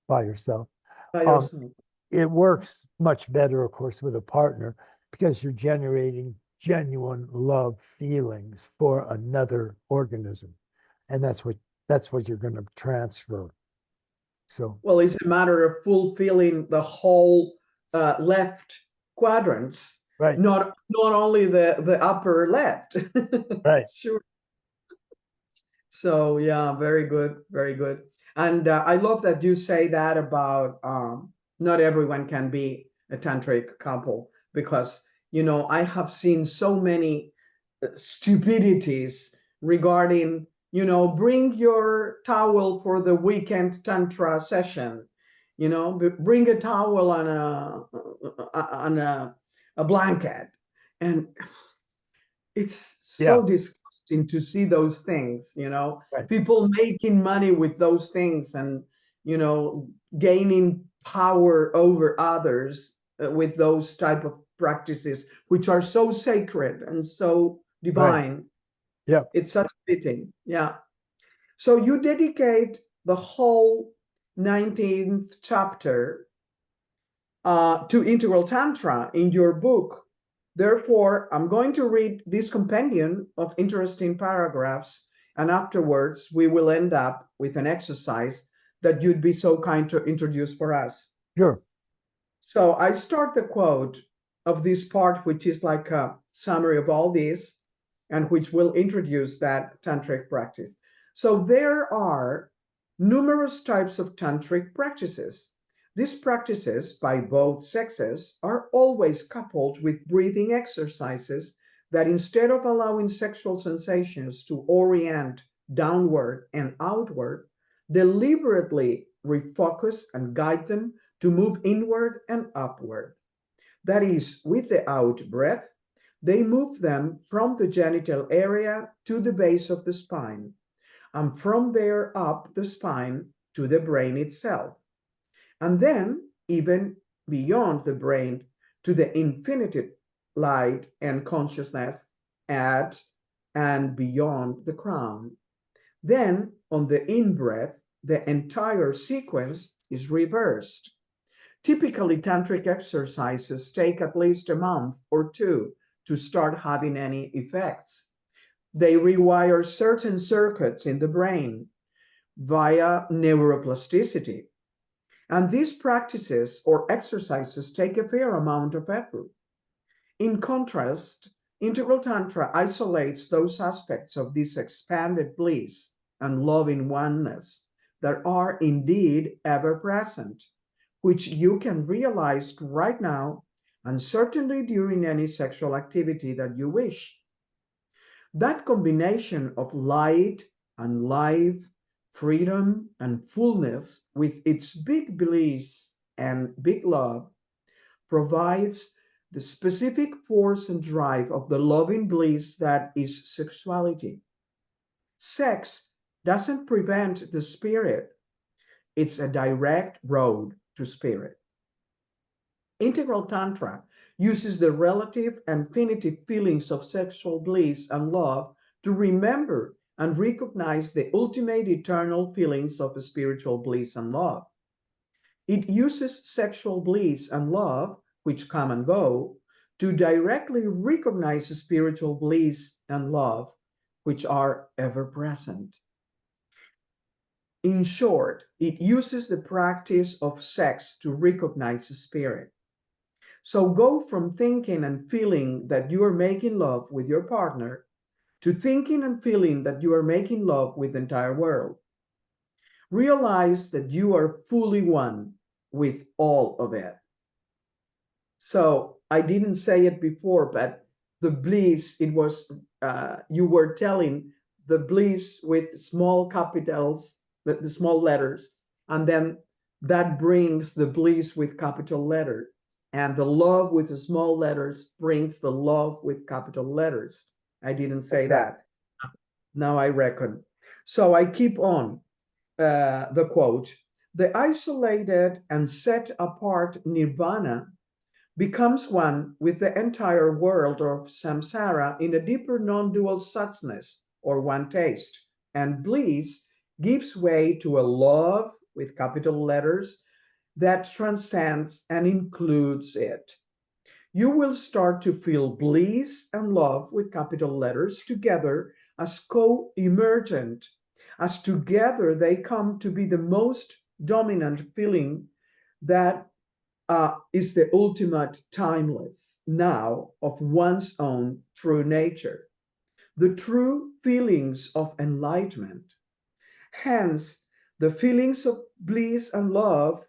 by yourself. By Um, yourself. it works much better, of course, with a partner, because you're generating genuine love feelings for another organism, and that's what you're going to transfer. So Well, it's a matter of fulfilling the whole left quadrants, right, not only the upper left. right, Sure. So yeah, very good, very good. And I love that you say that about not everyone can be a tantric couple, because I have seen so many stupidities regarding, bring your towel for the weekend tantra session, bring a towel on a blanket, and it's so yeah, disgusting to see those things, right, people making money with those things, and you know gaining power over others with those type of practices, which are so sacred and so right, divine. yeah, It's such fitting. Yeah. So you dedicate the whole 19th chapter to integral tantra in your book. Therefore, I'm going to read this compendium of interesting paragraphs, and afterwards we will end up with an exercise that you'd be so kind to introduce for us. sure, So I start the quote of this part, which is like a summary of all this, and which will introduce that tantric practice. So there are numerous types of tantric practices. These practices by both sexes are always coupled with breathing exercises that, instead of allowing sexual sensations to orient downward and outward, deliberately refocus and guide them to move inward and upward. That is, with the out breath, they move them from the genital area to the base of the spine, and from there up the spine to the brain itself. And then, even beyond the brain to the infinite light and consciousness at and beyond the crown. Then, on the in-breath, the entire sequence is reversed. Typically, tantric exercises take at least a month or two to start having any effects. They rewire certain circuits in the brain via neuroplasticity. And these practices or exercises take a fair amount of effort. In contrast, integral Tantra isolates those aspects of this expanded bliss and loving oneness that are indeed ever present, which you can realize right now and certainly during any sexual activity that you wish. That combination of light and life, freedom and fullness with its big bliss and big love provides the specific force and drive of the loving bliss that is sexuality. Sex doesn't prevent the spirit, it's a direct road to spirit. Integral Tantra uses the relative and infinitive feelings of sexual bliss and love to remember and recognize the ultimate eternal feelings of spiritual bliss and love. It uses sexual bliss and love, which come and go, to directly recognize spiritual bliss and love, which are ever present. In short, it uses the practice of sex to recognize spirit. So go from thinking and feeling that you are making love with your partner to thinking and feeling that you are making love with the entire world. Realize that you are fully one with all of it. So I didn't say it before, but the bliss, it was, you were telling the bliss with small capitals, the small letters, and then that brings the bliss with capital letters. And the love with the small letters brings the love with capital letters. I didn't say that. Now I reckon. So I keep on the quote. The isolated and set apart nirvana becomes one with the entire world of samsara in a deeper non-dual suchness or one taste. And bliss gives way to a love with capital letters that transcends and includes it. You will start to feel bliss and love with capital letters together as co-emergent, as together they come to be the most dominant feeling that is the ultimate timeless now of one's own true nature, the true feelings of enlightenment. Hence, the feelings of bliss and love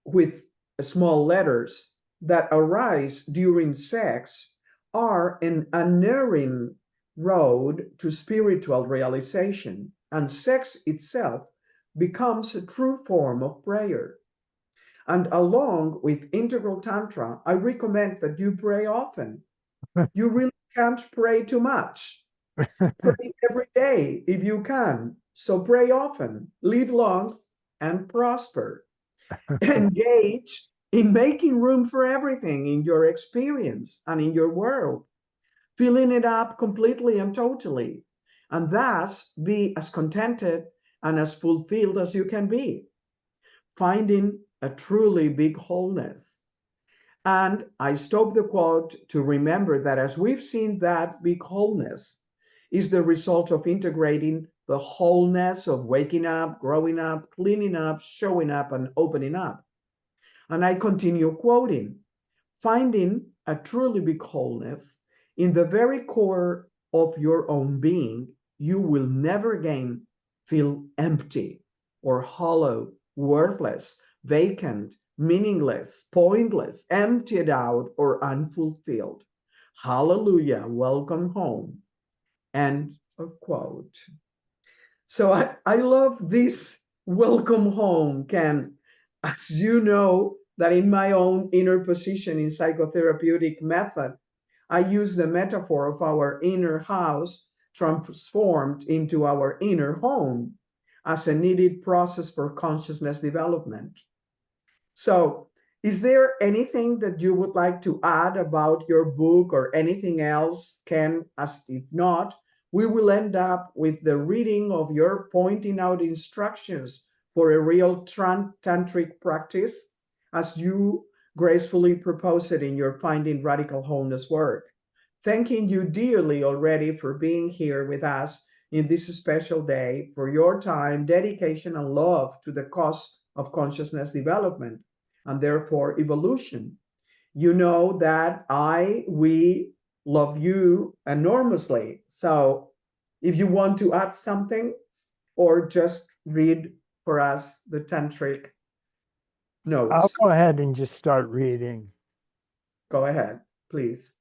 with small letters that arise during sex are an unerring road to spiritual realization, and sex itself becomes a true form of prayer. And along with Integral Tantra, I recommend that you pray often. You really can't pray too much. Pray every day if you can. So pray often, live long, and prosper. Engage in making room for everything in your experience and in your world, filling it up completely and totally, and thus be as contented and as fulfilled as you can be, finding a truly big wholeness. And I stop the quote to remember that as we've seen, that big wholeness is the result of integrating the wholeness of waking up, growing up, cleaning up, showing up, and opening up. And I continue quoting, finding a truly big wholeness in the very core of your own being, you will never again feel empty or hollow, worthless, vacant, meaningless, pointless, emptied out, or unfulfilled. Hallelujah, welcome home. End of quote. So I love this welcome home, Ken. As you know, that in my own inner position in psychotherapeutic method, I use the metaphor of our inner house transformed into our inner home as a needed process for consciousness development. So Is there anything that you would like to add about your book or anything else, Ken? As if not, we will end up with the reading of your pointing out instructions for a real tantric practice, as you gracefully propose it in your Finding Radical Wholeness work. Thanking you dearly already for being here with us in this special day, for your time, dedication, and love to the cause of consciousness development and therefore evolution. You know that we love you enormously. So if you want to add something or just read for us the tantric I'll notes, go ahead and just start reading. go ahead, please.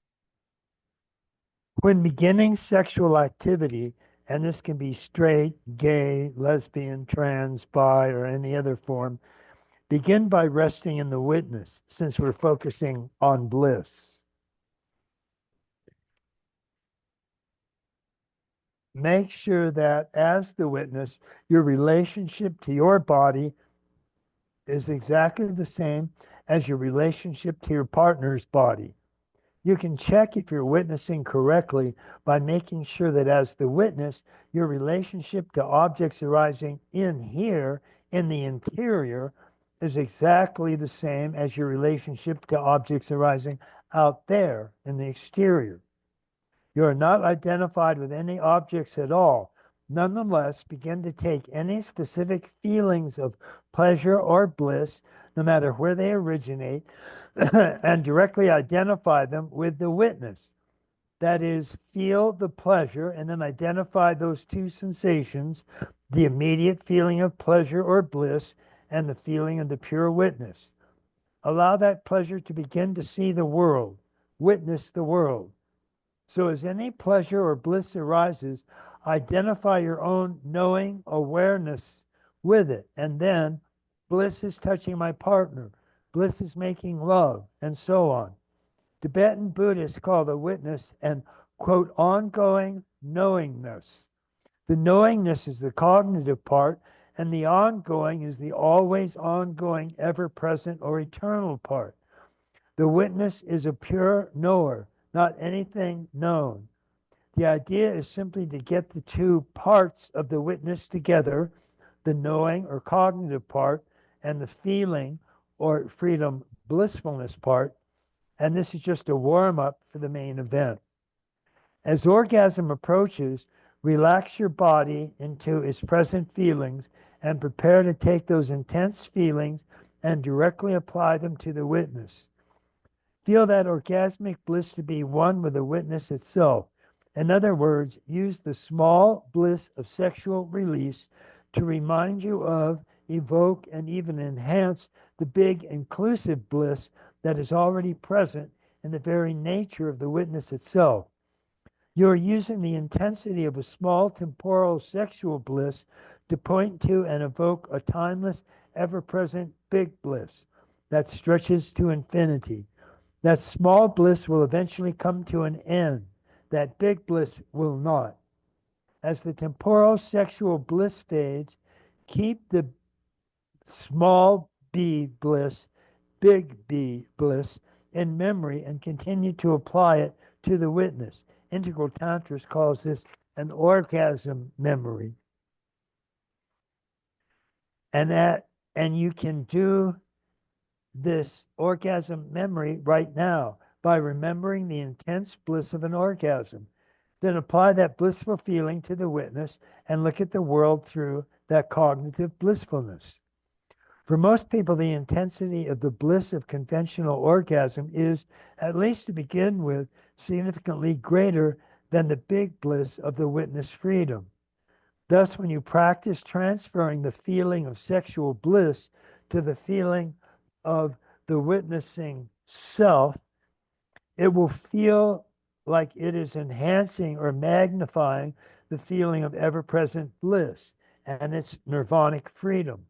When beginning sexual activity, and this can be straight, gay, lesbian, trans, bi, or any other form, begin by resting in the witness, since we're focusing on bliss. Make sure that as the witness, your relationship to your body is exactly the same as your relationship to your partner's body. You can check if you're witnessing correctly by making sure that as the witness, your relationship to objects arising in here, in the interior, is exactly the same as your relationship to objects arising out there in the exterior. You are not identified with any objects at all. Nonetheless, begin to take any specific feelings of pleasure or bliss, no matter where they originate, and directly identify them with the witness. That is, feel the pleasure and then identify those two sensations, the immediate feeling of pleasure or bliss and the feeling of the pure witness. Allow that pleasure to begin to see the world, witness the world. So as any pleasure or bliss arises, identify your own knowing awareness with it. And then bliss is touching my partner, bliss is making love, and so on. Tibetan Buddhists call the witness an, quote, ongoing knowingness. The knowingness is the cognitive part, and the ongoing is the always ongoing, ever present, or eternal part. The witness is a pure knower, not anything known. The idea is simply to get the two parts of the witness together, the knowing or cognitive part and the feeling or freedom blissfulness part, and this is just a warm-up for the main event. As orgasm approaches, relax your body into its present feelings and prepare to take those intense feelings and directly apply them to the witness. Feel that orgasmic bliss to be one with the witness itself. In other words, use the small bliss of sexual release to remind you of, evoke, and even enhance the big inclusive bliss that is already present in the very nature of the witness itself. You are using the intensity of a small temporal sexual bliss to point to and evoke a timeless, ever-present big bliss that stretches to infinity. That small bliss will eventually come to an end. That big bliss will not. As the temporal sexual bliss fades, keep the small b bliss, big B bliss in memory and continue to apply it to the witness. Integral Tantra calls this an orgasm memory. And you can do this orgasm memory right now by remembering the intense bliss of an orgasm. Then apply that blissful feeling to the witness and look at the world through that cognitive blissfulness. For most people, the intensity of the bliss of conventional orgasm is, at least to begin with, significantly greater than the big bliss of the witness freedom. Thus, when you practice transferring the feeling of sexual bliss to the feeling of the witnessing self, it will feel like it is enhancing or magnifying the feeling of ever-present bliss and its nirvanic freedom.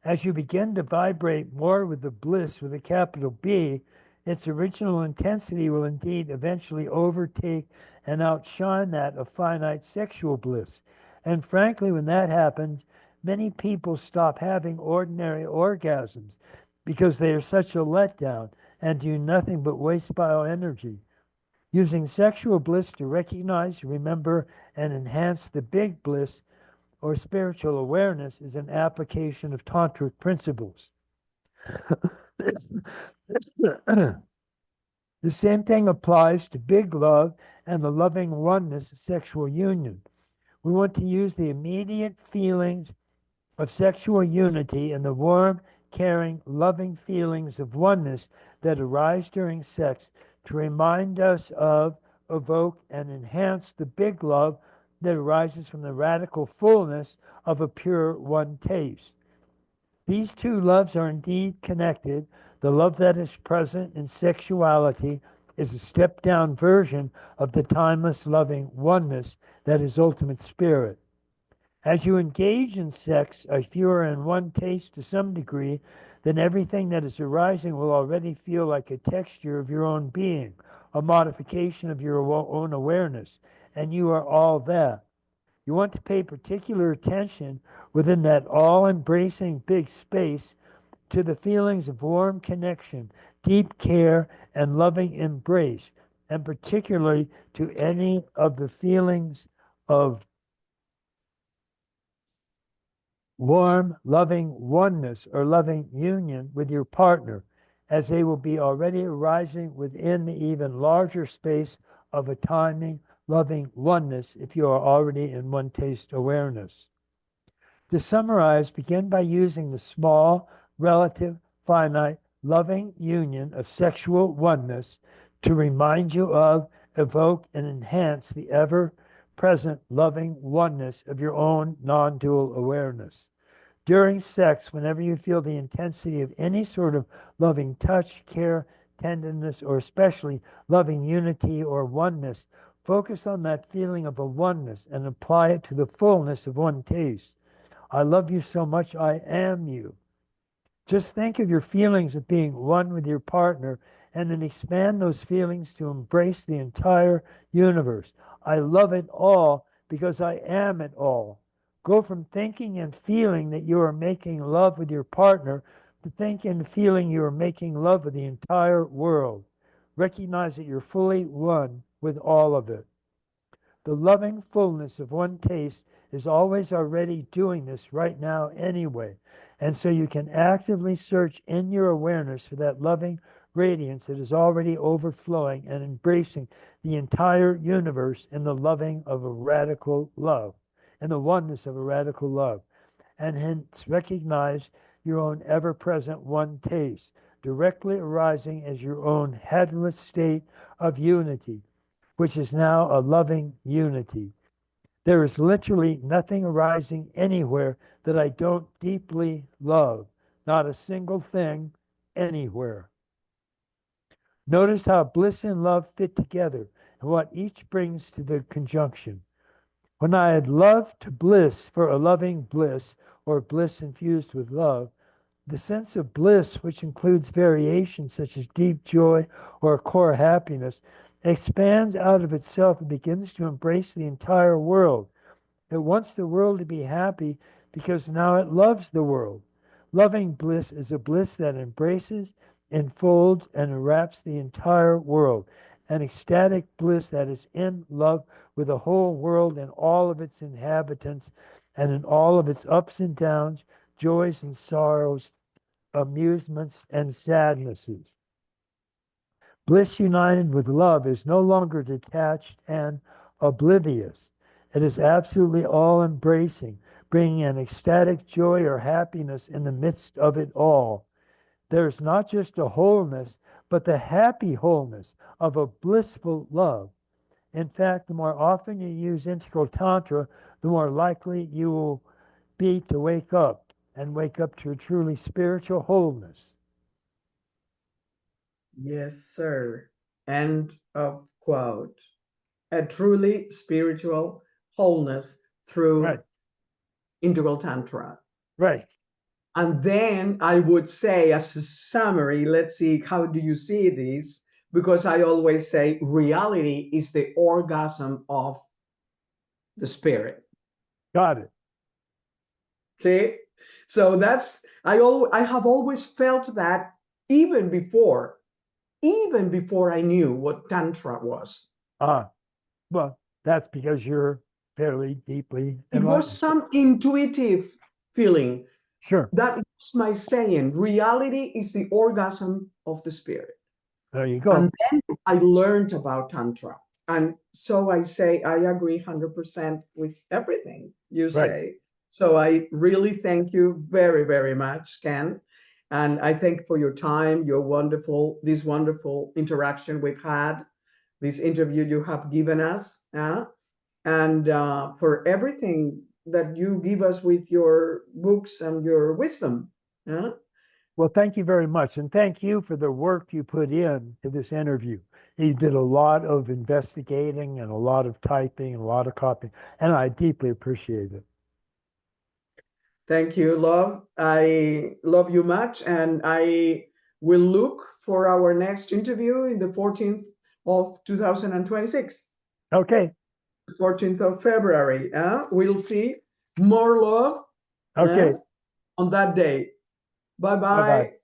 As you begin to vibrate more with the bliss with a capital B, its original intensity will indeed eventually overtake and outshine that of finite sexual bliss. And frankly, when that happens, many people stop having ordinary orgasms because they are such a letdown and do nothing but waste bioenergy. Using sexual bliss to recognize, remember, and enhance the big bliss or spiritual awareness is an application of tantric principles. The same thing applies to big love and the loving oneness of sexual union. We want to use the immediate feelings of sexual unity and the warm, caring, loving feelings of oneness that arise during sex to remind us of, evoke, and enhance the big love that arises from the radical fullness of a pure one taste. These two loves are indeed connected. The love that is present in sexuality is a stepped down version of the timeless loving oneness that is ultimate spirit. As you engage in sex, if you are in one taste to some degree, then everything that is arising will already feel like a texture of your own being, a modification of your own awareness, and you are all that. You want to pay particular attention within that all-embracing big space to the feelings of warm connection, deep care, and loving embrace, and particularly to any of the feelings of warm, loving oneness or loving union with your partner, as they will be already arising within the even larger space of a timing, loving oneness if you are already in one taste awareness. To summarize, begin by using the small, relative, finite, loving union of sexual oneness to remind you of, evoke, and enhance the ever present loving oneness of your own non dual awareness. During sex, whenever you feel the intensity of any sort of loving touch, care, tenderness, or especially loving unity or oneness, focus on that feeling of a oneness and apply it to the fullness of one taste. I love you so much, I am you. Just think of your feelings of being one with your partner and then expand those feelings to embrace the entire universe. I love it all because I am it all. Go from thinking and feeling that you are making love with your partner to thinking and feeling you are making love with the entire world. Recognize that you're fully one with all of it. The loving fullness of one taste is always already doing this right now anyway. And so you can actively search in your awareness for that loving radiance that is already overflowing and embracing the entire universe in the loving of a radical love, in the oneness of a radical love. And hence recognize your own ever-present one taste, directly arising as your own headless state of unity, which is now a loving unity. There is literally nothing arising anywhere that I don't deeply love, not a single thing anywhere. Notice how bliss and love fit together and what each brings to the conjunction. When I had love to bliss for a loving bliss, or bliss infused with love, the sense of bliss, which includes variations such as deep joy or core happiness, expands out of itself and begins to embrace the entire world. It wants the world to be happy because now it loves the world. Loving bliss is a bliss that embraces, enfolds, and enwraps the entire world. An ecstatic bliss that is in love with the whole world and all of its inhabitants, and in all of its ups and downs, joys and sorrows, amusements and sadnesses. Bliss united with love is no longer detached and oblivious. It is absolutely all-embracing, bringing an ecstatic joy or happiness in the midst of it all. There is not just a wholeness, but the happy wholeness of a blissful love. In fact, the more often you use integral tantra, the more likely you will be to wake up and wake up to a truly spiritual wholeness. Yes, sir. End of quote. A truly spiritual wholeness through Right, integral tantra. right. And then I would say, as a summary, let's see, how do you see this? Because I always say reality is the orgasm of the spirit. Got it. See? So that's, I have always felt that even before I knew what Tantra was. Ah, well, that's because you're fairly deeply It was enlightened. some intuitive feeling. Sure. That is my saying. Reality is the orgasm of the spirit. There you And go. then I learned about Tantra. And so I say, I agree 100% with everything you Right. say. So I really thank you very, very much, Ken. And I thank for your time, this wonderful interaction we've had, this interview you have given us, and for everything that you give us with your books and your wisdom. Yeah. Well, thank you very much. And thank you for the work you put in to this interview. You did a lot of investigating and a lot of typing and a lot of copying, and I deeply appreciate it. Thank you, love. I love you much, and I will look for our next interview in the 14th of 2026, Okay. 14th of February. We'll see more love Okay. on that day. Bye Bye-bye. bye.